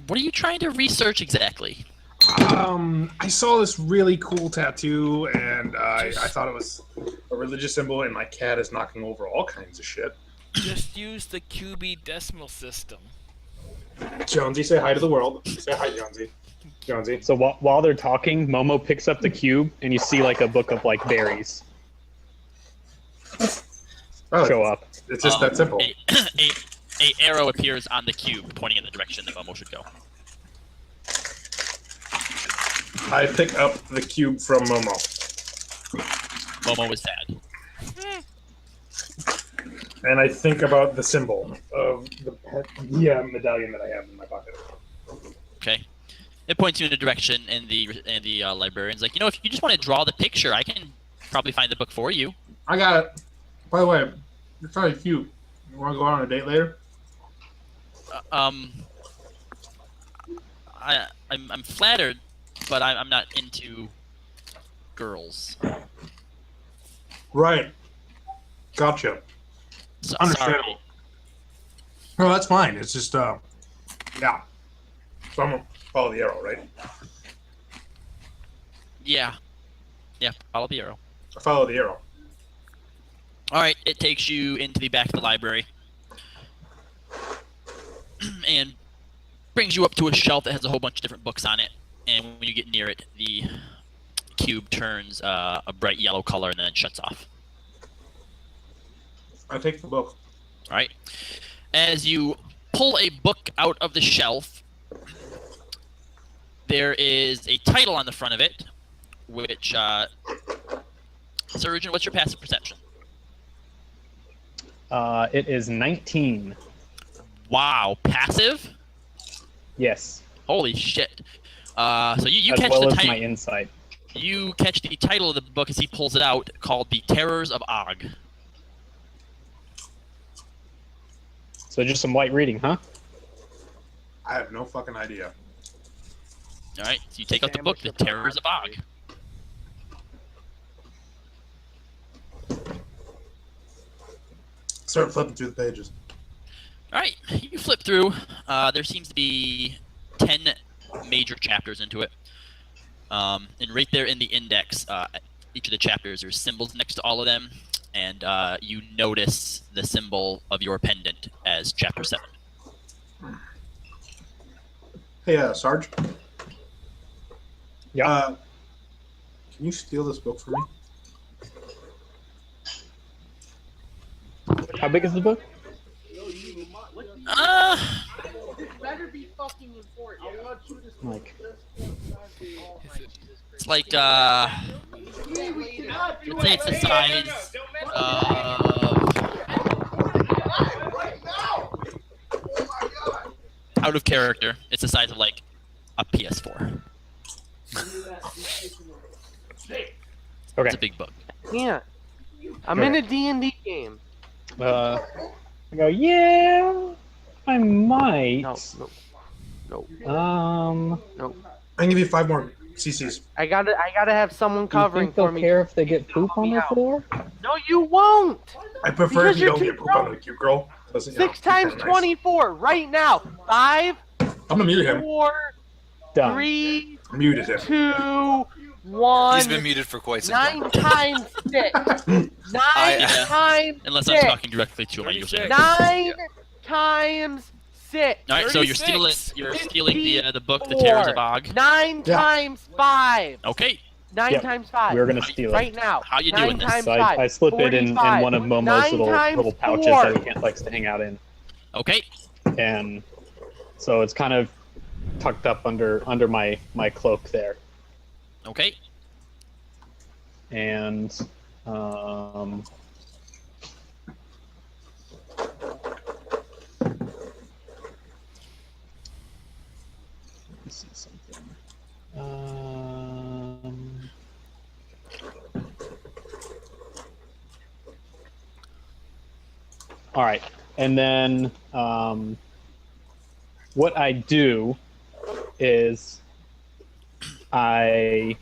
Speaker 1: What are you trying to research exactly?
Speaker 3: I saw this really cool tattoo, and I thought it was a religious symbol, and my cat is knocking over all kinds of shit.
Speaker 4: Just use the QB decimal system.
Speaker 3: Jonesy, say hi to the world. Say hi, Jonesy. Jonesy.
Speaker 5: So while they're talking, Momo picks up the cube, and you see like a book of like berries
Speaker 3: Oh,
Speaker 5: show up.
Speaker 3: It's just that simple.
Speaker 1: A arrow appears on the cube, pointing in the direction that Momo should go.
Speaker 3: I pick up the cube from Momo.
Speaker 1: Momo is sad.
Speaker 3: And I think about the symbol of the medallion that I have in my pocket.
Speaker 1: Okay. It points you in a direction, and the librarian's like, if you just want to draw the picture, I can probably find the book for you.
Speaker 3: I got it. By the way, you're kind of cute. You want to go on a date later?
Speaker 1: I'm flattered, but I'm not into girls.
Speaker 3: Right. Gotcha.
Speaker 1: So,
Speaker 3: Understandable.
Speaker 1: sorry.
Speaker 3: No, that's fine. It's just, yeah. So I'm going to follow the arrow, right?
Speaker 1: Yeah. Yeah, follow the arrow.
Speaker 3: I follow the arrow.
Speaker 1: All right, it takes you into the back of the library and brings you up to a shelf that has a whole bunch of different books on it. And when you get near it, the cube turns a bright yellow color and then shuts off.
Speaker 3: I take the book.
Speaker 1: All right. As you pull a book out of the shelf, there is a title on the front of it, which, Surgeon, what's your passive perception?
Speaker 5: It is 19.
Speaker 1: Wow, passive?
Speaker 5: Yes.
Speaker 1: Holy shit. So you
Speaker 5: As
Speaker 1: catch
Speaker 5: well
Speaker 1: the
Speaker 5: as
Speaker 1: title.
Speaker 5: my insight.
Speaker 1: You catch the title of the book as he pulls it out, called The Terrors of Og.
Speaker 5: So just some light reading, huh?
Speaker 3: I have no fucking idea.
Speaker 1: All right, so you take out the book, The Terrors of Og.
Speaker 3: Start flipping through the pages.
Speaker 1: All right, you flip through. There seems to be 10 major chapters into it. And right there in the index, each of the chapters, there's symbols next to all of them. And you notice the symbol of your pendant as chapter 7.
Speaker 3: Hey, Sarge.
Speaker 5: Yeah.
Speaker 3: Can you steal this book for me?
Speaker 5: How big is the book?
Speaker 6: better be fucking important. I want you to
Speaker 5: Like,
Speaker 1: It's like, I'd say it's the size out of character. It's the size of like a PS4.
Speaker 5: okay.
Speaker 1: It's a big book.
Speaker 6: Yeah. I'm in a D&D game.
Speaker 5: I go, yeah, I might.
Speaker 6: No.
Speaker 3: I can give you 5 more CCs.
Speaker 6: I gotta have someone
Speaker 5: Do you
Speaker 6: covering
Speaker 5: think they'll
Speaker 6: for me.
Speaker 5: care if they get poop on their floor?
Speaker 6: No, you won't.
Speaker 3: I prefer
Speaker 6: Because
Speaker 3: if you
Speaker 6: you're
Speaker 3: don't
Speaker 6: too
Speaker 3: get poop on the cute girl. Doesn't,
Speaker 6: 6 times
Speaker 3: nice.
Speaker 6: 24 right now. 5,
Speaker 3: I'm gonna mute him.
Speaker 6: 4,
Speaker 5: Done.
Speaker 6: 3,
Speaker 3: Muted him.
Speaker 6: 2, 1.
Speaker 2: He's been muted for quite some time.
Speaker 6: 9 times 6. 9
Speaker 1: Yeah.
Speaker 6: times
Speaker 1: Unless
Speaker 6: 6.
Speaker 1: I'm talking directly to him, I usually.
Speaker 6: 9 times 6.
Speaker 1: All right, so you're
Speaker 4: 36.
Speaker 1: stealing the book, The Terrors of Og.
Speaker 6: 9
Speaker 3: Yeah.
Speaker 6: times 5.
Speaker 1: Okay,
Speaker 6: 9
Speaker 5: Yep.
Speaker 6: times 5.
Speaker 5: We're gonna steal
Speaker 6: right
Speaker 5: it.
Speaker 6: now.
Speaker 1: How you
Speaker 6: 9
Speaker 1: doing this?
Speaker 6: times
Speaker 5: So
Speaker 6: 5.
Speaker 5: I slip it in
Speaker 6: 45.
Speaker 5: one of Momo's
Speaker 6: 9
Speaker 5: little
Speaker 6: times
Speaker 5: pouches
Speaker 6: 4.
Speaker 5: that he likes to hang out in,
Speaker 1: okay.
Speaker 5: and so it's kind of tucked up under my cloak there,
Speaker 1: Okay.
Speaker 5: and let's see something. All right, and then what I do is I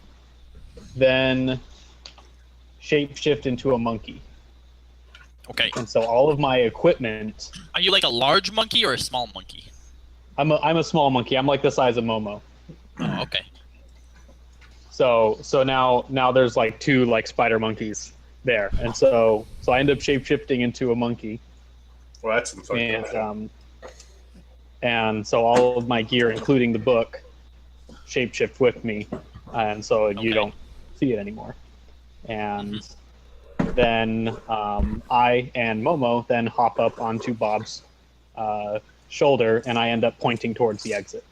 Speaker 5: then shapeshift into a monkey,
Speaker 1: Okay.
Speaker 5: and so all of my equipment.
Speaker 1: Are you like a large monkey or a small monkey?
Speaker 5: I'm a small monkey. I'm like the size of Momo.
Speaker 1: Oh, okay.
Speaker 5: So now there's like 2 like spider monkeys there, and so I end up shapeshifting into a monkey,
Speaker 3: Well, that's some fucking
Speaker 5: and so all of my gear, including the book, shapeshift with me, and so
Speaker 1: Okay.
Speaker 5: you don't see it anymore. And then I and Momo then hop up onto Bob's shoulder, and I end up pointing towards the exit.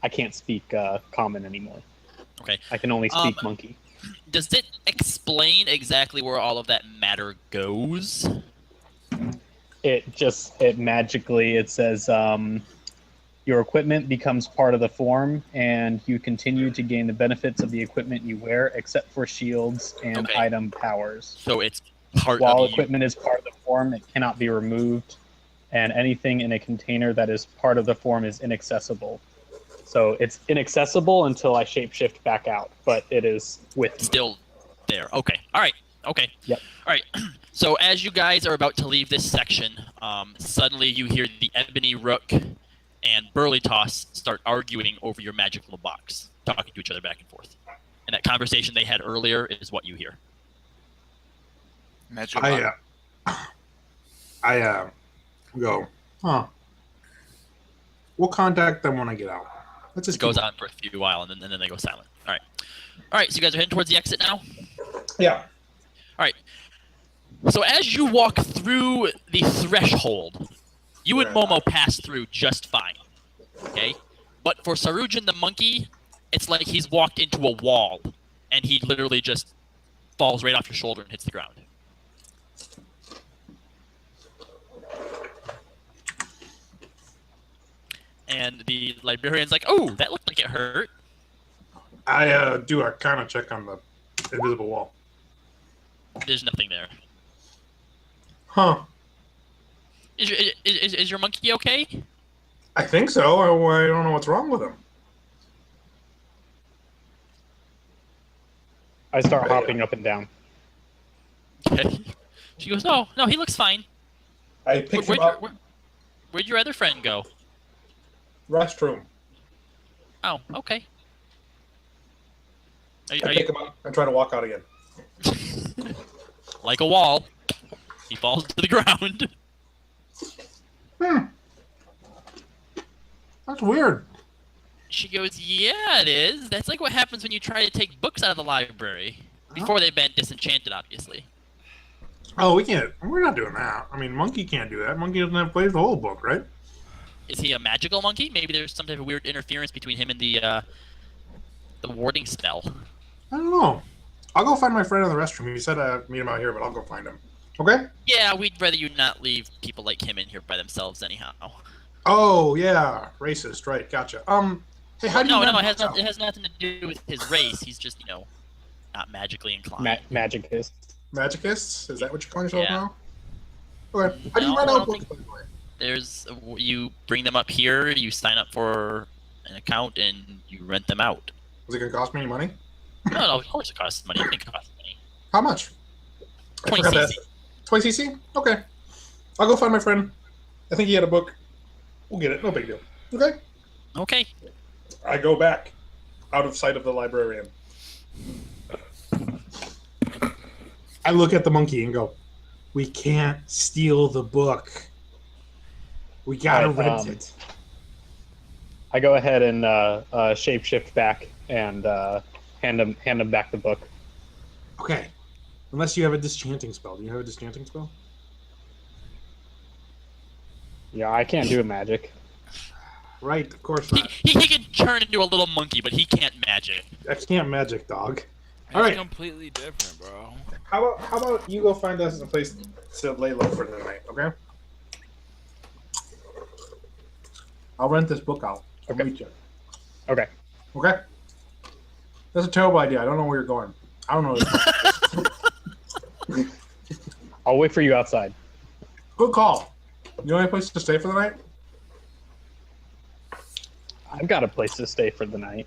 Speaker 5: I can't speak common anymore.
Speaker 1: Okay.
Speaker 5: I can only speak monkey.
Speaker 1: Does it explain exactly where all of that matter goes?
Speaker 5: It magically, it says your equipment becomes part of the form, and you continue to gain the benefits of the equipment you wear, except for shields and
Speaker 1: Okay.
Speaker 5: item powers.
Speaker 1: So it's part
Speaker 5: While
Speaker 1: of you.
Speaker 5: equipment is part of the form, it cannot be removed, and anything in a container that is part of the form is inaccessible. So it's inaccessible until I shapeshift back out, but it is with me.
Speaker 1: Still there. Okay. All right. Okay.
Speaker 5: Yep.
Speaker 1: All right. So as you guys are about to leave this section, suddenly you hear the Ebony Rook and Burly Toss start arguing over your magical box, talking to each other back and forth. And that conversation they had earlier is what you hear.
Speaker 2: Magic
Speaker 3: I go, huh? We'll contact them when I get out. Let's just
Speaker 1: It goes on for a few while, and then they go silent. All right. All right, so you guys are heading towards the exit now?
Speaker 3: Yeah.
Speaker 1: All right. So as you walk through the threshold, you and Momo pass through just fine. Okay? But for Sarujin the monkey, it's like he's walked into a wall, and he literally just falls right off your shoulder and hits the ground. And the librarian's like, oh, that looked like it hurt.
Speaker 3: I do a kind of check on the invisible wall.
Speaker 1: There's nothing there.
Speaker 3: Huh.
Speaker 1: Is your monkey okay?
Speaker 3: I think so. I don't know what's wrong with him.
Speaker 5: I start hopping up and down.
Speaker 1: Okay. She goes, no, he looks fine.
Speaker 3: I pick him up.
Speaker 1: Where'd your other friend go?
Speaker 3: Restroom.
Speaker 1: Oh, okay.
Speaker 3: I pick him up and try to walk out again.
Speaker 1: Like a wall, he falls to the ground.
Speaker 3: That's weird.
Speaker 1: She goes, yeah, it is. That's like what happens when you try to take books out of the library. Before they've been disenchanted, obviously.
Speaker 3: Oh, we can't. We're not doing that. I mean, monkey can't do that. Monkey doesn't have to play the whole book, right?
Speaker 1: Is he a magical monkey? Maybe there's some type of weird interference between him and the warding spell.
Speaker 3: I don't know. I'll go find my friend in the restroom. He said I'd meet him out here, but I'll go find him. Okay?
Speaker 1: Yeah, we'd rather you not leave people like him in here by themselves anyhow.
Speaker 3: Oh, yeah. Racist. Right. Gotcha. Hey, how do you...
Speaker 1: No, it has nothing to do with his race. He's just, not magically inclined.
Speaker 5: Magicist.
Speaker 3: Magicists? Is that what you're calling yourself
Speaker 1: Yeah.
Speaker 3: now? Okay. How do you
Speaker 1: No,
Speaker 3: run
Speaker 1: I
Speaker 3: out
Speaker 1: don't
Speaker 3: books,
Speaker 1: think-
Speaker 3: by the way?
Speaker 1: You bring them up here, you sign up for an account, and you rent them out.
Speaker 3: Is it going to cost me any money?
Speaker 1: No, of course it costs money. It costs money.
Speaker 3: How much? I
Speaker 1: 20
Speaker 3: forgot to
Speaker 1: CC.
Speaker 3: ask. 20 CC? Okay. I'll go find my friend. I think he had a book. We'll get it. No big deal. Okay.
Speaker 1: Okay.
Speaker 3: I go back out of sight of the librarian. I look at the monkey and go, we can't steal the book. We gotta
Speaker 5: Right,
Speaker 3: rent it.
Speaker 5: I go ahead and shapeshift back and hand him back the book.
Speaker 3: Okay. Unless you have a disenchanting spell. Do you have a disenchanting spell?
Speaker 5: Yeah, I can't do magic.
Speaker 3: Right, of course
Speaker 1: He,
Speaker 3: not.
Speaker 1: he can turn into a little monkey, but he can't magic.
Speaker 3: I can't magic, dog.
Speaker 4: It's
Speaker 3: All right.
Speaker 4: completely different, bro.
Speaker 3: How about you go find us a place to lay low for the night, okay? I'll rent this book out. I'll
Speaker 5: Okay.
Speaker 3: meet you.
Speaker 5: Okay.
Speaker 3: Okay? That's a terrible idea. I don't know where you're going. I don't know.
Speaker 5: I'll wait for you outside.
Speaker 3: Good call. You know any place to stay for the night?
Speaker 5: I've got a place to stay for the night,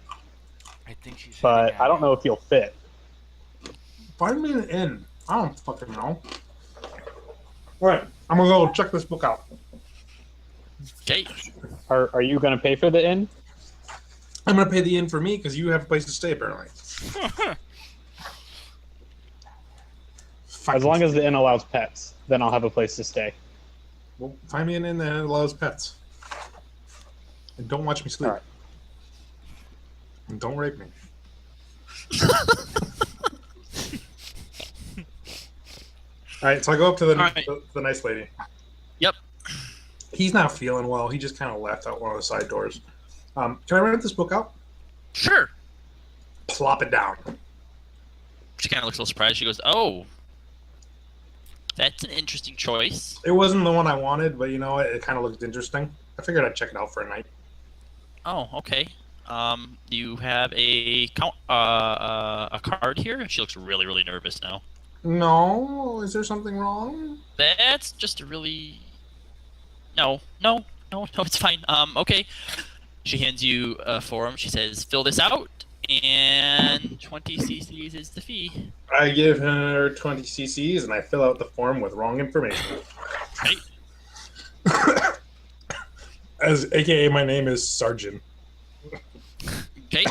Speaker 4: I think she's.
Speaker 5: but I don't know if you'll fit.
Speaker 3: Find me an inn. I don't fucking know. All right, I'm gonna go check this book out.
Speaker 1: Okay.
Speaker 5: Are you going to pay for the inn?
Speaker 3: I'm gonna pay the inn for me because you have a place to stay apparently.
Speaker 5: As long as the inn allows pets, then I'll have a place to stay.
Speaker 3: Well, find me an inn that allows pets. And don't watch me sleep.
Speaker 5: All right.
Speaker 3: Don't rape me. All right, so I go up to
Speaker 1: right.
Speaker 3: the nice lady.
Speaker 1: Yep.
Speaker 3: He's not feeling well. He just kind of left out one of the side doors. Can I rent this book out?
Speaker 1: Sure.
Speaker 3: Plop it down.
Speaker 1: She kind of looks a little surprised. She goes, "Oh, that's an interesting choice."
Speaker 3: It wasn't the one I wanted, but you know what? It kind of looked interesting. I figured I'd check it out for a night.
Speaker 1: Oh, okay. You have a card here. She looks really, really nervous now.
Speaker 3: No, is there something wrong?
Speaker 1: That's just a really. No, it's fine. Okay. She hands you a form. She says, "Fill this out, and 20 cc's is the fee."
Speaker 3: I give her 20 cc's and I fill out the form with wrong information.
Speaker 1: Right.
Speaker 3: AKA my name is Sergeant.
Speaker 1: Okay.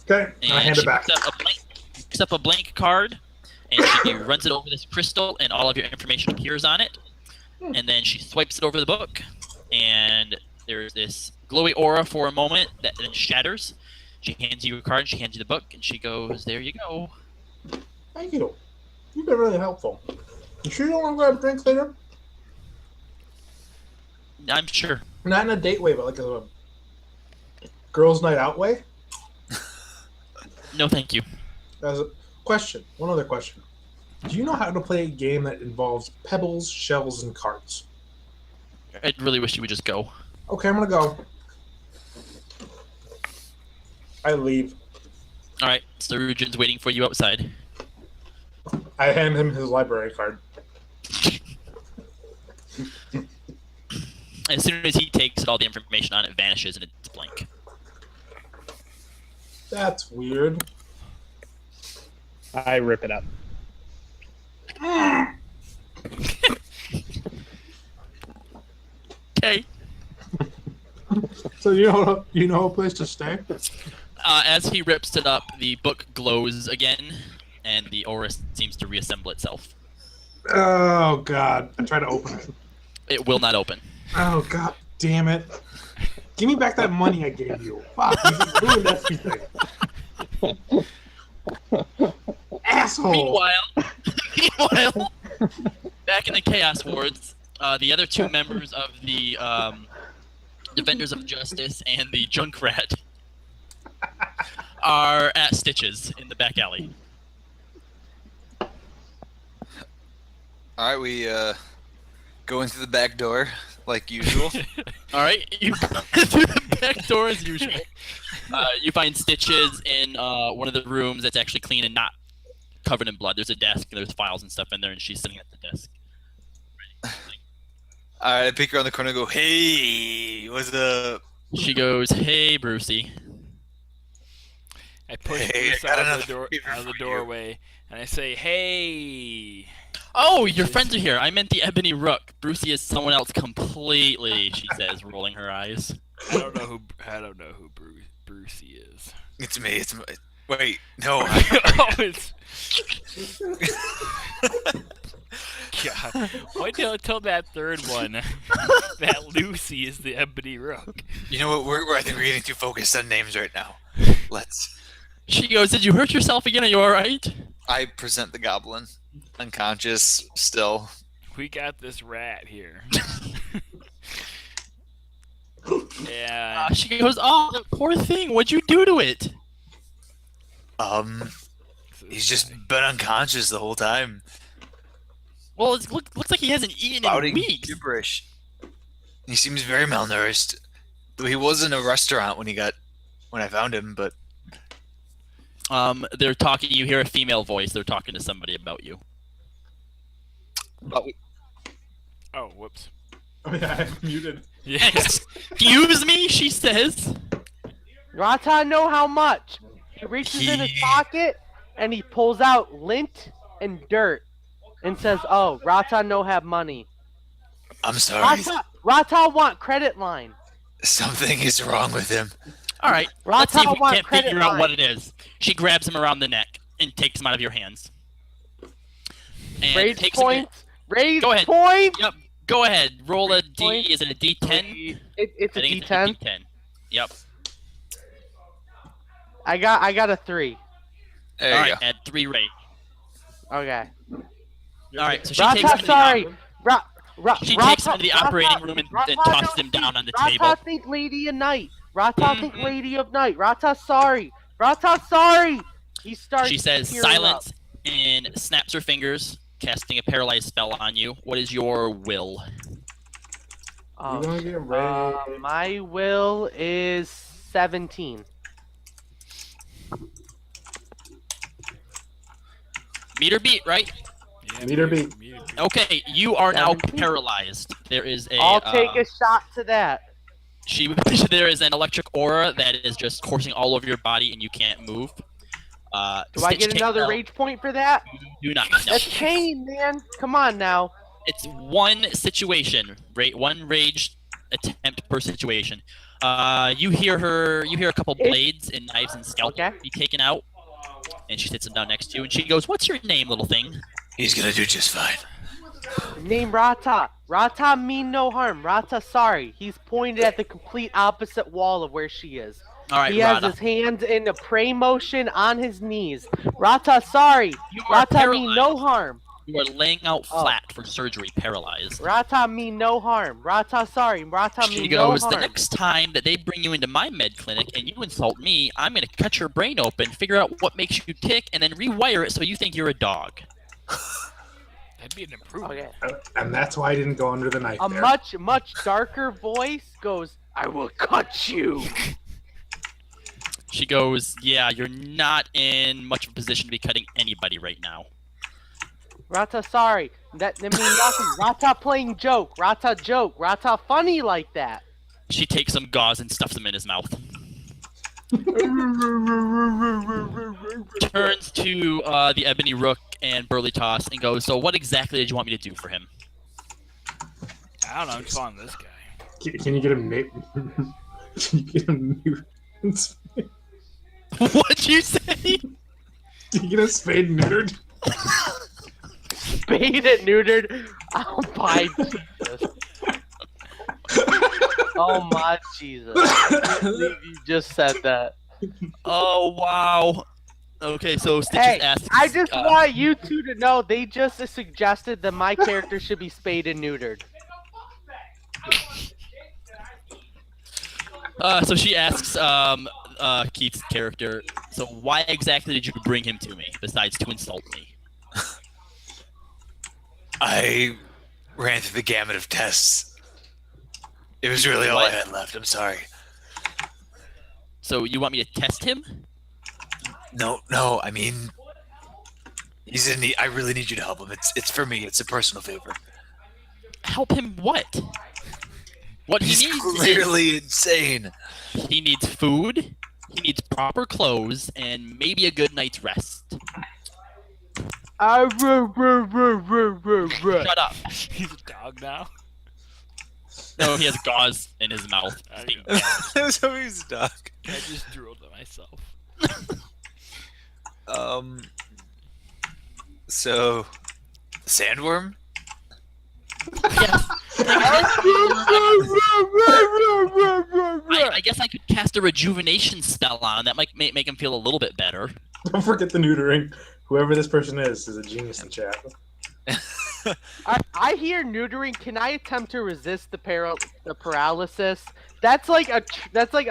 Speaker 3: Okay, and I hand
Speaker 1: she
Speaker 3: it back.
Speaker 1: picks up a blank card, and she runs it over this crystal, and all of your information appears on it. And then she swipes it over the book, and there's this glowy aura for a moment that then shatters. She hands you a card, and she hands you the book, and she goes, "There you go."
Speaker 3: Thank you. You've been really helpful. You sure you don't want to grab a drink later?
Speaker 1: I'm sure.
Speaker 3: Not in a date way, but like a girls' night out way?
Speaker 1: No, thank you.
Speaker 3: As a question, one other question. Do you know how to play a game that involves pebbles, shells, and cards?
Speaker 1: I really wish you would just go.
Speaker 3: Okay, I'm gonna go. I leave.
Speaker 1: All right, Sarujin's waiting for you outside.
Speaker 3: I hand him his library card.
Speaker 1: As soon as he takes it, all the information on it vanishes and it's blank.
Speaker 3: That's weird.
Speaker 5: I rip it up.
Speaker 1: Okay.
Speaker 3: So you know a place to stay?
Speaker 1: As he rips it up, the book glows again, and the aura seems to reassemble itself.
Speaker 3: Oh god! I try to open it.
Speaker 1: It will not open.
Speaker 3: Oh god! Damn it! Give me back that money I gave you. Fuck! You just ruined everything. Asshole!
Speaker 1: Meanwhile, back in the Chaos Wards, the other two members of the Defenders of Justice and the Junkrat are at Stitches in the back alley.
Speaker 2: All right, we go into the back door like usual.
Speaker 1: All right, you go through the back door as usual. You find Stitches in one of the rooms that's actually clean and not covered in blood. There's a desk, and there's files and stuff in there, and she's sitting at the desk.
Speaker 2: All right, I pick her on the corner and go, "Hey, what's up?"
Speaker 1: She goes, "Hey, Brucey."
Speaker 4: I push
Speaker 2: Hey,
Speaker 4: Bruce
Speaker 2: I got
Speaker 4: out of
Speaker 2: another
Speaker 4: the door,
Speaker 2: favor
Speaker 4: out of the
Speaker 2: for you.
Speaker 4: doorway, and I say, "Hey."
Speaker 1: Oh, your friends are here. I meant the Ebony Rook. Brucey is someone else completely, she says, rolling her eyes.
Speaker 4: I don't know who Brucey is.
Speaker 2: It's me. It's my... Wait, no.
Speaker 4: Oh, it's God. Why don't you tell that third one that Lucy is the Ebony Rook?
Speaker 2: You know what? I think we're getting too focused on names right now. Let's.
Speaker 1: She goes, "Did you hurt yourself again? Are you alright?"
Speaker 2: I present the goblin, unconscious still.
Speaker 4: We got this rat here. Yeah.
Speaker 1: She goes, "Oh, the poor thing. What'd you do to it?"
Speaker 2: He's just been unconscious the whole time.
Speaker 1: Well, it looks like he hasn't eaten in
Speaker 2: Spouting
Speaker 1: weeks.
Speaker 2: gibberish. He seems very malnourished. Though he was in a restaurant when I found him, but
Speaker 1: They're talking. You hear a female voice. They're talking to somebody about you.
Speaker 4: Oh, whoops.
Speaker 3: Oh yeah, I'm muted.
Speaker 4: Yeah.
Speaker 1: Excuse me, she says.
Speaker 6: Rata know how much. He reaches in his pocket and he pulls out lint and dirt and says, "Oh, Rata no have money.
Speaker 2: I'm sorry.
Speaker 6: Rata want credit line."
Speaker 2: Something is wrong with him.
Speaker 1: All right, let's see if we
Speaker 6: want
Speaker 1: can't
Speaker 6: credit
Speaker 1: figure out
Speaker 6: line.
Speaker 1: what it is. She grabs him around the neck and takes him out of your hands. And
Speaker 6: Raise
Speaker 1: takes him-
Speaker 6: points. Raise
Speaker 1: Go ahead.
Speaker 6: points.
Speaker 1: Yep. Go ahead. Roll a D.
Speaker 6: Points.
Speaker 1: Is it a D10?
Speaker 6: It's a
Speaker 1: I think it's
Speaker 6: D10.
Speaker 1: a D10. Yep.
Speaker 6: I got a 3.
Speaker 2: There
Speaker 1: All
Speaker 2: you
Speaker 1: right,
Speaker 2: go.
Speaker 1: add 3 rage.
Speaker 6: Okay.
Speaker 1: All right, so she
Speaker 6: Rata,
Speaker 1: takes him to the
Speaker 6: sorry.
Speaker 1: She takes him to the operating room and tosses him down on the table.
Speaker 6: Rata, think Lady of Night. Rata,
Speaker 1: Mhm.
Speaker 6: think Lady of Night. Rata, sorry. Rata, sorry. He starts.
Speaker 1: She says
Speaker 6: tearing
Speaker 1: silence and snaps her fingers, casting a paralyzed spell on you. What is your will?
Speaker 6: up.
Speaker 3: You're gonna get ready.
Speaker 6: My will is 17.
Speaker 1: Meter beat, right?
Speaker 4: Yeah,
Speaker 3: Meter beat.
Speaker 1: Okay, you are now
Speaker 6: 17.
Speaker 1: paralyzed. There is a.
Speaker 6: I'll take a shot to that.
Speaker 1: There is an electric aura that is just coursing all over your body, and you can't move.
Speaker 6: Do I
Speaker 1: Stitch
Speaker 6: get
Speaker 1: can't
Speaker 6: another
Speaker 1: help.
Speaker 6: rage point for that?
Speaker 1: You do not. No.
Speaker 6: That's pain, man. Come on now.
Speaker 1: It's one situation, one rage attempt per situation. You hear a couple blades and knives and scalpel
Speaker 6: Okay.
Speaker 1: be taken out, and she sits him down next to you, and she goes, "What's your name, little thing?"
Speaker 2: He's gonna do just fine.
Speaker 6: Name Rata. Rata mean no harm. Rata sorry. He's pointed at the complete opposite wall of where she is.
Speaker 1: All right,
Speaker 6: He has
Speaker 1: Rata.
Speaker 6: his hands in a pray motion on his knees. Rata sorry.
Speaker 1: You are
Speaker 6: Rata mean no
Speaker 1: paralyzed.
Speaker 6: harm.
Speaker 1: You are laying out
Speaker 6: Oh.
Speaker 1: flat for surgery, paralyzed.
Speaker 6: Rata mean no harm. Rata sorry. Rata
Speaker 1: She
Speaker 6: mean
Speaker 1: goes,
Speaker 6: no
Speaker 1: "The
Speaker 6: harm.
Speaker 1: next time that they bring you into my med clinic and you insult me, I'm going to cut your brain open, figure out what makes you tick, and then rewire it so you think you're a dog."
Speaker 4: That'd be an improvement.
Speaker 6: Okay.
Speaker 3: And that's why I didn't go under the knife.
Speaker 6: A
Speaker 3: there.
Speaker 6: much darker voice goes, I will cut you.
Speaker 1: She goes, "Yeah, you're not in much of a position to be cutting anybody right now."
Speaker 6: Rata sorry. That means nothing. Rata playing joke. Rata joke. Rata funny like that.
Speaker 1: She takes some gauze and stuffs them in his mouth. Turns to the Ebony Rook and Burly Toss and goes, "So what exactly did you want me to do for him?"
Speaker 4: I don't know. I'm just following this guy.
Speaker 3: Can you get him? Can you get him new?
Speaker 1: What'd you say?
Speaker 3: Can you get a spade neutered?
Speaker 6: Spayed and neutered. Oh my Jesus. Oh my Jesus. I can't believe you just said that.
Speaker 1: Oh, wow. Okay, so Stitches
Speaker 6: Hey,
Speaker 1: asks...
Speaker 6: I just want you two to know they just suggested that my character should be spayed and neutered.
Speaker 1: So she asks Keith's character, "So why exactly did you bring him to me, besides to insult me?"
Speaker 2: I ran through the gamut of tests. It was really all I had left. I'm sorry.
Speaker 1: So you want me to test him?
Speaker 2: No. I mean, he's in need. I really need you to help him. It's for me. It's a personal favor.
Speaker 1: Help him what? What
Speaker 2: He's
Speaker 1: he needs
Speaker 2: clearly insane.
Speaker 1: is he needs food, he needs proper clothes, and maybe a good night's rest. Shut up.
Speaker 4: He's a dog now.
Speaker 1: No, he has gauze in his mouth.
Speaker 4: I
Speaker 1: Being
Speaker 4: know.
Speaker 1: bad.
Speaker 2: So he's a dog.
Speaker 4: I just drooled at myself.
Speaker 2: So, sandworm?
Speaker 1: Yes. I guess I could cast a rejuvenation spell on him. That might make him feel a little bit better.
Speaker 3: Don't forget the neutering. Whoever this person is a genius in chat.
Speaker 6: I hear neutering. Can I attempt to resist the paralysis? That's like a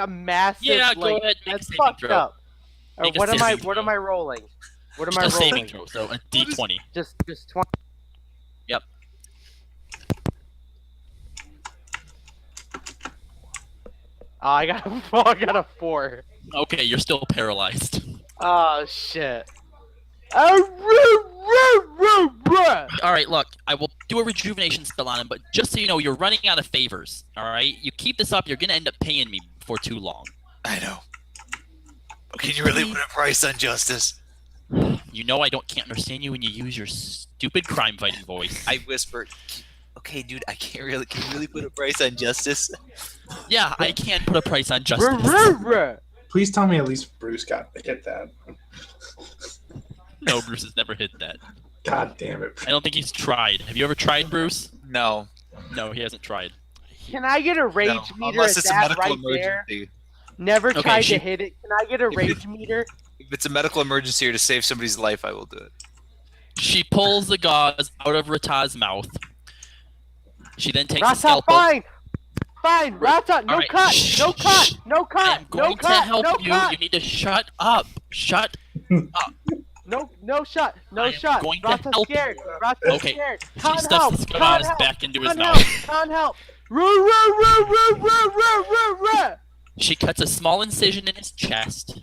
Speaker 6: massive.
Speaker 1: Yeah, go
Speaker 6: like,
Speaker 1: ahead, make a
Speaker 6: That's
Speaker 1: saving
Speaker 6: fucked
Speaker 1: throw.
Speaker 6: up. Or
Speaker 1: Make a
Speaker 6: what am I?
Speaker 1: saving
Speaker 6: What
Speaker 1: throw.
Speaker 6: am I rolling? What am
Speaker 1: Just
Speaker 6: I
Speaker 1: a
Speaker 6: rolling?
Speaker 1: saving throw, so a D20.
Speaker 6: Just 20.
Speaker 1: Yep.
Speaker 6: Oh, I got a 4.
Speaker 1: Okay, you're still paralyzed.
Speaker 6: Oh shit.
Speaker 1: All right, look, I will do a rejuvenation spell on him, but just so you know, you're running out of favors. All right, you keep this up, you're gonna end up paying me before too long.
Speaker 2: I know. Can you really put a price on justice?
Speaker 1: You know I can't understand you when you use your stupid crime fighting voice.
Speaker 2: I whispered, "Okay, dude, I can't really. Can you really put a price on justice?"
Speaker 1: Yeah, I can't put a price on justice.
Speaker 3: Please tell me at least Bruce got hit that.
Speaker 1: No, Bruce has never hit that.
Speaker 3: God damn it.
Speaker 1: I don't think he's tried. Have you ever tried, Bruce?
Speaker 2: No.
Speaker 1: No, he hasn't tried.
Speaker 6: Can I get a rage
Speaker 2: No,
Speaker 6: meter
Speaker 2: unless
Speaker 6: at
Speaker 2: it's a
Speaker 6: that
Speaker 2: medical
Speaker 6: right there?
Speaker 2: emergency.
Speaker 6: Never
Speaker 1: Okay,
Speaker 6: tried
Speaker 1: she-
Speaker 6: to hit it. Can I get a rage meter?
Speaker 2: If it's a medical emergency or to save somebody's life, I will do it.
Speaker 1: She pulls the gauze out of Rata's mouth. She then takes a
Speaker 6: Rata,
Speaker 1: scalpel.
Speaker 6: fine! Fine! Rata, no
Speaker 1: Alright,
Speaker 6: cut!
Speaker 1: shh,
Speaker 6: No cut! No
Speaker 1: I'm
Speaker 6: cut!
Speaker 1: going
Speaker 6: No
Speaker 1: to
Speaker 6: cut!
Speaker 1: help
Speaker 6: No
Speaker 1: you.
Speaker 6: cut!
Speaker 1: You need to shut up. Shut.
Speaker 6: No shot! No
Speaker 1: I am
Speaker 6: shot!
Speaker 1: going to
Speaker 6: Rata's
Speaker 1: help you.
Speaker 6: scared! Rata's
Speaker 1: Okay,
Speaker 6: scared!
Speaker 1: She
Speaker 6: Can't
Speaker 1: stuffs
Speaker 6: help!
Speaker 1: the
Speaker 6: Can't
Speaker 1: gauze
Speaker 6: help!
Speaker 1: back into his
Speaker 6: Can't
Speaker 1: mouth.
Speaker 6: help! Can't help! Roo.
Speaker 1: She cuts a small incision in his chest.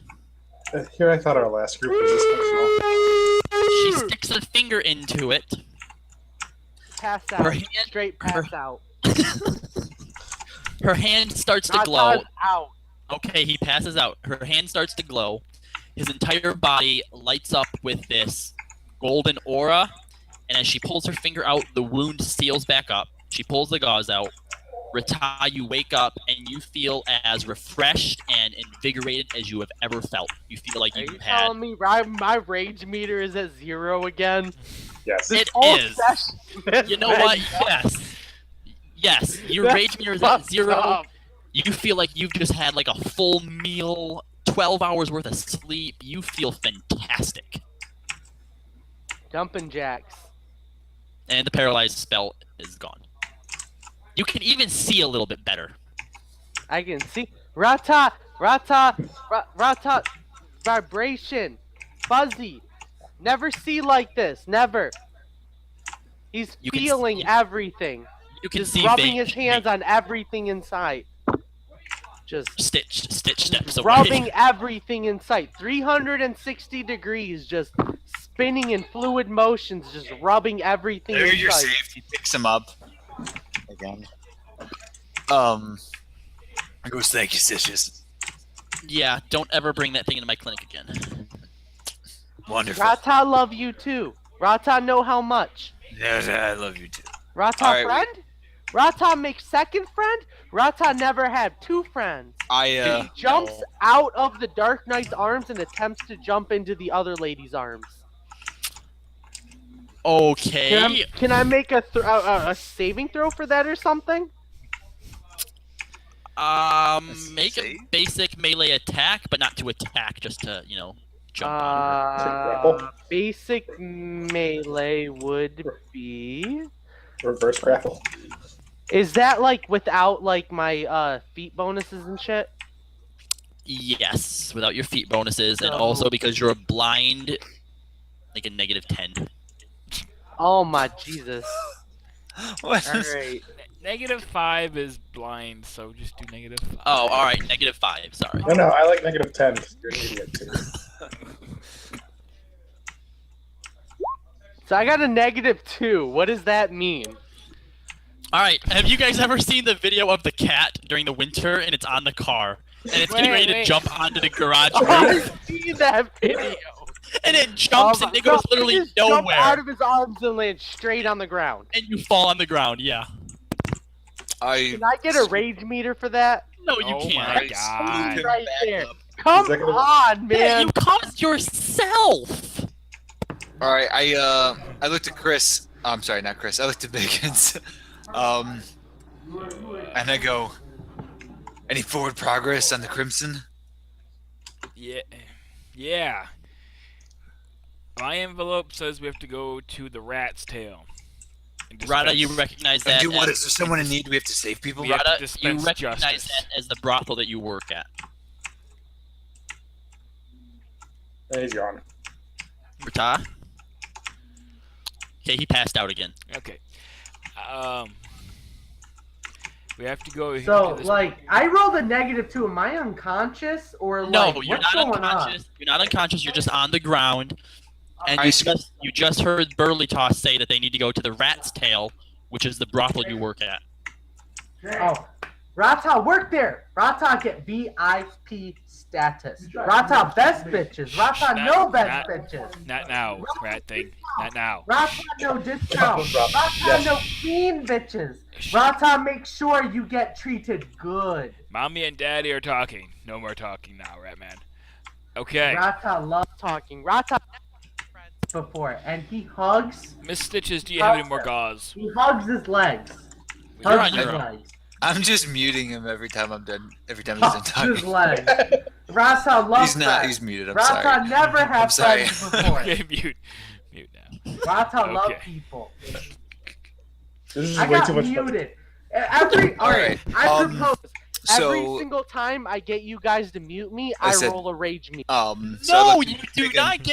Speaker 3: Here I thought our last group was dysfunctional.
Speaker 1: She sticks a finger into it.
Speaker 6: Pass
Speaker 1: Her
Speaker 6: out.
Speaker 1: hand-
Speaker 6: Straight pass out.
Speaker 1: Her hand starts to
Speaker 6: Rata's
Speaker 1: glow.
Speaker 6: out.
Speaker 1: Okay, he passes out. Her hand starts to glow. His entire body lights up with this golden aura. And as she pulls her finger out, the wound seals back up. She pulls the gauze out. Rata, you wake up and you feel as refreshed and invigorated as you have ever felt. You feel like
Speaker 6: Are
Speaker 1: you've
Speaker 6: you
Speaker 1: had.
Speaker 6: telling me my rage meter is at 0 again?
Speaker 3: Yes.
Speaker 1: It
Speaker 6: Whole
Speaker 1: is.
Speaker 6: session has
Speaker 1: You know
Speaker 6: been
Speaker 1: what? Yes. Yes, your
Speaker 6: That's
Speaker 1: rage meter is at
Speaker 6: fucked
Speaker 1: 0.
Speaker 6: up.
Speaker 1: You feel like you've just had like a full meal, 12 hours worth of sleep. You feel fantastic.
Speaker 6: Jumping jacks.
Speaker 1: And the paralyzed spell is gone. You can even see a little bit better.
Speaker 6: I can see Rata, vibration, fuzzy. Never see like this. Never. He's
Speaker 1: You can
Speaker 6: feeling
Speaker 1: see-
Speaker 6: everything.
Speaker 1: You can
Speaker 6: Just
Speaker 1: see
Speaker 6: rubbing
Speaker 1: vein-
Speaker 6: his hands on everything in sight. Just
Speaker 1: Stitch steps away.
Speaker 6: rubbing everything in sight. 360 degrees, just spinning in fluid motions, just rubbing everything
Speaker 2: There,
Speaker 6: in
Speaker 2: you're
Speaker 6: sight.
Speaker 2: safe. He picks him up. Again. He goes, thank you, Stitches.
Speaker 1: Yeah, don't ever bring that thing into my clinic again.
Speaker 2: Wonderful.
Speaker 6: Rata love you too. Rata know how much.
Speaker 2: Yeah, I love you too.
Speaker 6: Rata
Speaker 2: All right.
Speaker 6: friend? Rata make second friend? Rata never had two friends. He jumps out of the Dark Knight's arms and attempts to jump into the other lady's arms.
Speaker 1: Okay.
Speaker 6: Can I make a saving throw for that or something?
Speaker 1: Make a
Speaker 2: See?
Speaker 1: basic melee attack, but not to attack, just to, jump on.
Speaker 3: grapple?
Speaker 6: Basic melee would be.
Speaker 3: Reverse grapple.
Speaker 6: Is that like without like my feet bonuses and shit?
Speaker 1: Yes, without your feet bonuses, and
Speaker 6: So-
Speaker 1: also because you're blind, like a -10.
Speaker 6: Oh my Jesus!
Speaker 2: What?
Speaker 6: All right.
Speaker 4: -5 is blind, so just do -5.
Speaker 1: Oh, all right, -5. Sorry.
Speaker 3: No, I like -10 because you're an idiot too.
Speaker 6: So I got a -2. What does that mean?
Speaker 1: All right. Have you guys ever seen the video of the cat during the winter, and it's on the car, and it's getting ready to
Speaker 4: Wait.
Speaker 1: jump onto the garage
Speaker 6: Oh,
Speaker 1: roof,
Speaker 6: I've seen that video.
Speaker 1: and it jumps and it goes
Speaker 6: No,
Speaker 1: literally
Speaker 6: he just jumped out
Speaker 1: nowhere,
Speaker 6: of his arms and lands straight on the ground.
Speaker 1: and you fall on the ground. Yeah.
Speaker 6: Can I get a rage meter for that?
Speaker 1: No, you
Speaker 4: Oh
Speaker 1: can't.
Speaker 4: my god.
Speaker 6: He's right there. Come
Speaker 3: Is that gonna-
Speaker 6: on,
Speaker 1: Yeah,
Speaker 6: man.
Speaker 1: you caused yourself.
Speaker 2: All right, I looked at Chris. I'm sorry, not Chris. I looked at Bacons. And I go, any forward progress on the Crimson?
Speaker 4: Yeah. My envelope says we have to go to the Rat's Tail. and
Speaker 1: Rada, you
Speaker 4: dispense-
Speaker 1: recognize
Speaker 2: And
Speaker 1: that.
Speaker 2: do what?
Speaker 1: as-
Speaker 2: Is there someone in need? Do we have to save people?
Speaker 4: We have to
Speaker 1: Rada, you
Speaker 4: dispense
Speaker 1: recognize
Speaker 4: justice.
Speaker 1: that as the brothel that you work at.
Speaker 3: And he's gone.
Speaker 1: Rata? Okay, he passed out again.
Speaker 4: Okay. We have to go.
Speaker 6: So,
Speaker 4: to this-
Speaker 6: like, I rolled a -2. Am I unconscious or
Speaker 1: No,
Speaker 6: like
Speaker 1: you're
Speaker 6: what's
Speaker 1: not
Speaker 6: going
Speaker 1: unconscious. You're not unconscious. You're just on the ground, and
Speaker 2: I
Speaker 1: you just heard Burley Toss say that they need to go to the Rat's Tail, which is the brothel you work at.
Speaker 6: on? Oh, Rata, work there. Rata get VIP status. Rata best bitches. Rata
Speaker 4: Not-
Speaker 6: no best
Speaker 4: not-
Speaker 6: bitches.
Speaker 4: Not now, rat thing. Not now.
Speaker 6: Rata no discount.
Speaker 3: Rata,
Speaker 6: Rata
Speaker 3: yes.
Speaker 6: no clean bitches. Rata make sure you get treated good.
Speaker 4: Mommy and Daddy are talking. No more talking now, Ratman. Okay.
Speaker 6: Rata loves talking. Rata before and he hugs.
Speaker 4: Miss Stitches, do you have any more gauze?
Speaker 6: He hugs his legs.
Speaker 1: You're
Speaker 6: Hugs
Speaker 1: on
Speaker 6: his
Speaker 1: your own.
Speaker 6: legs.
Speaker 2: I'm just muting him every time I'm done. Every time he's done
Speaker 8: Just
Speaker 2: talking.
Speaker 8: let him. Rasa loves
Speaker 2: He's not.
Speaker 8: friends.
Speaker 2: He's muted. I'm
Speaker 8: Rasa
Speaker 2: sorry.
Speaker 8: never
Speaker 2: I'm
Speaker 8: had
Speaker 2: sorry.
Speaker 8: friends before.
Speaker 4: Okay, mute now.
Speaker 8: Rasa love
Speaker 4: Okay.
Speaker 8: people.
Speaker 3: This is
Speaker 8: I
Speaker 3: way
Speaker 8: got
Speaker 3: too much fun.
Speaker 8: muted. Every
Speaker 2: All right.
Speaker 8: I propose. Every
Speaker 2: So
Speaker 6: single time I get you guys to mute me, I
Speaker 2: Listen,
Speaker 6: roll a rage mute.
Speaker 2: so
Speaker 1: No,
Speaker 2: look,
Speaker 1: you do
Speaker 2: taking-
Speaker 1: not get